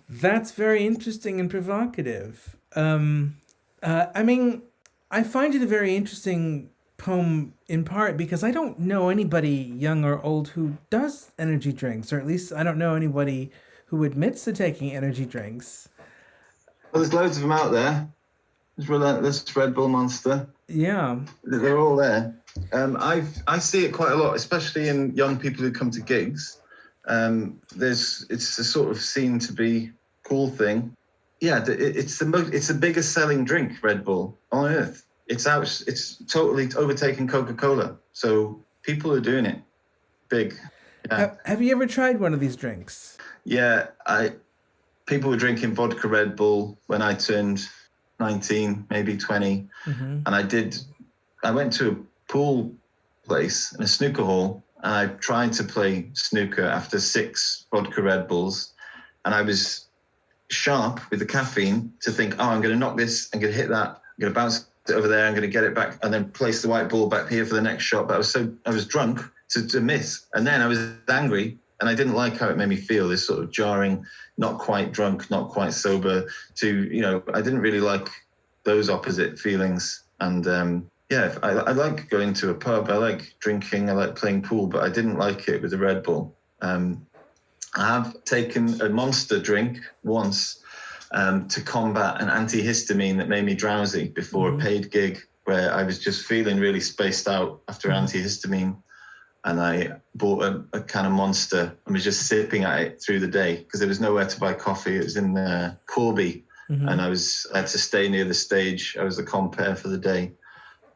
That's very interesting and provocative. I mean, I find it a very interesting poem in part because I don't know anybody young or old who does energy drinks, or at least I don't know anybody who admits to taking energy drinks. Well, there's loads of them out there. There's Relentless, Red Bull, Monster. Yeah. They're all there. I see it quite a lot, especially in young people who come to gigs. It's a sort of seen to be cool thing. Yeah, it's the biggest selling drink, Red Bull, on earth. It's totally overtaken Coca-Cola. So people are doing it big. Yeah. Have you ever tried one of these drinks? Yeah, people were drinking vodka Red Bull when I turned 19, maybe 20. Mm-hmm. And I went to a pool place in a snooker hall, and I tried to play snooker after 6 vodka Red Bulls. And I was sharp with the caffeine to think, oh, I'm going to knock this, I'm going to hit that, I'm going to bounce it over there, I'm going to get it back, and then place the white ball back here for the next shot. But I was drunk to miss. And then I was angry, and I didn't like how it made me feel, this sort of jarring, not quite drunk, not quite sober, I didn't really like those opposite feelings. And I like going to a pub, I like drinking, I like playing pool, but I didn't like it with the Red Bull. I have taken a Monster drink once to combat an antihistamine that made me drowsy before a paid gig where I was just feeling really spaced out after antihistamine. And I bought a can of Monster and was just sipping at it through the day because there was nowhere to buy coffee. It was in Corby, and I had to stay near the stage. I was the compere for the day.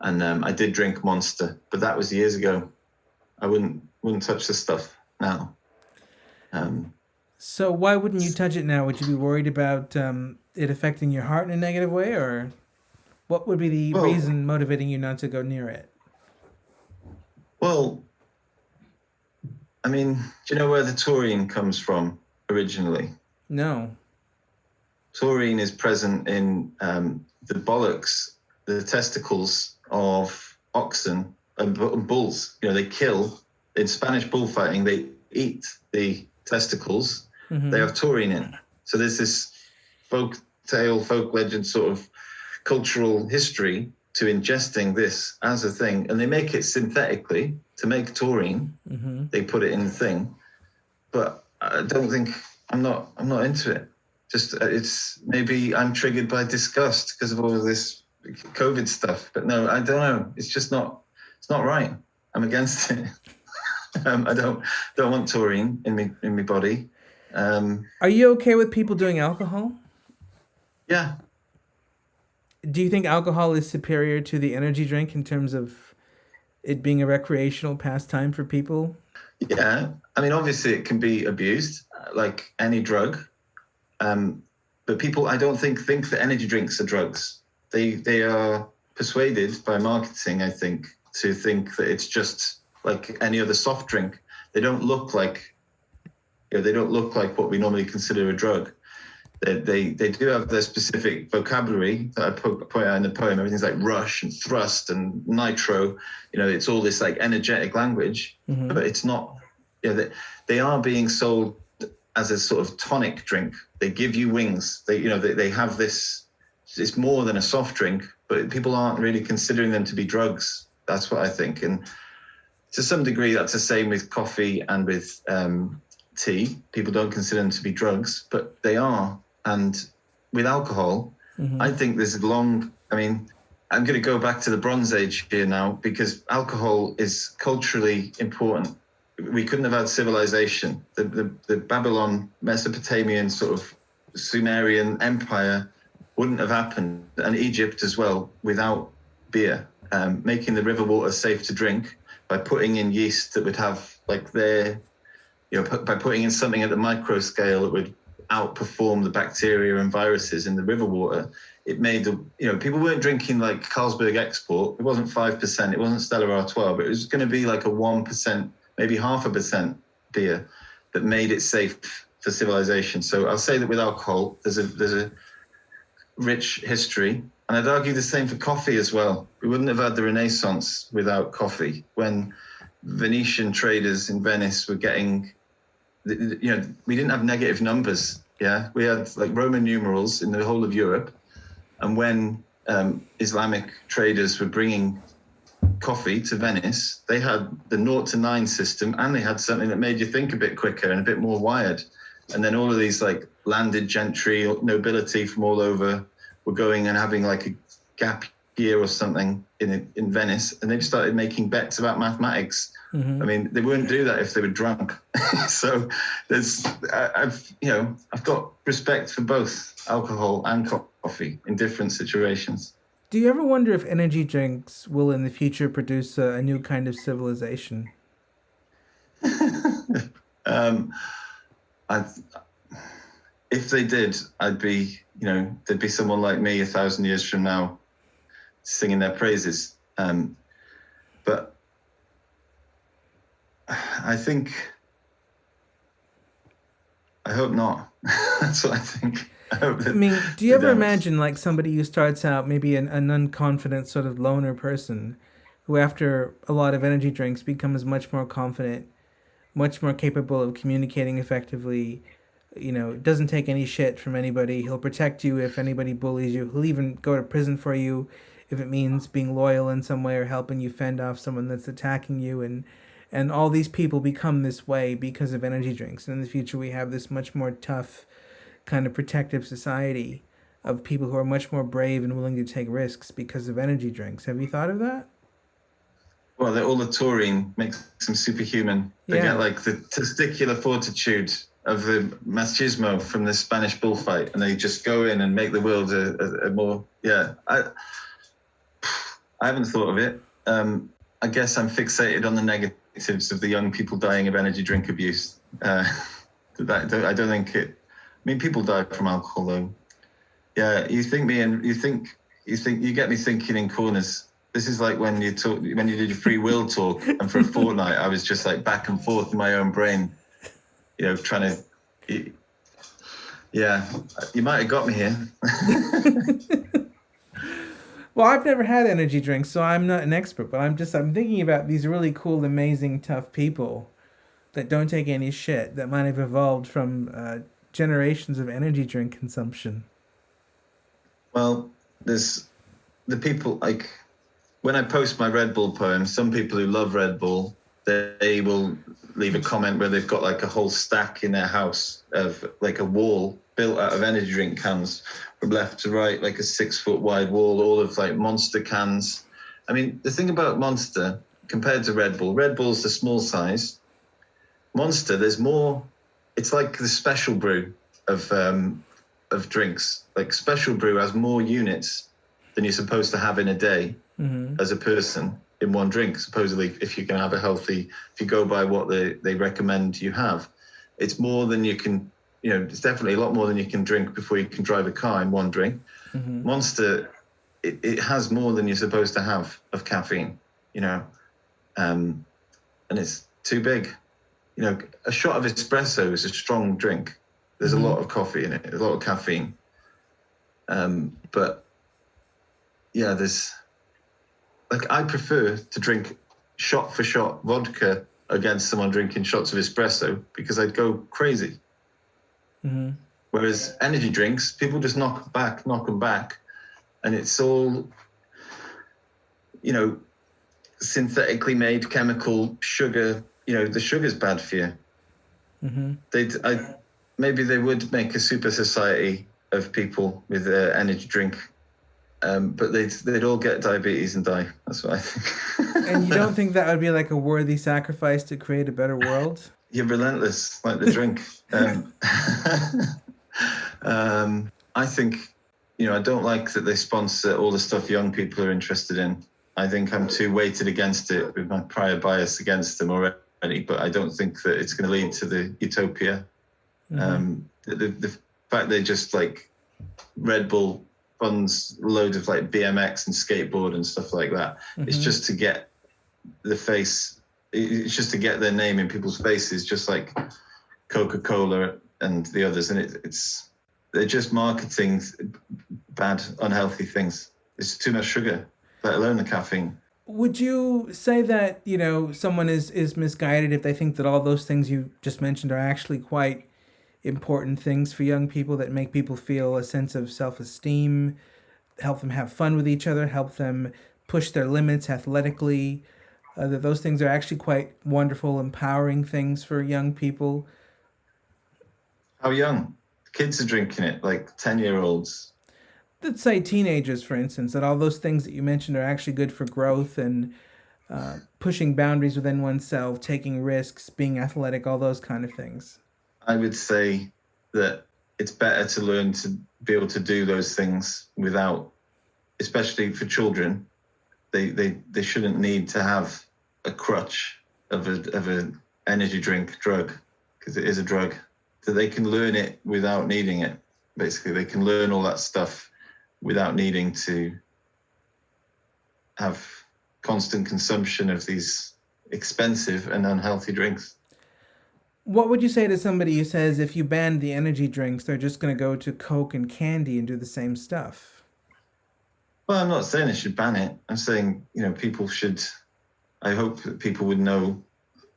And I did drink Monster, but that was years ago. I wouldn't touch the stuff now. So why wouldn't you touch it now? Would you be worried about it affecting your heart in a negative way, or what would be the reason motivating you not to go near it? Well, I mean, do you know where the taurine comes from originally? No. Taurine is present in the bollocks, the testicles of oxen and bulls. They kill, in Spanish bullfighting, they eat the testicles. They have taurine in. So there's this folk legend sort of cultural history to ingesting this as a thing, and they make it synthetically to make taurine. They put it in the thing, but I don't think I'm not into it. Just it's maybe I'm triggered by disgust because of all of this COVID stuff. But no, I don't know. It's just not. It's not right. I'm against it. I don't want taurine in my body. Are you okay with people doing alcohol? Yeah. Do you think alcohol is superior to the energy drink in terms of it being a recreational pastime for people? Yeah. I mean, obviously it can be abused like any drug. But people, I don't think that energy drinks are drugs. They are persuaded by marketing, I think, to think that it's just like any other soft drink. They don't look like what we normally consider a drug. They do have their specific vocabulary that I point out in the poem. Everything's like rush and thrust and nitro. It's all this like energetic language, but it's not. They are being sold as a sort of tonic drink. They give you wings. They have this. It's more than a soft drink, but people aren't really considering them to be drugs. That's what I think, and to some degree, that's the same with coffee and with tea. People don't consider them to be drugs, but they are. And with alcohol, I think there's I mean, I'm going to go back to the Bronze Age here now, because alcohol is culturally important. We couldn't have had civilization. The Babylon, Mesopotamian sort of Sumerian empire wouldn't have happened, and Egypt as well, without beer. Making the river water safe to drink by putting in yeast that would have like by putting in something at the micro scale that would outperform the bacteria and viruses in the river water. It made people weren't drinking like Carlsberg Export. It wasn't 5%. It wasn't Stella Artois, but it was going to be like a 1%, maybe 0.5% beer that made it safe for civilization. So I'll say that with alcohol, there's a rich history. And I'd argue the same for coffee as well. We wouldn't have had the Renaissance without coffee. When Venetian traders in Venice were getting, we didn't have negative numbers. Yeah, we had like Roman numerals in the whole of Europe. And when Islamic traders were bringing coffee to Venice, they had the 0 to 9 system, and they had something that made you think a bit quicker and a bit more wired. And then all of these like landed gentry, nobility from all over were going and having like a gap year or something in Venice, and they started making bets about mathematics. I mean, they wouldn't do that if they were drunk. So I've got respect for both alcohol and coffee in different situations. Do you ever wonder if energy drinks will in the future produce a new kind of civilization? If they did, I'd be, there'd be someone like me 1,000 years from now singing their praises. But I hope not. That's what I think. Do you ever imagine like somebody who starts out maybe an unconfident sort of loner person who after a lot of energy drinks becomes much more confident, much more capable of communicating effectively, doesn't take any shit from anybody. He'll protect you if anybody bullies you. He'll even go to prison for you if it means being loyal in some way or helping you fend off someone that's attacking you. And all these people become this way because of energy drinks. And in the future, we have this much more tough kind of protective society of people who are much more brave and willing to take risks because of energy drinks. Have you thought of that? Well, all the taurine makes them superhuman. They get like the testicular fortitude of the machismo from the Spanish bullfight, and they just go in and make the world a more, I haven't thought of it. I guess I'm fixated on the negatives of the young people dying of energy drink abuse. I don't think it, people die from alcohol though. Yeah, you get me thinking in corners. This is like when you did your free will talk, and for a fortnight I was just like back and forth in my own brain, trying to. Yeah, you might have got me here. Well, I've never had energy drinks, so I'm not an expert. But I'm thinking about these really cool, amazing, tough people that don't take any shit that might have evolved from generations of energy drink consumption. Well, there's the people like. When I post my Red Bull poem, some people who love Red Bull, they will leave a comment where they've got like a whole stack in their house of like a wall built out of energy drink cans from left to right, like a 6-foot wide wall, all of like Monster cans. I mean, the thing about Monster compared to Red Bull's the small size. Monster, there's more. It's like the special brew of drinks. Like special brew has more units than you're supposed to have in a day. As a person in one drink, supposedly, if you can have if you go by what they recommend you have, it's more than you can, it's definitely a lot more than you can drink before you can drive a car in one drink. Monster, it has more than you're supposed to have of caffeine, and it's too big. A shot of espresso is a strong drink. There's a lot of coffee in it, a lot of caffeine. But yeah, I prefer to drink shot for shot vodka against someone drinking shots of espresso because I'd go crazy. Whereas energy drinks, people just knock them back, and it's all, synthetically made chemical sugar. The sugar's bad for you. Maybe they would make a super society of people with energy drink, but they'd all get diabetes and die. That's what I think. And you don't think that would be like a worthy sacrifice to create a better world? You're relentless, like the drink. I think, I don't like that they sponsor all the stuff young people are interested in. I think I'm too weighted against it with my prior bias against them already, but I don't think that it's going to lead to the utopia. Mm-hmm. The fact they just like Red Bull funds loads of like BMX and skateboard and stuff like that. Mm-hmm. It's just to get it's just to get their name in people's faces, just like Coca-Cola and the others. And they're just marketing bad, unhealthy things. It's too much sugar, let alone the caffeine. Would you say that, someone is misguided if they think that all those things you just mentioned are actually quite important things for young people that make people feel a sense of self-esteem, help them have fun with each other, help them push their limits athletically, that those things are actually quite wonderful, empowering things for young people? How young? Kids are drinking it, like 10-year-olds. Let's say teenagers, for instance, that all those things that you mentioned are actually good for growth and pushing boundaries within oneself, taking risks, being athletic, all those kind of things. I would say that it's better to learn to be able to do those things without, especially for children, they shouldn't need to have a crutch of an energy drug, because it is a drug. So they can learn it without needing it. Basically, they can learn all that stuff without needing to have constant consumption of these expensive and unhealthy drinks. What would you say to somebody who says if you banned the energy drinks, they're just going to go to Coke and candy and do the same stuff? Well, I'm not saying they should ban it. I'm saying, people should, I hope that people would know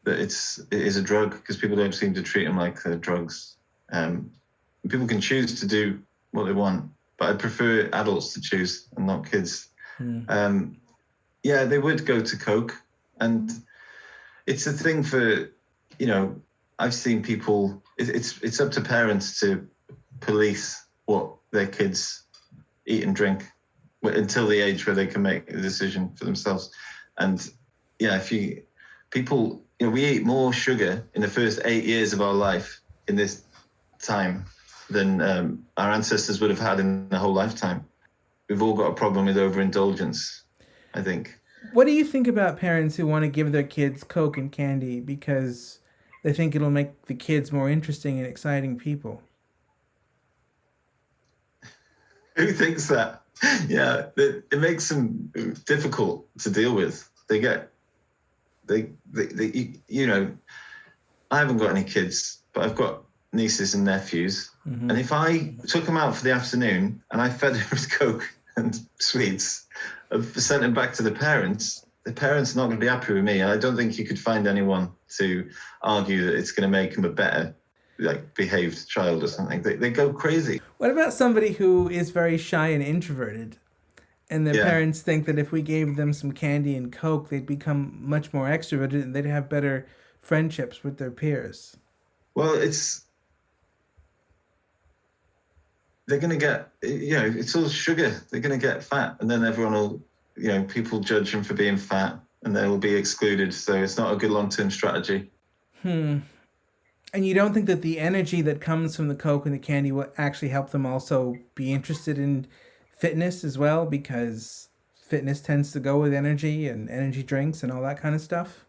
that it is a drug, because people don't seem to treat them like drugs. People can choose to do what they want, but I prefer adults to choose and not kids. Yeah, they would go to Coke, and it's a thing for, I've seen people, it's up to parents to police what their kids eat and drink until the age where they can make a decision for themselves. And yeah, we eat more sugar in the first 8 years of our life in this time than our ancestors would have had in their whole lifetime. We've all got a problem with overindulgence, I think. What do you think about parents who want to give their kids Coke and candy because they think it'll make the kids more interesting and exciting people? Who thinks that? Yeah, it makes them difficult to deal with. I haven't got any kids, but I've got nieces and nephews. Mm-hmm. And if I took them out for the afternoon and I fed them with Coke and sweets, sent them back to the parents are not going to be happy with me. And I don't think you could find anyone to argue that it's going to make them a better, behaved child or something. They go crazy. What about somebody who is very shy and introverted, and their parents think that if we gave them some candy and Coke, they'd become much more extroverted and they'd have better friendships with their peers? Well, they're going to get, it's all sugar. They're going to get fat, and then everyone will, people judge them for being fat and they will be excluded. So it's not a good long-term strategy. And you don't think that the energy that comes from the Coke and the candy will actually help them also be interested in fitness as well, because fitness tends to go with energy and energy drinks and all that kind of stuff?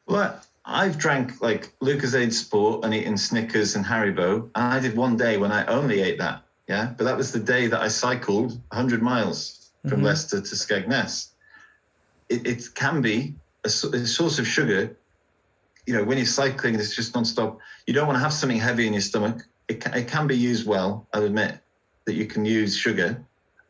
Well, I've drank Lucozade Sport and eaten Snickers and Haribo, and I did one day when I only ate that, but that was the day that I cycled 100 miles from Leicester to Skegness. It can be a source of sugar. When you're cycling, it's just nonstop. You don't want to have something heavy in your stomach. It can be used well. I'll admit that you can use sugar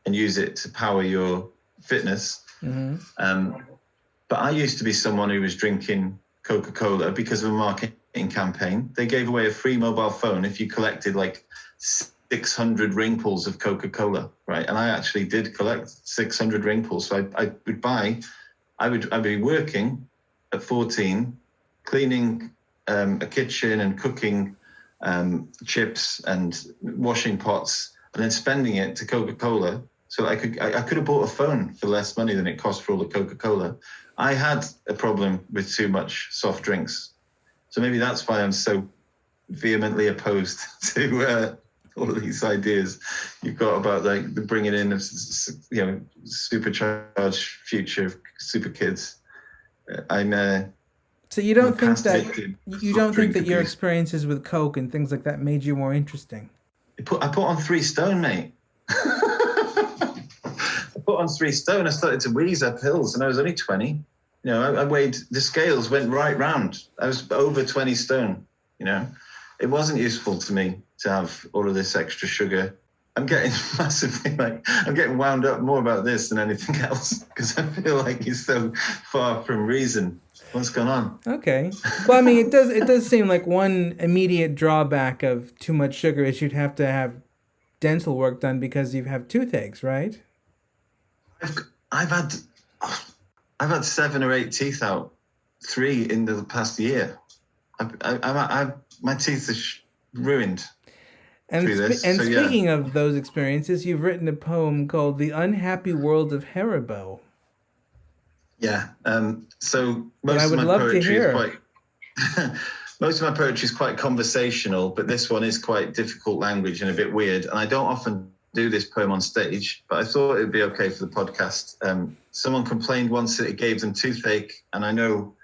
and use it to power your fitness. But I used to be someone who was drinking Coca-Cola because of a marketing campaign. They gave away a free mobile phone if you collected 600 ring pulls of Coca-Cola, right? And I actually did collect 600 ring pulls. So I'd be working at 14, cleaning a kitchen and cooking chips and washing pots, and then spending it to Coca-Cola. So I could have bought a phone for less money than it cost for all the Coca-Cola. I had a problem with too much soft drinks. So maybe that's why I'm so vehemently opposed to all of these ideas you've got about like the bringing in of, supercharged future of super kids. So you don't think that your experiences with Coke and things like that made you more interesting? I put on 3 stone, mate. I put on 3 stone. I started to wheeze up hills, and I was only 20. I weighed, the scales went right round. I was over 20 stone. It wasn't useful to me to have all of this extra sugar. I'm getting massively I'm getting wound up more about this than anything else, because I feel like it's so far from reason. What's going on? Okay. Well, I mean, it does seem like one immediate drawback of too much sugar is you'd have to have dental work done because you have toothaches, right? I've had 7 or 8 teeth out, 3 in the past year. My teeth are ruined. And speaking of those experiences, you've written a poem called "The Unhappy World of Haribo." Yeah. So most of my poetry is quite conversational, but this one is quite difficult language and a bit weird. And I don't often do this poem on stage, but I thought it'd be okay for the podcast. Someone complained once that it gave them toothache, and I know,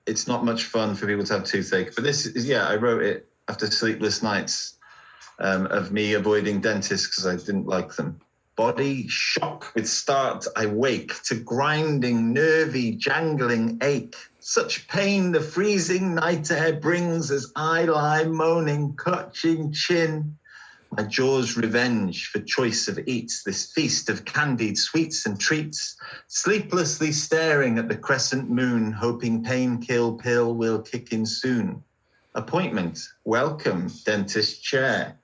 it's not much fun for people to have toothache. But this is, I wrote it after sleepless nights of me avoiding dentists because I didn't like them. Body shock with start, I wake to grinding, nervy, jangling ache. Such pain the freezing night air brings as I lie moaning, clutching chin. My jaw's revenge for choice of eats, this feast of candied sweets and treats. Sleeplessly staring at the crescent moon, hoping pain-kill pill will kick in soon. Appointment, welcome, dentist chair.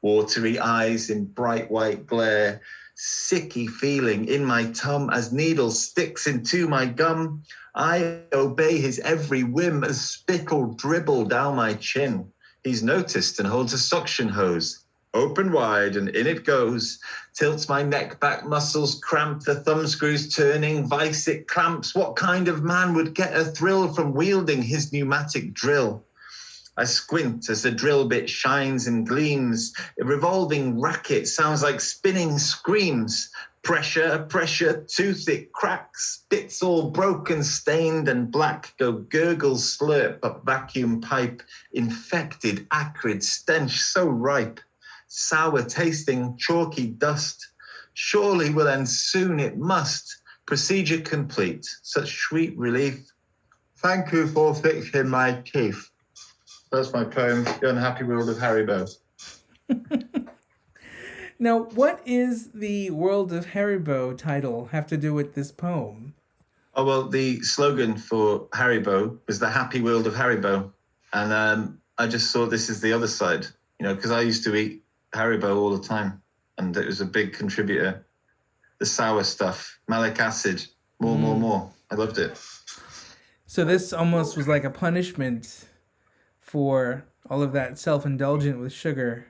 Watery eyes in bright white glare. Sicky feeling in my tum as needle sticks into my gum. I obey his every whim as spittle dribble down my chin. He's noticed and holds a suction hose. Open wide and in it goes. Tilts my neck back muscles cramp, the thumb screws turning, vice it clamps. What kind of man would get a thrill from wielding his pneumatic drill? I squint as the drill bit shines and gleams. A revolving racket sounds like spinning screams. Pressure, pressure, tooth it cracks. Bits all broken, stained and black. Go gurgle, slurp up vacuum pipe. Infected, acrid stench so ripe. Sour tasting, chalky dust. Surely will end soon, it must. Procedure complete. Such sweet relief. Thank you for fixing my teeth. That's my poem, The Unhappy World of Haribo. Now, what is the World of Haribo title have to do with this poem? Oh, well, the slogan for Haribo was the Happy World of Haribo. And I just saw this as the other side, because I used to eat Haribo all the time. And it was a big contributor. The sour stuff, malic acid, more. I loved it. So this almost was like a punishment for all of that self-indulgent with sugar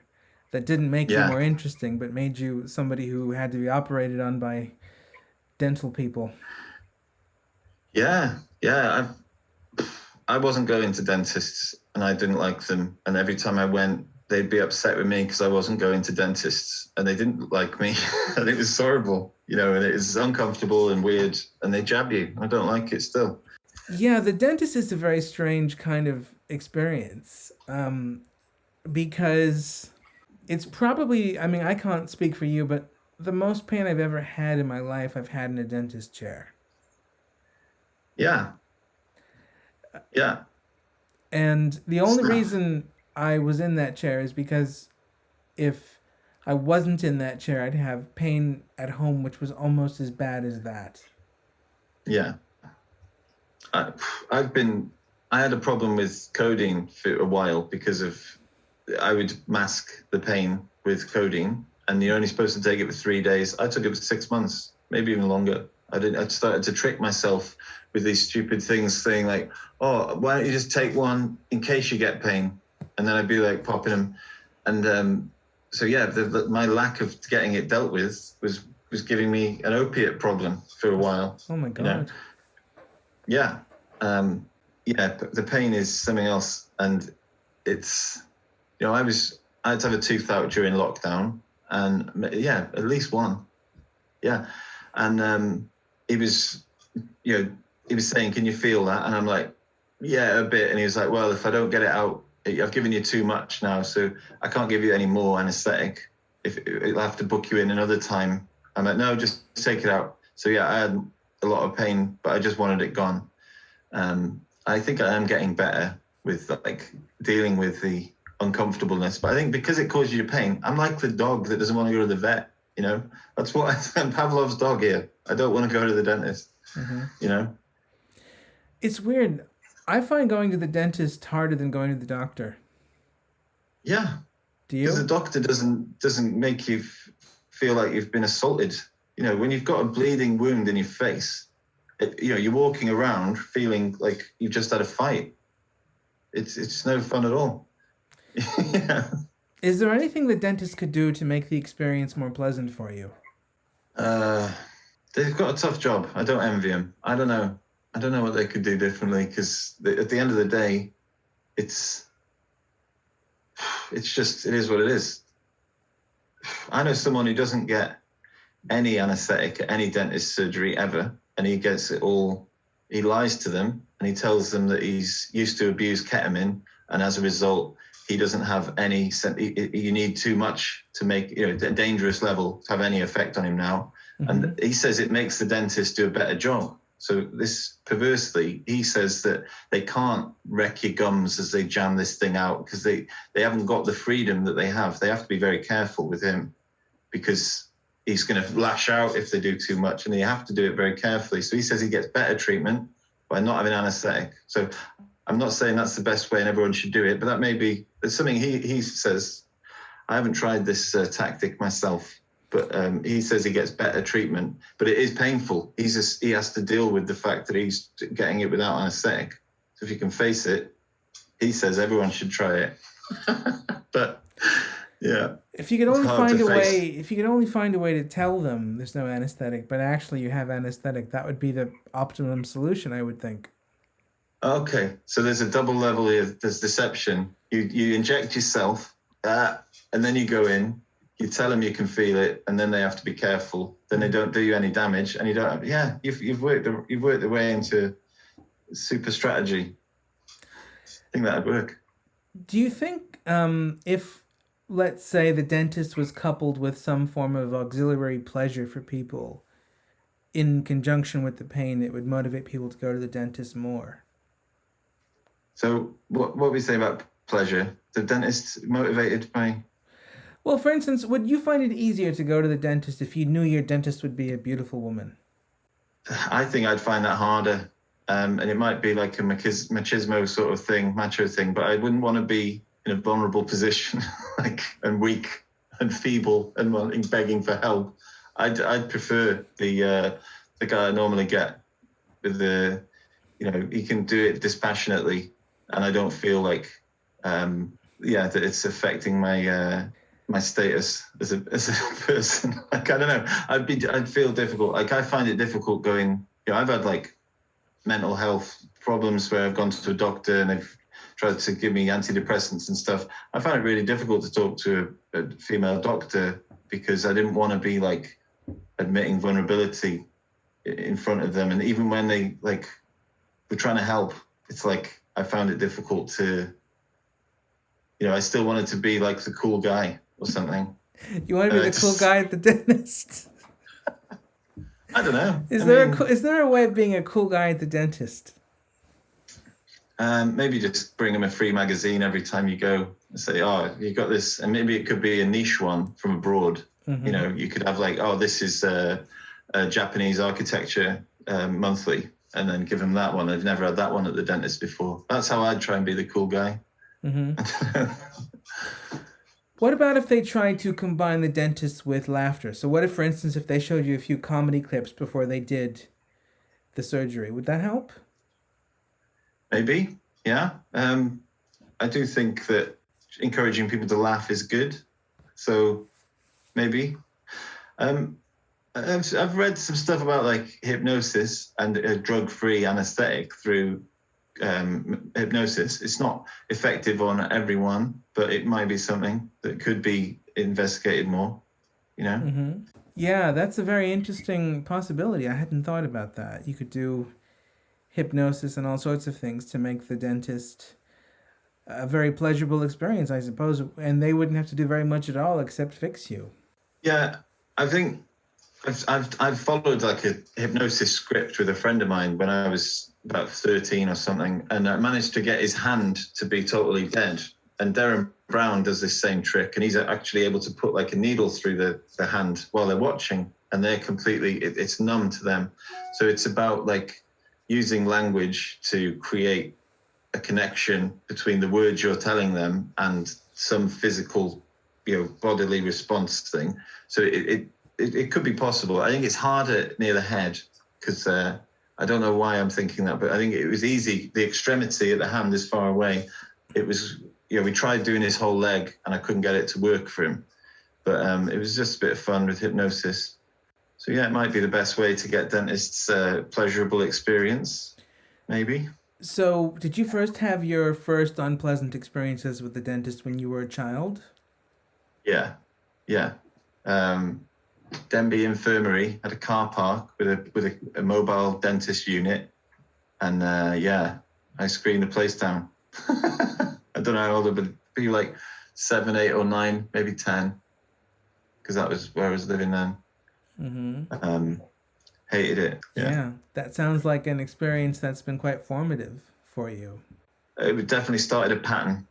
that didn't make you more interesting, but made you somebody who had to be operated on by dental people. Yeah. I wasn't going to dentists, and I didn't like them. And every time I went, they'd be upset with me because I wasn't going to dentists, and they didn't like me. And it was horrible, and it was uncomfortable and weird, and they jab you. I don't like it still. Yeah, the dentist is a very strange kind of experience because it's probably, I can't speak for you, but the most pain I've ever had in my life I've had in a dentist chair. Yeah. And the only reason I was in that chair is because if I wasn't in that chair, I'd have pain at home, which was almost as bad as that. Yeah. I had a problem with codeine for a while because I would mask the pain with codeine, and you're only supposed to take it for 3 days. I took it for 6 months, maybe even longer. I started to trick myself with these stupid things, saying like, oh, why don't you just take one in case you get pain? and then I'd be like popping them, and so yeah, my lack of getting it dealt with was giving me an opiate problem for a while. Oh my God. You know? Yeah. The pain is something else, and it's, you know, I had to have a tooth out during lockdown, and yeah, at least one. Yeah. And he was saying, can you feel that? And I'm like, yeah, a bit. And he was like, well, if I don't get it out, I've given you too much now, so I can't give you any more anesthetic. I'll have to book you in another time. I'm like, no, just take it out. So yeah, I had a lot of pain, but I just wanted it gone. I think I am getting better with like dealing with the uncomfortableness, but I think because it causes you pain, I'm like the dog that doesn't want to go to the vet. You know, that's what I'm Pavlov's dog here. I don't want to go to the dentist. Mm-hmm. You know, it's weird. I find going to the dentist harder than going to the doctor. Yeah. Do you? Because the doctor doesn't make you feel like you've been assaulted. You know, when you've got a bleeding wound in your face, you're walking around feeling like you've just had a fight. It's no fun at all. Yeah. Is there anything the dentist could do to make the experience more pleasant for you? They've got a tough job. I don't envy them. I don't know what they could do differently, because at the end of the day, it's just, it is what it is. I know someone who doesn't get any anesthetic at any dentist surgery ever, and he gets it all. He lies to them and he tells them that he's used to abuse ketamine, and as a result, he doesn't have any. You need too much to make, a dangerous level to have any effect on him now. Mm-hmm. And he says it makes the dentist do a better job. So this, perversely, he says that they can't wreck your gums as they jam this thing out, because they haven't got the freedom that they have. They have to be very careful with him, because he's going to lash out if they do too much, and they have to do it very carefully. So he says he gets better treatment by not having anesthetic. So I'm not saying that's the best way and everyone should do it, but that may be something he says. I haven't tried this tactic myself, but he says he gets better treatment, but it is painful. He has to deal with the fact that he's getting it without anesthetic. So if you can face it, he says everyone should try it. But yeah, if you could only find a way to tell them there's no anesthetic, but actually you have anesthetic, that would be the optimum solution, I would think. Okay, so there's a double level here. There's deception. You inject yourself, and then you go in. You tell them you can feel it, and then they have to be careful. Then they don't do you any damage, and you don't have. Yeah, you've worked the way into super strategy. I think that'd work. Do you think if, let's say, the dentist was coupled with some form of auxiliary pleasure for people, in conjunction with the pain, it would motivate people to go to the dentist more? So what we say about pleasure? The dentist motivated by. Well, for instance, would you find it easier to go to the dentist if you knew your dentist would be a beautiful woman? I think I'd find that harder. And it might be like a machismo sort of thing, macho thing, but I wouldn't want to be in a vulnerable position, and weak and feeble and begging for help. I'd prefer the guy I normally get with the, he can do it dispassionately, and I don't feel like, that it's affecting my my status as a person. I don't know. I'd feel difficult. I find it difficult going. I've had mental health problems where I've gone to a doctor and they've tried to give me antidepressants and stuff. I found it really difficult to talk to a female doctor, because I didn't want to be admitting vulnerability in front of them. And even when they were trying to help, it's I found it difficult to, I still wanted to be the cool guy or something. You want to be the cool guy at the dentist? I don't know. Is there a way of being a cool guy at the dentist? Maybe just bring them a free magazine every time you go and say, oh, you got this. And maybe it could be a niche one from abroad. Mm-hmm. You could have this is a Japanese architecture monthly, and then give them that one. I've never had that one at the dentist before. That's how I'd try and be the cool guy. Mm-hmm. What about if they tried to combine the dentist with laughter? So what if, for instance, if they showed you a few comedy clips before they did the surgery, would that help? Maybe, yeah. I do think that encouraging people to laugh is good. So maybe. I've read some stuff about like hypnosis and a drug-free anesthetic through hypnosis. It's not effective on everyone, but it might be something that could be investigated more, you know? Mm-hmm. Yeah, that's a very interesting possibility. I hadn't thought about that. You could do hypnosis and all sorts of things to make the dentist a very pleasurable experience, I suppose, and they wouldn't have to do very much at all except fix you. Yeah, I think I've followed like a hypnosis script with a friend of mine when I was about 13 or something, and I managed to get his hand to be totally dead. And Darren Brown does this same trick, and he's actually able to put like a needle through the hand while they're watching, and they're completely, it's numb to them. So it's about like using language to create a connection between the words you're telling them and some physical, bodily response thing. So it could be possible. I think it's harder near the head because I don't know why I'm thinking that, but I think it was easy. The extremity at the hand is far away. It was, we tried doing his whole leg and I couldn't get it to work for him. But it was just a bit of fun with hypnosis. So yeah, it might be the best way to get dentists pleasurable experience, maybe. So did you first have your first unpleasant experiences with the dentist when you were a child? Yeah. Denby Infirmary had a car park with a mobile dentist unit, and I screened the place down. I don't know how old I would be, like 7, 8, or 9, maybe 10, because that was where I was living then. Mm-hmm. Hated it. Yeah, that sounds like an experience that's been quite formative for you. It definitely started a pattern,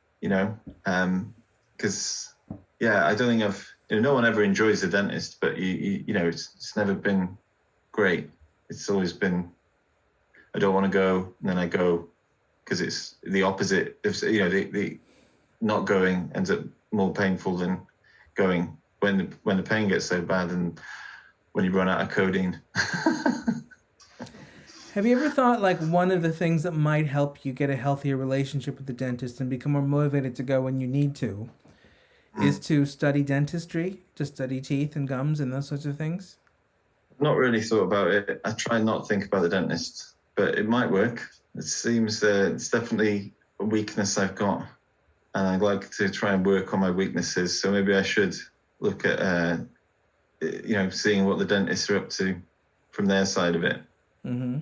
because I don't think no one ever enjoys the dentist, but it's never been great. It's always been, I don't want to go, and then I go, because it's the opposite. If the not going ends up more painful than going when the pain gets so bad and when you run out of codeine. Have you ever thought like one of the things that might help you get a healthier relationship with the dentist and become more motivated to go when you need to is to study dentistry, to study teeth and gums and those sorts of things? Not really thought about it. I try not to think about the dentist, but it might work. It seems it's definitely a weakness I've got, and I'd like to try and work on my weaknesses. So maybe I should look at, seeing what the dentists are up to from their side of it. Mm-hmm.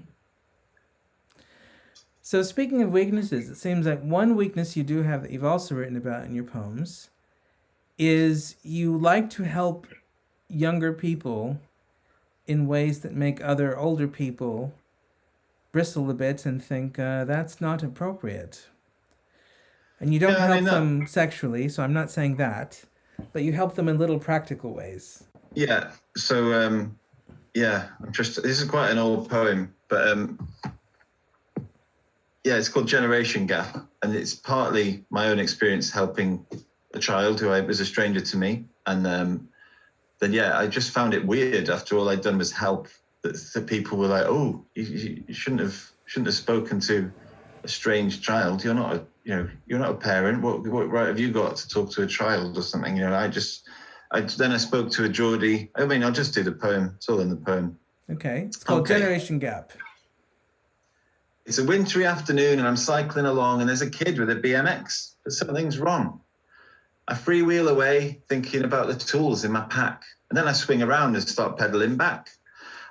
So speaking of weaknesses, it seems like one weakness you do have that you've also written about in your poems is you like to help younger people in ways that make other older people bristle a bit and think that's not appropriate. And you don't help them sexually, so I'm not saying that, but you help them in little practical ways. Yeah, so, this is quite an old poem, but it's called Generation Gap, and it's partly my own experience helping a child who was a stranger to me, and then I just found it weird after all I'd done was help that people were like, oh, you shouldn't have spoken to a strange child. You're not a parent. What right have you got to talk to a child or something? Then I spoke to a Geordie. I mean, I'll just do the poem. It's all in the poem. Okay, it's called Generation Gap. It's a wintry afternoon and I'm cycling along and there's a kid with a BMX, but something's wrong. I freewheel away thinking about the tools in my pack, and then I swing around and start pedaling back.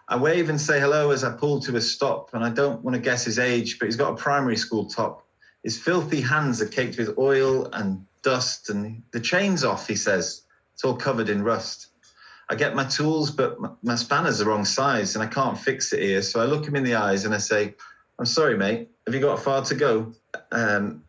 I wave and say hello as I pull to a stop, and I don't want to guess his age, but he's got a primary school top. His filthy hands are caked with oil and dust, and the chain's off, he says. It's all covered in rust. I get my tools, but my spanner's the wrong size, and I can't fix it here. So I look him in the eyes and I say, I'm sorry, mate. Have you got far to go?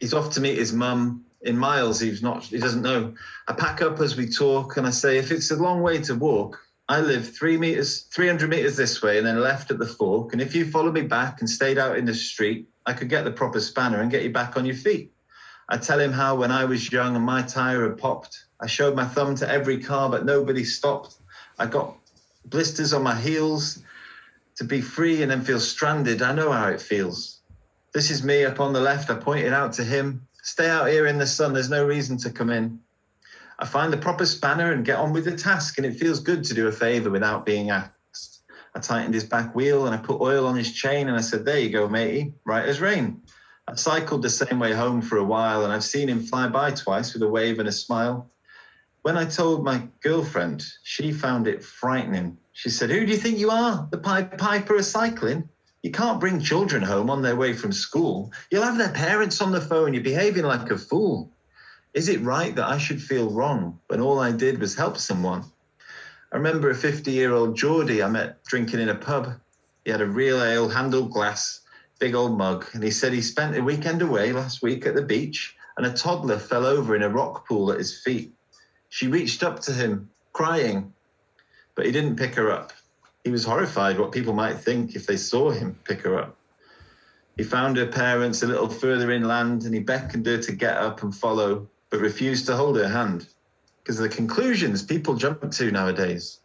He's off to meet his mum. In miles, he doesn't know. I pack up as we talk and I say, if it's a long way to walk, I live 300 meters this way and then left at the fork. And if you follow me back and stayed out in the street, I could get the proper spanner and get you back on your feet. I tell him how when I was young and my tire had popped, I showed my thumb to every car, but nobody stopped. I got blisters on my heels to be free and then feel stranded. I know how it feels. This is me up on the left. I pointed out to him. Stay out here in the sun. There's no reason to come in. I find the proper spanner and get on with the task, and it feels good to do a favour without being asked. I tightened his back wheel and I put oil on his chain and I said, there you go, matey, right as rain. I cycled the same way home for a while and I've seen him fly by twice with a wave and a smile. When I told my girlfriend, she found it frightening. She said, who do you think you are, the Pied Piper of cycling? You can't bring children home on their way from school. You'll have their parents on the phone. You're behaving like a fool. Is it right that I should feel wrong when all I did was help someone? I remember a 50-year-old Geordie I met drinking in a pub. He had a real ale handled glass, big old mug, and he said he spent a weekend away last week at the beach and a toddler fell over in a rock pool at his feet. She reached up to him, crying, but he didn't pick her up. He was horrified what people might think if they saw him pick her up. He found her parents a little further inland and he beckoned her to get up and follow, but refused to hold her hand because of the conclusions people jump to nowadays.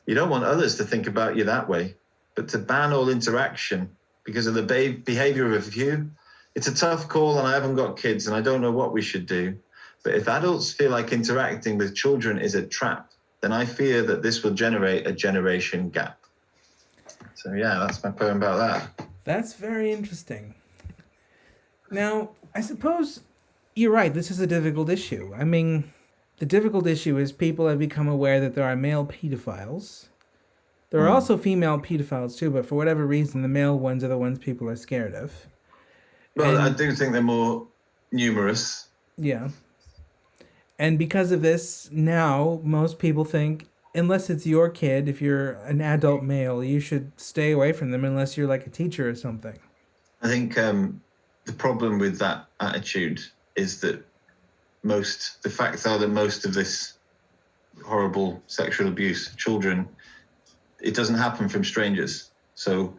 You don't want others to think about you that way, but to ban all interaction because of the behaviour of a few, it's a tough call and I haven't got kids and I don't know what we should do. But if adults feel like interacting with children is a trap, then I fear that this will generate a generation gap. So yeah, that's my poem about that. That's very interesting. Now, I suppose you're right, this is a difficult issue. I mean, the difficult issue is people have become aware that there are male pedophiles. There are also female pedophiles too, but for whatever reason, the male ones are the ones people are scared of. Well, I do think they're more numerous. Yeah. And because of this, now most people think, unless it's your kid, if you're an adult male, you should stay away from them unless you're like a teacher or something. I think the problem with that attitude is that the facts are that most of this horrible sexual abuse of children, it doesn't happen from strangers. So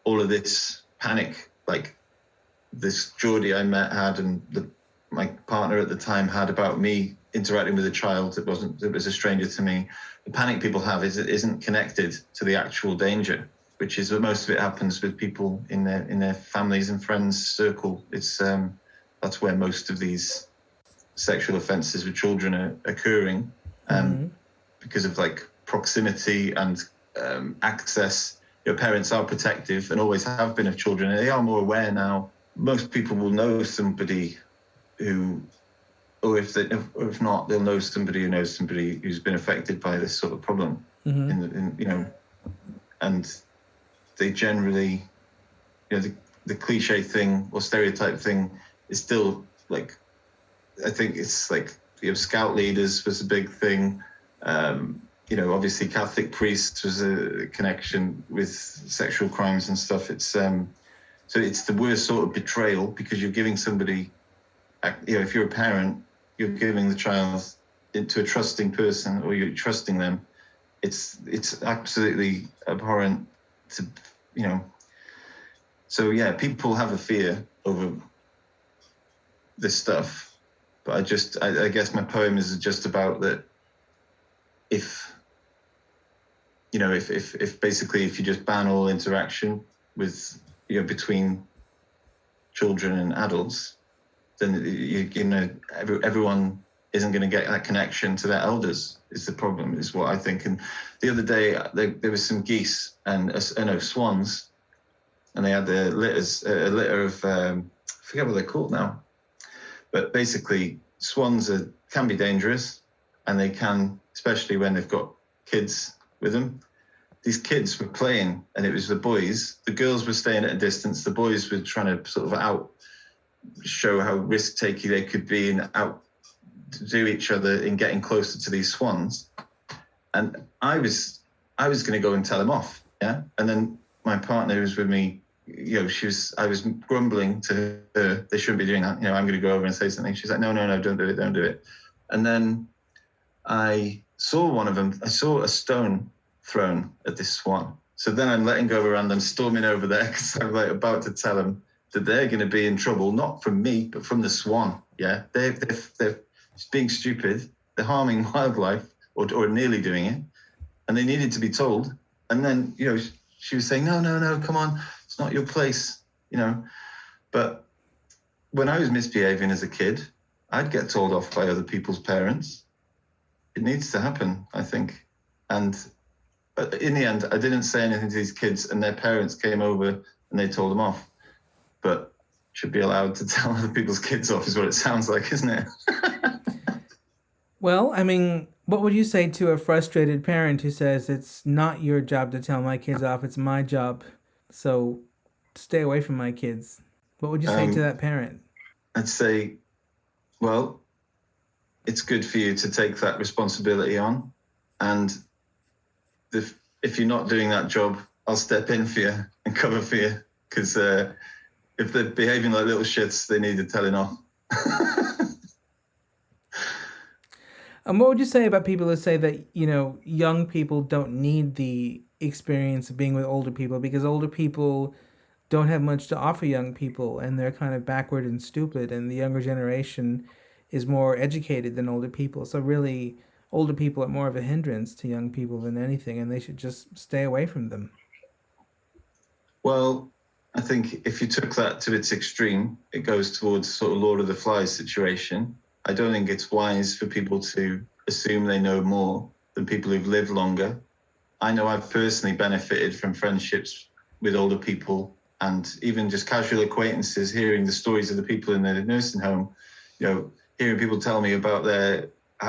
all of this panic, like this Geordie I met had and my partner at the time had about me interacting with a child that was a stranger to me, the panic people have isn't connected to the actual danger, which is what most of it happens with people in their families and friends circle. It's that's where most of these sexual offences with children are occurring, because of like proximity and access. Your parents are protective and always have been of children, and they are more aware now. Most people will know somebody who, or if not, they'll know somebody who knows somebody who's been affected by this sort of problem. And they generally, the cliche thing or stereotype thing is still like, I think it's like, scout leaders was a big thing. Obviously Catholic priests was a connection with sexual crimes and stuff. It's so it's the worst sort of betrayal because you're giving somebody, if you're a parent, you're giving the child into a trusting person or you're trusting them. It's absolutely abhorrent to, So yeah, people have a fear over this stuff, but I guess my poem is just about that. If basically if you just ban all interaction with between children and adults, then everyone isn't going to get that connection to their elders. Is the problem? Is what I think. And the other day there was some geese and swans, and they had their litters, a litter of I forget what they're called now, but basically swans can be dangerous, and they can, especially when they've got kids with them. These kids were playing, and it was the boys. The girls were staying at a distance. The boys were trying to sort of show how risk-taking they could be and outdo each other in getting closer to these swans. And I was going to go and tell them off, yeah. And then my partner who was with me, I was grumbling to her, they shouldn't be doing that. I'm going to go over and say something. She's like, no, don't do it. And then I saw one of them. I saw a stone thrown at this swan. So then I'm letting go of her and I'm storming over there because I'm like about to tell them that they're going to be in trouble, not from me, but from the swan. Yeah, they're being stupid. They're harming wildlife or nearly doing it, and they needed to be told. And then she was saying, no, come on, it's not your place. But when I was misbehaving as a kid, I'd get told off by other people's parents. It needs to happen, I think. And in the end, I didn't say anything to these kids, and their parents came over and they told them off. But should be allowed to tell other people's kids off is what it sounds like, isn't it? Well, I mean, what would you say to a frustrated parent who says, it's not your job to tell my kids off, it's my job, so stay away from my kids? What would you say to that parent? I'd say, well, it's good for you to take that responsibility on. And if you're not doing that job, I'll step in for you and cover for you. Because if they're behaving like little shits, they need a telling off. And what would you say about people who say that, young people don't need the experience of being with older people because older people don't have much to offer young people and they're kind of backward and stupid, and the younger generation is more educated than older people. So really, older people are more of a hindrance to young people than anything, and they should just stay away from them. Well, I think if you took that to its extreme, it goes towards sort of Lord of the Flies situation. I don't think it's wise for people to assume they know more than people who've lived longer. I know I've personally benefited from friendships with older people, and even just casual acquaintances, hearing the stories of the people in the nursing home, hearing people tell me about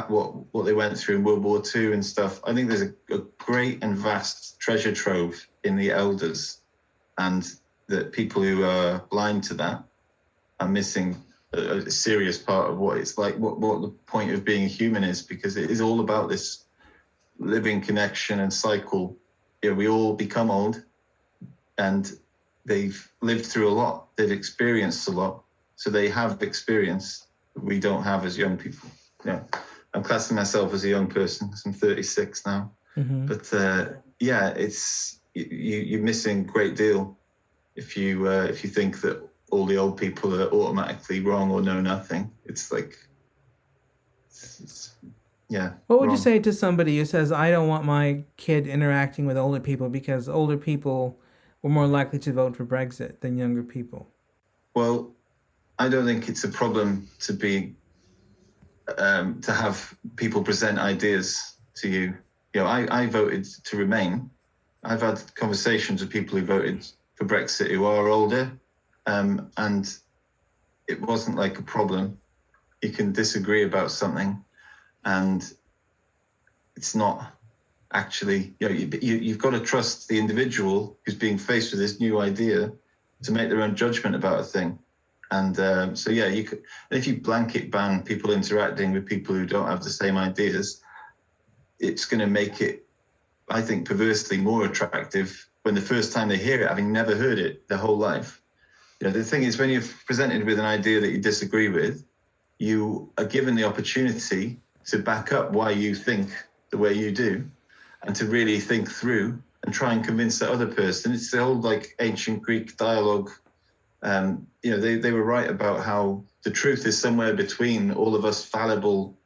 what they went through in World War II and stuff. I think there's a great and vast treasure trove in the elders, and that people who are blind to that are missing a serious part of what it's like, what the point of being a human is, because it is all about this living connection and cycle. We all become old, and they've lived through a lot, they've experienced a lot, so they have experience that we don't have as young people. I'm classing myself as a young person because I'm 36 now. Mm-hmm. But it's you're missing a great deal if you think that all the old people are automatically wrong or know nothing. It's like, What would you say to somebody who says, I don't want my kid interacting with older people because older people were more likely to vote for Brexit than younger people? Well, I don't think it's a problem to have people present ideas to you. I voted to remain. I've had conversations with people who voted for Brexit who are older, and it wasn't like a problem. You can disagree about something, and it's not actually, you've got to trust the individual who's being faced with this new idea to make their own judgment about a thing. And you could, if you blanket ban people interacting with people who don't have the same ideas, it's going to make it, I think, perversely more attractive when the first time they hear it, having never heard it their whole life. The thing is, when you're presented with an idea that you disagree with, you are given the opportunity to back up why you think the way you do, and to really think through and try and convince that other person. It's the old ancient Greek dialogue. They were right about how the truth is somewhere between all of us fallible,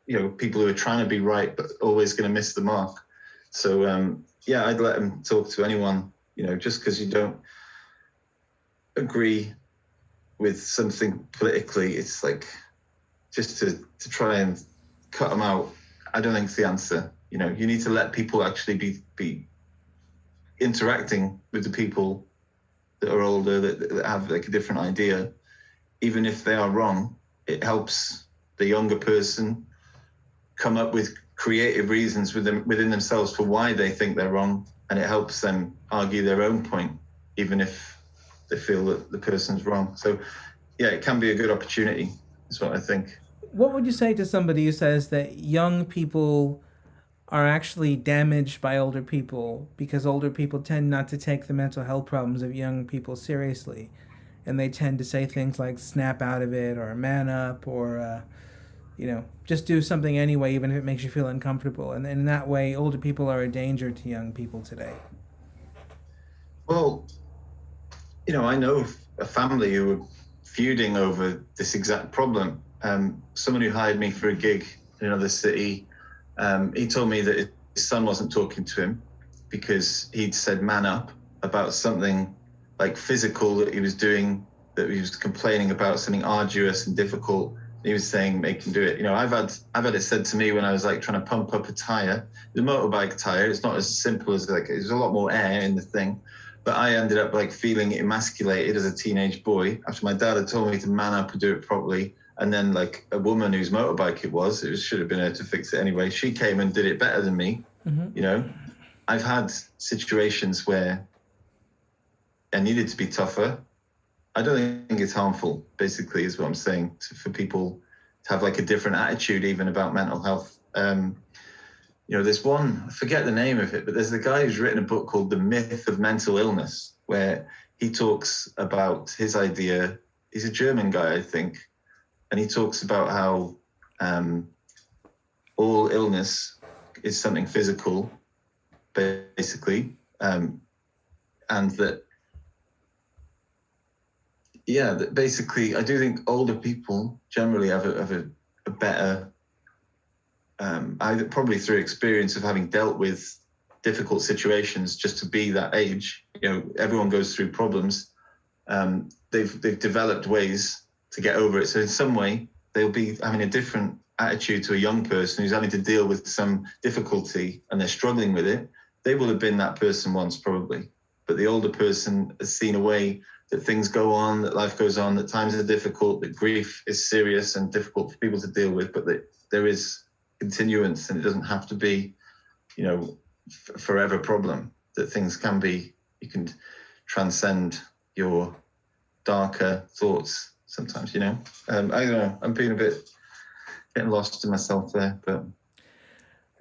people who are trying to be right but always going to miss the mark. So I'd let them talk to anyone. Just because you don't agree with something politically, it's like just to try and cut them out. I don't think it's the answer. You need to let people actually be interacting with the people that are older, that have a different idea. Even if they are wrong, it helps the younger person come up with creative reasons within themselves for why they think they're wrong, and it helps them argue their own point, even if they feel that the person's wrong. So, it can be a good opportunity, is what I think. What would you say to somebody who says that young people are actually damaged by older people because older people tend not to take the mental health problems of young people seriously, and they tend to say things like snap out of it or man up or just do something anyway even if it makes you feel uncomfortable, and in that way older people are a danger to young people today? Well, I know a family who were feuding over this exact problem. Someone who hired me for a gig in another city, he told me that his son wasn't talking to him because he'd said man up about something like physical that he was doing that he was complaining about something arduous and difficult. He was saying, make him do it. You know, I've had it said to me when I was like trying to pump up a tire, the motorbike tire. It's not as simple as like, there's a lot more air in the thing. But I ended up like feeling emasculated as a teenage boy after my dad had told me to man up and do it properly. And then like a woman whose motorbike it should have been her to fix it anyway. She came and did it better than me. You know, I've had situations where I needed to be tougher. I don't think it's harmful, basically, is what I'm saying, for people to have like a different attitude even about mental health. You know, there's one, I forget the name of it, but there's the guy who's written a book called The Myth of Mental Illness, where he talks about his idea. He's a German guy, I think, and he talks about how all illness is something physical, basically, and that, yeah, that basically, I do think older people generally have a better, either probably through experience of having dealt with difficult situations just to be that age. You know, everyone goes through problems. They've developed ways to get over it. So in some way, they'll be having a different attitude to a young person who's having to deal with some difficulty and they're struggling with it. They will have been that person once, probably. But the older person has seen a way that things go on, that life goes on, that times are difficult, that grief is serious and difficult for people to deal with, but that there is continuance and it doesn't have to be, you know, forever problem, that things can be, you can transcend your darker thoughts sometimes, you know. I don't know, I'm being getting lost in myself there, but...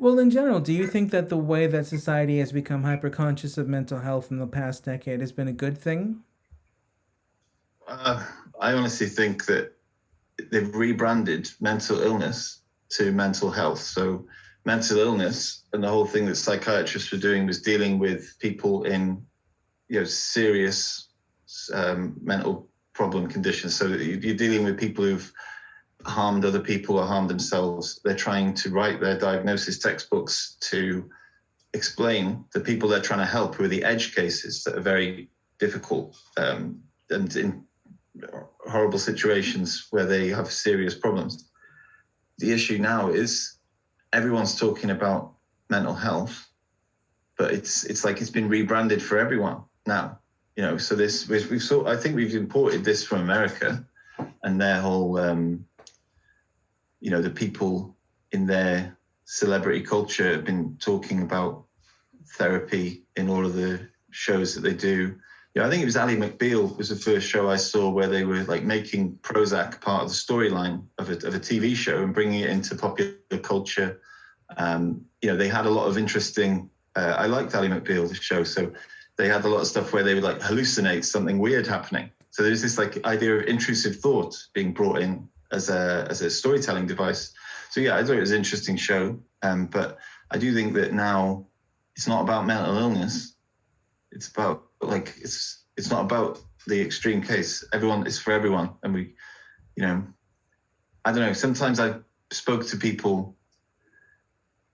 Well, in general, do you think that the way that society has become hyper-conscious of mental health in the past decade has been a good thing? I honestly think that they've rebranded mental illness to mental health. So mental illness and the whole thing that psychiatrists were doing was dealing with people in, you know, serious mental problem conditions. So you're dealing with people who've harmed other people or harmed themselves. They're trying to write their diagnosis textbooks to explain the people they're trying to help, who are the edge cases that are very difficult and in horrible situations where they have serious problems. The issue now is everyone's talking about mental health, but it's like it's been rebranded for everyone now. You know, so I think we've imported this from America and their whole, you know, the people in their celebrity culture have been talking about therapy in all of the shows that they do. Yeah, I think it was Ally McBeal was the first show I saw where they were like making Prozac part of the storyline of a TV show and bringing it into popular culture. You know, they had a lot of interesting, I liked Ally McBeal, the show. So they had a lot of stuff where they would like hallucinate something weird happening. So there's this like idea of intrusive thought being brought in as a storytelling device. So yeah, I thought it was an interesting show. But I do think that now it's not about mental illness. It's about like, it's not about the extreme case. It's for everyone. And we, you know, I don't know, sometimes I spoke to people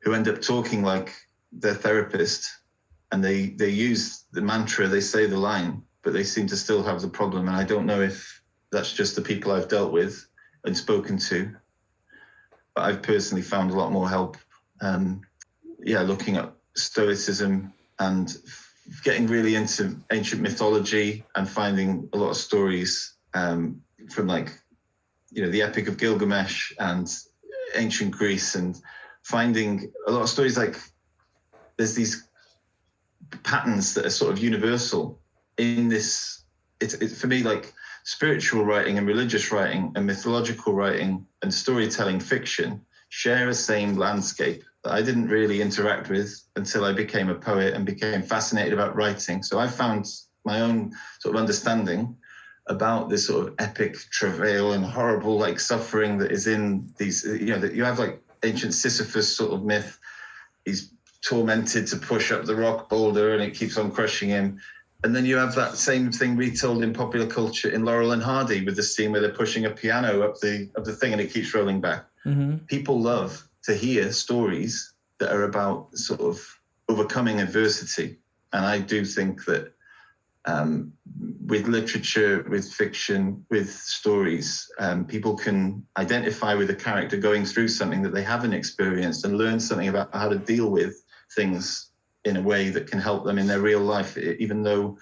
who end up talking like their therapist and they use the mantra, they say the line, but they seem to still have the problem. And I don't know if that's just the people I've dealt with and spoken to, but I've personally found a lot more help. Looking at Stoicism and getting really into ancient mythology and finding a lot of stories from like, you know, the Epic of Gilgamesh and ancient Greece, and finding a lot of stories like there's these patterns that are sort of universal in this. It's for me like spiritual writing and religious writing and mythological writing and storytelling fiction share a same landscape that I didn't really interact with until I became a poet and became fascinated about writing. So I found my own sort of understanding about this sort of epic travail and horrible like suffering that is in these, you know, that you have like ancient Sisyphus sort of myth. He's tormented to push up the rock boulder and it keeps on crushing him. And then you have that same thing retold in popular culture in Laurel and Hardy with the scene where they're pushing a piano up the thing and it keeps rolling back. Mm-hmm. People love to hear stories that are about sort of overcoming adversity. And I do think that with literature, with fiction, with stories, people can identify with a character going through something that they haven't experienced and learn something about how to deal with things in a way that can help them in their real life, even though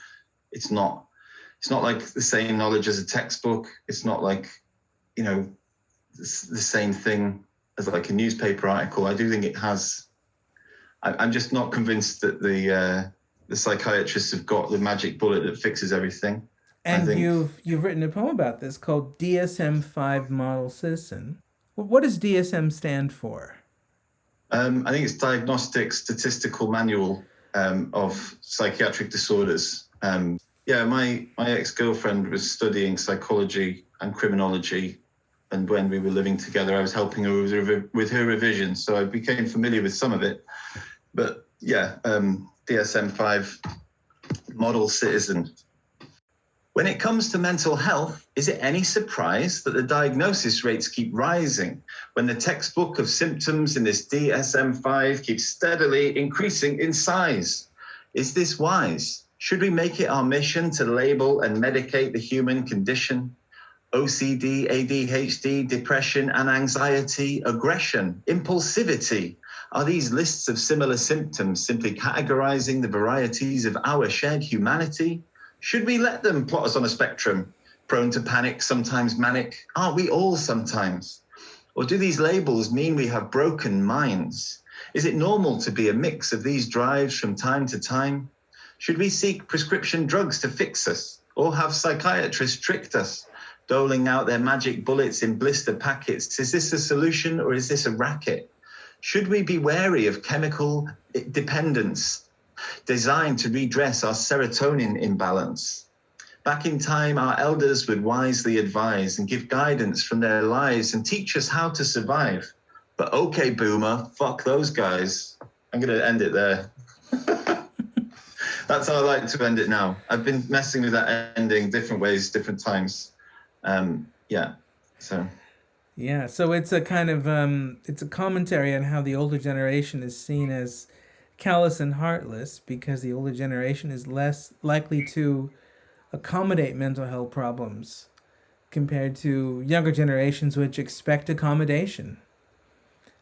it's not like the same knowledge as a textbook. It's not like, you know, the same thing as like a newspaper article. I do think it has. I'm just not convinced that the psychiatrists have got the magic bullet that fixes everything. And you've written a poem about this called DSM-5 Model Citizen. What does DSM stand for? I think it's Diagnostic Statistical Manual of Psychiatric Disorders. My ex-girlfriend was studying psychology and criminology, and when we were living together, I was helping her with her revision, so I became familiar with some of it. But yeah, DSM-5 Model Citizen. When it comes to mental health, is it any surprise that the diagnosis rates keep rising when the textbook of symptoms in this DSM-5 keeps steadily increasing in size? Is this wise? Should we make it our mission to label and medicate the human condition? OCD, ADHD, depression and anxiety, aggression, impulsivity. Are these lists of similar symptoms simply categorizing the varieties of our shared humanity? Should we let them plot us on a spectrum, prone to panic, sometimes manic? Aren't we all sometimes? Or do these labels mean we have broken minds? Is it normal to be a mix of these drives from time to time? Should we seek prescription drugs to fix us? Or have psychiatrists tricked us, doling out their magic bullets in blister packets? Is this a solution or is this a racket? Should we be wary of chemical dependence designed to redress our serotonin imbalance? Back in time, our elders would wisely advise and give guidance from their lives and teach us how to survive. But okay, boomer, fuck those guys. I'm going to end it there. That's how I like to end it now. I've been messing with that ending different ways, different times. So it's a kind of it's a commentary on how the older generation is seen as callous and heartless because the older generation is less likely to accommodate mental health problems compared to younger generations which expect accommodation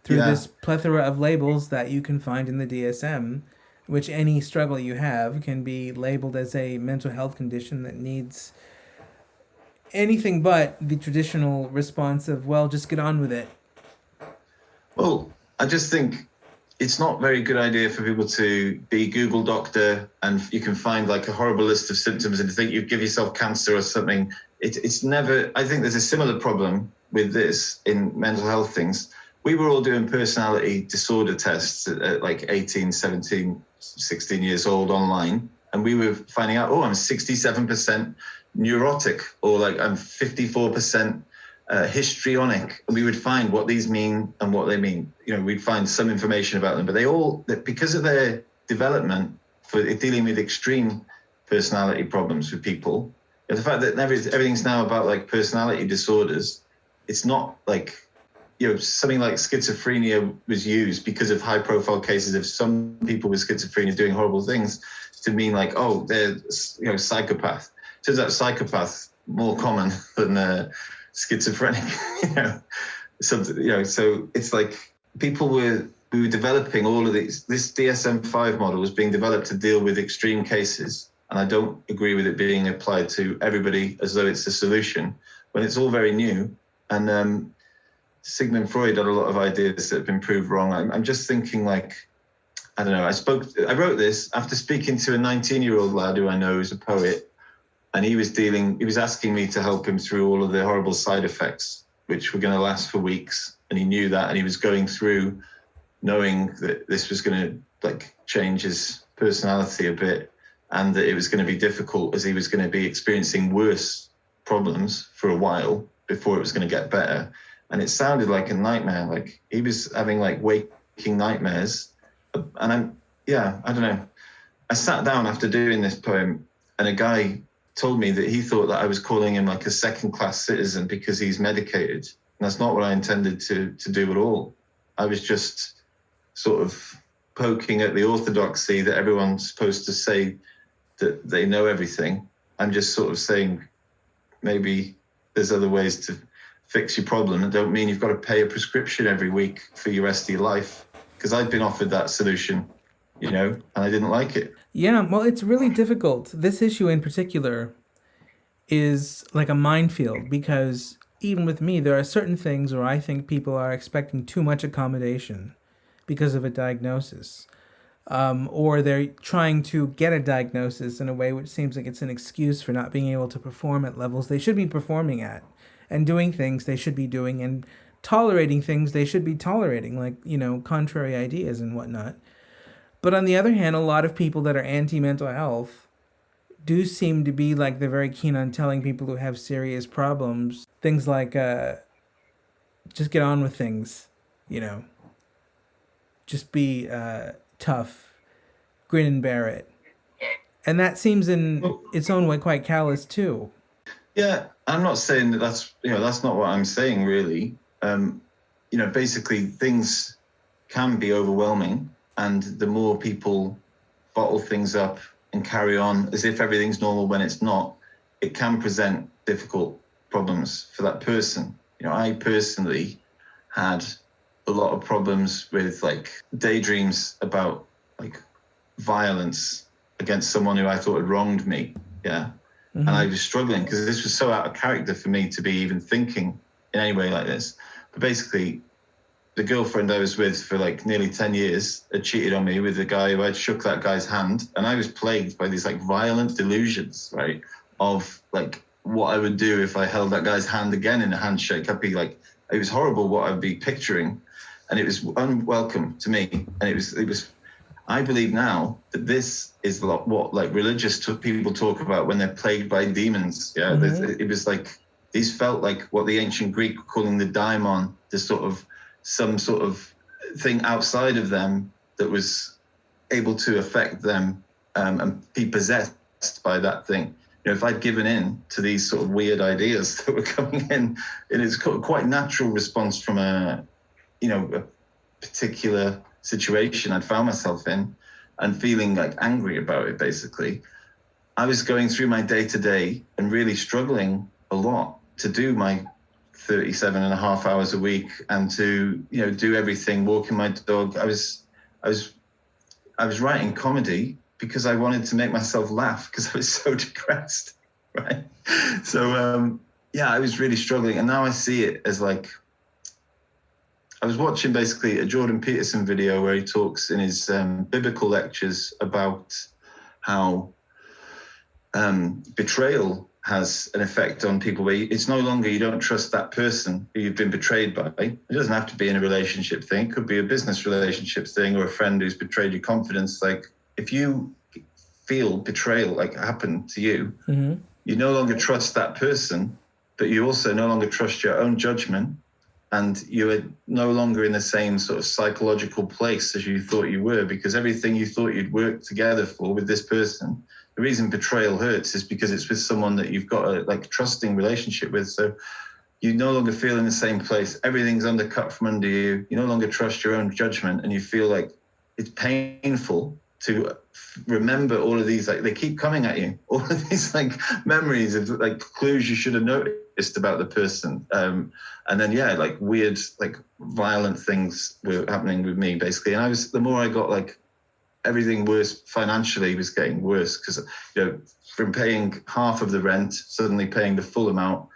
through this plethora of labels that you can find in the DSM, which any struggle you have can be labeled as a mental health condition that needs anything but the traditional response of, well, just get on with it. Well, I just think it's not a very good idea for people to be Google doctor and you can find like a horrible list of symptoms and think you give yourself cancer or something. It's never, I think there's a similar problem with this in mental health things. We were all doing personality disorder tests at like 18, 17, 16 years old online. And we were finding out, I'm 67% neurotic, or like I'm 54% histrionic. And we would find what these mean and what they mean. You know, we'd find some information about them, but they all, because of their development for dealing with extreme personality problems with people, and the fact that everything's now about like personality disorders, it's not like, something like schizophrenia was used because of high profile cases of some people with schizophrenia doing horrible things to mean like, they're, psychopath. Turns out psychopath more common than schizophrenic, so it's like we were developing all of these, this DSM-5 model was being developed to deal with extreme cases. And I don't agree with it being applied to everybody as though it's a solution when it's all very new. And Sigmund Freud had a lot of ideas that have been proved wrong. I'm just thinking like, I don't know, I wrote this after speaking to a 19-year-old lad who I know is a poet, and he was asking me to help him through all of the horrible side effects, which were going to last for weeks. And he knew that, and he was going through knowing that this was going to like change his personality a bit, and that it was going to be difficult as he was going to be experiencing worse problems for a while before it was going to get better. And it sounded like a nightmare. Like he was having like waking nightmares. And I don't know. I sat down after doing this poem and a guy told me that he thought that I was calling him like a second-class citizen because he's medicated. And that's not what I intended to do at all. I was just sort of poking at the orthodoxy that everyone's supposed to say that they know everything. I'm just sort of saying maybe there's other ways to fix your problem. It don't mean you've got to pay a prescription every week for your rest of your life, because I've been offered that solution, and I didn't like it. Yeah, well, it's really difficult. This issue in particular is like a minefield, because even with me, there are certain things where I think people are expecting too much accommodation because of a diagnosis. Or they're trying to get a diagnosis in a way which seems like it's an excuse for not being able to perform at levels they should be performing at, and doing things they should be doing, and tolerating things they should be tolerating, like, contrary ideas and whatnot. But on the other hand, a lot of people that are anti-mental health do seem to be like they're very keen on telling people who have serious problems things like, just get on with things, just be tough, grin and bear it. And that seems in its own way quite callous too. Yeah, I'm not saying that's not what I'm saying really. Basically things can be overwhelming, and the more people bottle things up and carry on as if everything's normal when it's not, it can present difficult problems for that person. I personally had a lot of problems with like daydreams about like violence against someone who I thought had wronged me. Yeah. Mm-hmm. And I was struggling because this was so out of character for me to be even thinking in any way like this. But basically, the girlfriend I was with for like nearly 10 years had cheated on me with a guy who I'd shook that guy's hand. And I was plagued by these like violent delusions, right, of like what I would do if I held that guy's hand again in a handshake. I'd be like, it was horrible what I'd be picturing. And it was unwelcome to me. And it was, I believe now that this is what like religious people talk about when they're plagued by demons. Yeah, mm-hmm. It was like, these felt like what the ancient Greek were calling the daimon, some sort of thing outside of them that was able to affect them and be possessed by that thing. If I'd given in to these sort of weird ideas that were coming in, and it's quite natural response from a particular situation I'd found myself in and feeling like angry about it, basically. I was going through my day-to-day and really struggling a lot to do my 37 and a half hours a week and to, do everything, walking my dog. I was writing comedy because I wanted to make myself laugh because I was so depressed, right? So, I was really struggling. And now I see it as like, I was watching basically a Jordan Peterson video where he talks in his biblical lectures about how betrayal has an effect on people where it's no longer, you don't trust that person who you've been betrayed by. It doesn't have to be in a relationship thing. It could be a business relationship thing or a friend who's betrayed your confidence. Like if you feel betrayal like happen to you, mm-hmm. you no longer trust that person, but you also no longer trust your own judgment. And you are no longer in the same sort of psychological place as you thought you were, because everything you thought you'd worked together for with this person, the reason betrayal hurts is because it's with someone that you've got a like trusting relationship with. So you no longer feel in the same place. Everything's undercut from under you. You no longer trust your own judgment, and you feel like it's painful to remember all of these, like they keep coming at you, all of these like memories of like clues you should have noticed about the person. And then, like weird, like violent things were happening with me basically. And the more I got like everything worse financially was getting worse because, from paying half of the rent, suddenly paying the full amount,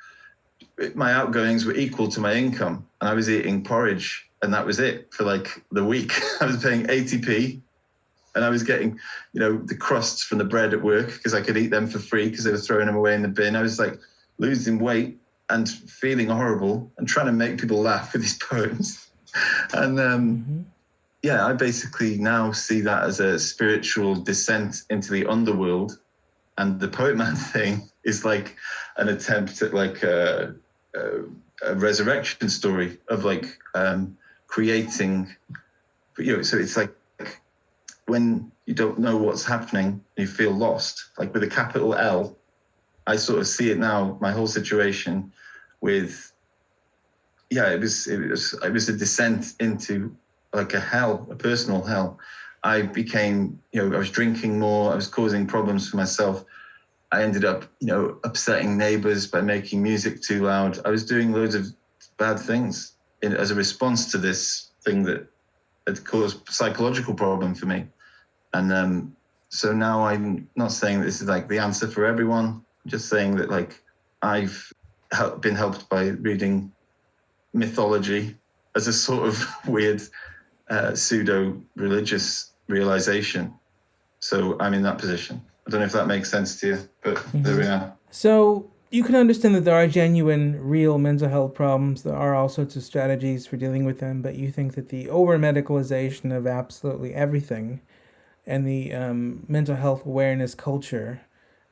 my outgoings were equal to my income. And I was eating porridge and that was it for like the week. I was paying 80p. And I was getting, the crusts from the bread at work because I could eat them for free because they were throwing them away in the bin. I was like losing weight and feeling horrible and trying to make people laugh with these poems. And mm-hmm. I basically now see that as a spiritual descent into the underworld. And the Poetman thing is like an attempt at like a resurrection story of like creating, so it's like, when you don't know what's happening, you feel lost, like with a capital L. I sort of see it now, my whole situation with, it was a descent into like a hell, a personal hell. I became, I was drinking more. I was causing problems for myself. I ended up, upsetting neighbors by making music too loud. I was doing loads of bad things as a response to this thing that had caused psychological problem for me. And so now I'm not saying that this is like the answer for everyone. I'm just saying that like I've been helped by reading mythology as a sort of weird pseudo-religious realization. So I'm in that position. I don't know if that makes sense to you, but there we are. So you can understand that there are genuine, real mental health problems. There are all sorts of strategies for dealing with them, but you think that the over-medicalization of absolutely everything and the mental health awareness culture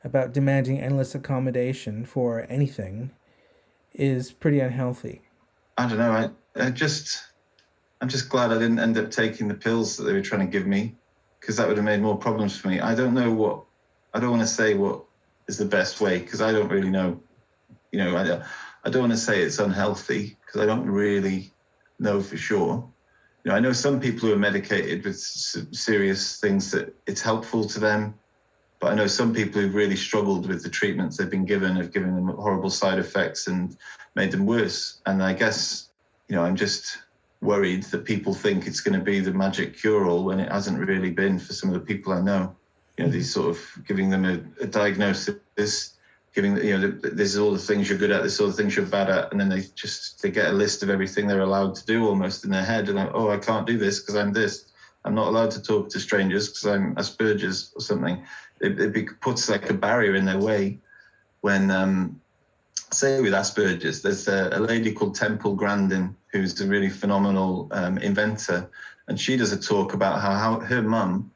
about demanding endless accommodation for anything is pretty unhealthy. I don't know. I'm just glad I didn't end up taking the pills that they were trying to give me, because that would have made more problems for me. I don't want to say what is the best way, because I don't really know. I don't want to say it's unhealthy, because I don't really know for sure. I know some people who are medicated with serious things that it's helpful to them, but I know some people who've really struggled with the treatments they've been given, have given them horrible side effects and made them worse. And I guess, I'm just worried that people think it's going to be the magic cure-all when it hasn't really been for some of the people I know. These sort of giving them a diagnosis, giving, this is all the things you're good at, this is all the things you're bad at, and then they get a list of everything they're allowed to do almost in their head, and like, oh, I can't do this because I'm this. I'm not allowed to talk to strangers because I'm Asperger's or something. It puts like a barrier in their way when, say with Asperger's, there's a lady called Temple Grandin, who's a really phenomenal inventor, and she does a talk about how her mum,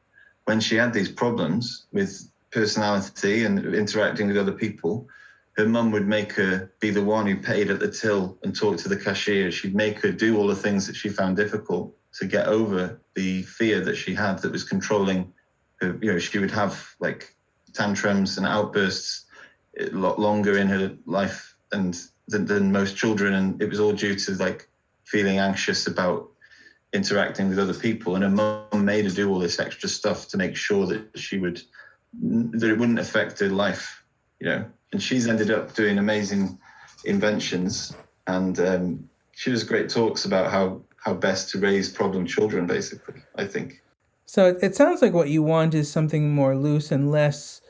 when she had these problems with personality and interacting with other people, her mum would make her be the one who paid at the till and talk to the cashier. She'd make her do all the things that she found difficult to get over the fear that she had that was controlling her. She would have like tantrums and outbursts a lot longer in her life than most children, and it was all due to like feeling anxious about interacting with other people. And her mum made her do all this extra stuff to make sure that that it wouldn't affect her life, and she's ended up doing amazing inventions, and she does great talks about how best to raise problem children, basically, I think. So it sounds like what you want is something more loose and less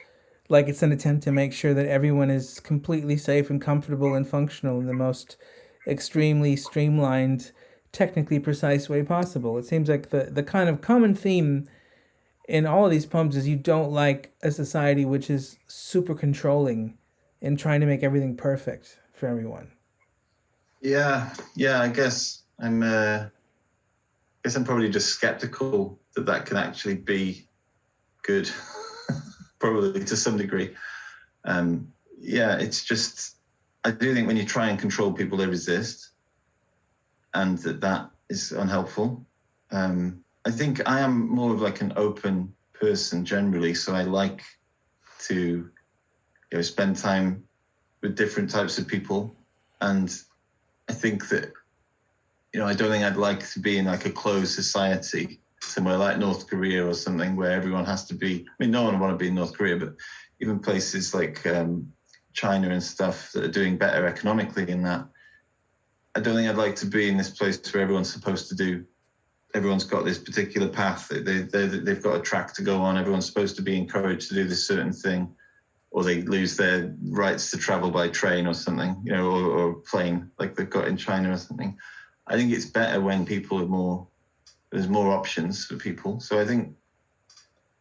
like it's an attempt to make sure that everyone is completely safe and comfortable and functional in the most extremely streamlined, technically precise way possible. It seems like the kind of common theme in all of these poems is you don't like a society which is super controlling and trying to make everything perfect for everyone. Yeah, I guess I'm probably just skeptical that can actually be good, probably to some degree. It's just, I do think when you try and control people, they resist, and that is unhelpful. I think I am more of like an open person generally, so I like to spend time with different types of people, and I think that I don't think I'd like to be in like a closed society somewhere like North Korea or something where everyone has to be. I mean, no one would want to be in North Korea, but even places like China and stuff that are doing better economically in that, I don't think I'd like to be in this place where everyone's got this particular path. They've got a track to go on. Everyone's supposed to be encouraged to do this certain thing, or they lose their rights to travel by train or something, or plane like they've got in China or something. I think it's better when there's more options for people. So I think,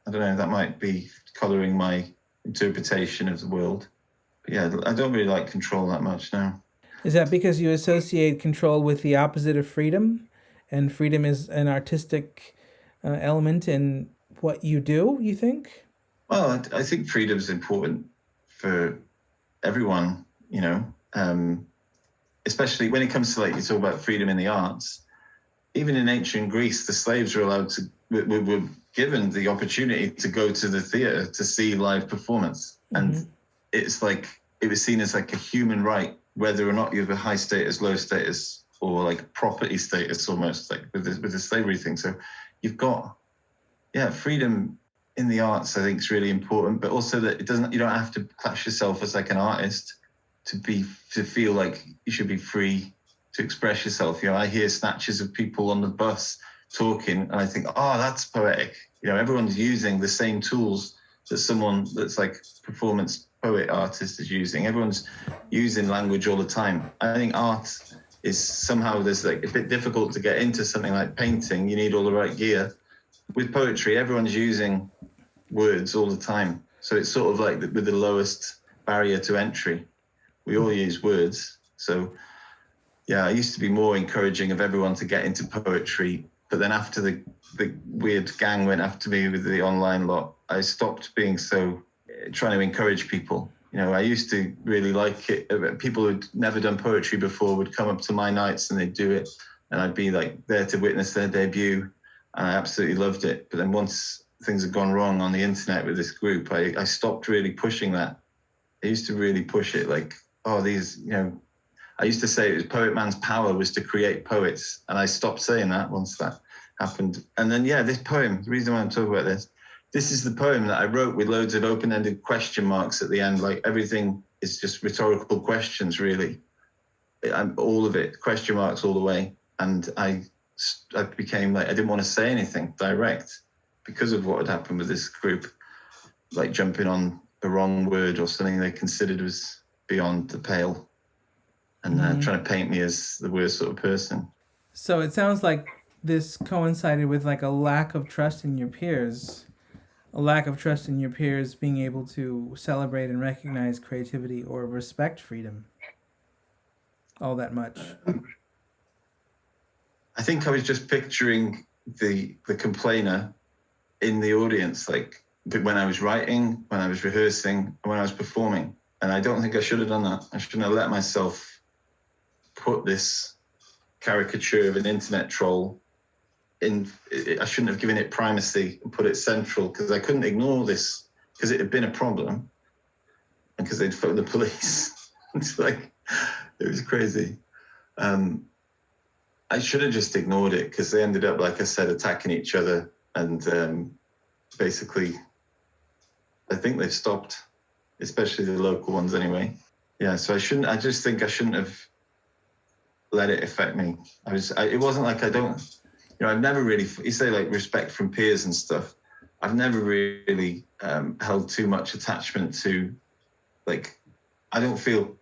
I don't know, that might be colouring my interpretation of the world. But yeah, I don't really like control that much now. Is that because you associate control with the opposite of freedom? And freedom is an artistic element in what you do, you think? Well, I think freedom is important for everyone, especially when it comes to, like, you talk about freedom in the arts. Even in ancient Greece, the slaves were given the opportunity to go to the theatre to see live performance. Mm-hmm. And it's like, it was seen as like a human right, whether or not you have a high status, low status, or like property status almost, like with the slavery thing. So freedom in the arts, I think, is really important, but also that you don't have to class yourself as like an artist to feel like you should be free to express yourself. I hear snatches of people on the bus talking, and I think, oh, that's poetic. Everyone's using the same tools that someone that's like performance poet artist is using. Everyone's using language all the time. I think art is somehow, there's like a bit difficult to get into something like painting. You need all the right gear. With poetry, everyone's using words all the time. So it's sort of like with the lowest barrier to entry. We all use words. So I used to be more encouraging of everyone to get into poetry. But then after the weird gang went after me with the online lot, I stopped being so trying to encourage people. I used to really like it. People who'd never done poetry before would come up to my nights and they'd do it. And I'd be like there to witness their debut. And I absolutely loved it. But then once things had gone wrong on the internet with this group, I stopped really pushing that. I used to really push it like, I used to say it was Poetman's power was to create poets. And I stopped saying that once that happened. And then, this poem, the reason why I'm talking about this is the poem that I wrote with loads of open-ended question marks at the end. Like everything is just rhetorical questions, really. All of it, question marks all the way. And I became like, I didn't want to say anything direct because of what had happened with this group, like jumping on the wrong word or something they considered was beyond the pale and trying to paint me as the worst sort of person. So it sounds like this coincided with like a lack of trust in your peers, being able to celebrate and recognize creativity or respect freedom all that much. I think I was just picturing the complainer in the audience, like when I was writing, when I was rehearsing, and when I was performing. And I don't think I should have done that. I shouldn't have let myself put this caricature of an internet troll in. I shouldn't have given it primacy and put it central, because I couldn't ignore this, because it had been a problem and because they'd phoned the police. It's like, it was crazy. I should have just ignored it, because they ended up, like I said, attacking each other. And basically, I think they've stopped, especially the local ones anyway. So I just think I shouldn't have let it affect me. It wasn't like I've never really, you say like respect from peers and stuff. I've never really held too much attachment to, like, I feel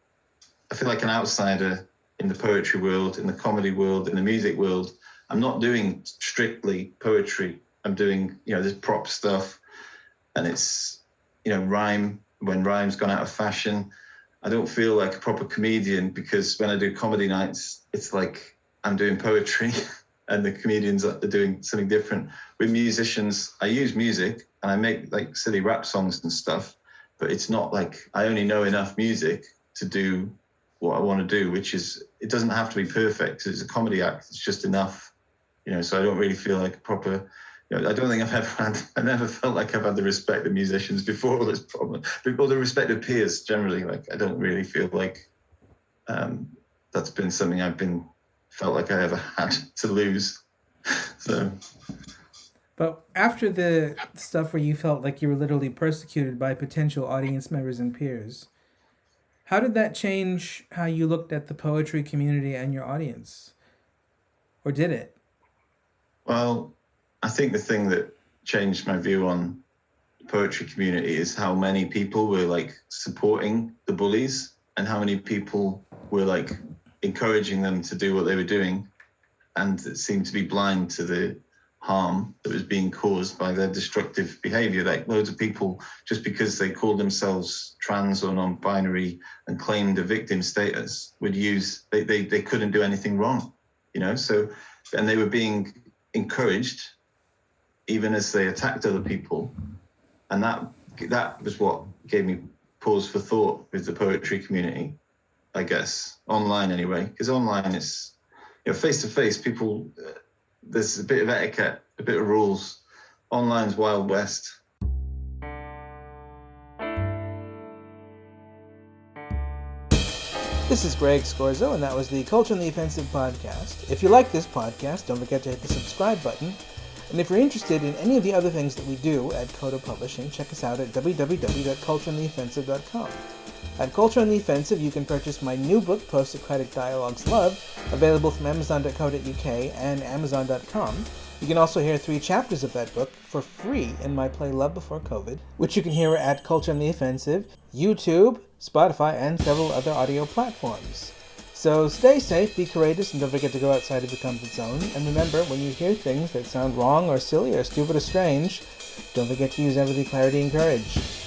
like an outsider in the poetry world, in the comedy world, in the music world. I'm not doing strictly poetry. I'm doing, this prop stuff, and it's, rhyme, when rhyme's gone out of fashion. I don't feel like a proper comedian, because when I do comedy nights, it's like I'm doing poetry and the comedians are doing something different. With musicians, I use music and I make like silly rap songs and stuff, but it's not like I only know enough music to do what I want to do, which is, it doesn't have to be perfect. It's a comedy act. It's just enough, so I don't really feel like a proper, I don't think I never felt like I've had the respect of musicians before this problem, or the respect of peers generally. Like, I don't really feel like that's been something felt like I ever had to lose. So. But after the stuff where you felt like you were literally persecuted by potential audience members and peers, how did that change how you looked at the poetry community and your audience? Or did it? Well, I think the thing that changed my view on the poetry community is how many people were like supporting the bullies, and how many people were like encouraging them to do what they were doing, and it seemed to be blind to the harm that was being caused by their destructive behavior. Like, loads of people, just because they called themselves trans or non-binary and claimed a victim status, would use, they couldn't do anything wrong, so, and they were being encouraged even as they attacked other people. And that was what gave me pause for thought with the poetry community, I guess, online anyway, because online is, face to face, people, there's a bit of etiquette, a bit of rules. Online's Wild West. This is Greg Scorzo, and that was the Culture on the Offensive podcast. If you like this podcast, don't forget to hit the subscribe button. And if you're interested in any of the other things that we do at Coda Publishing, check us out at www.cultureontheoffensive.com. At Culture on the Offensive, you can purchase my new book, Post-Socratic Dialogues Love, available from amazon.co.uk and amazon.com. You can also hear 3 chapters of that book for free in my play Love Before COVID, which you can hear at Culture on the Offensive, YouTube, Spotify, and several other audio platforms. So stay safe, be courageous, and don't forget to go outside of your comfort zone. And remember, when you hear things that sound wrong or silly or stupid or strange, don't forget to use empathy, clarity, and courage.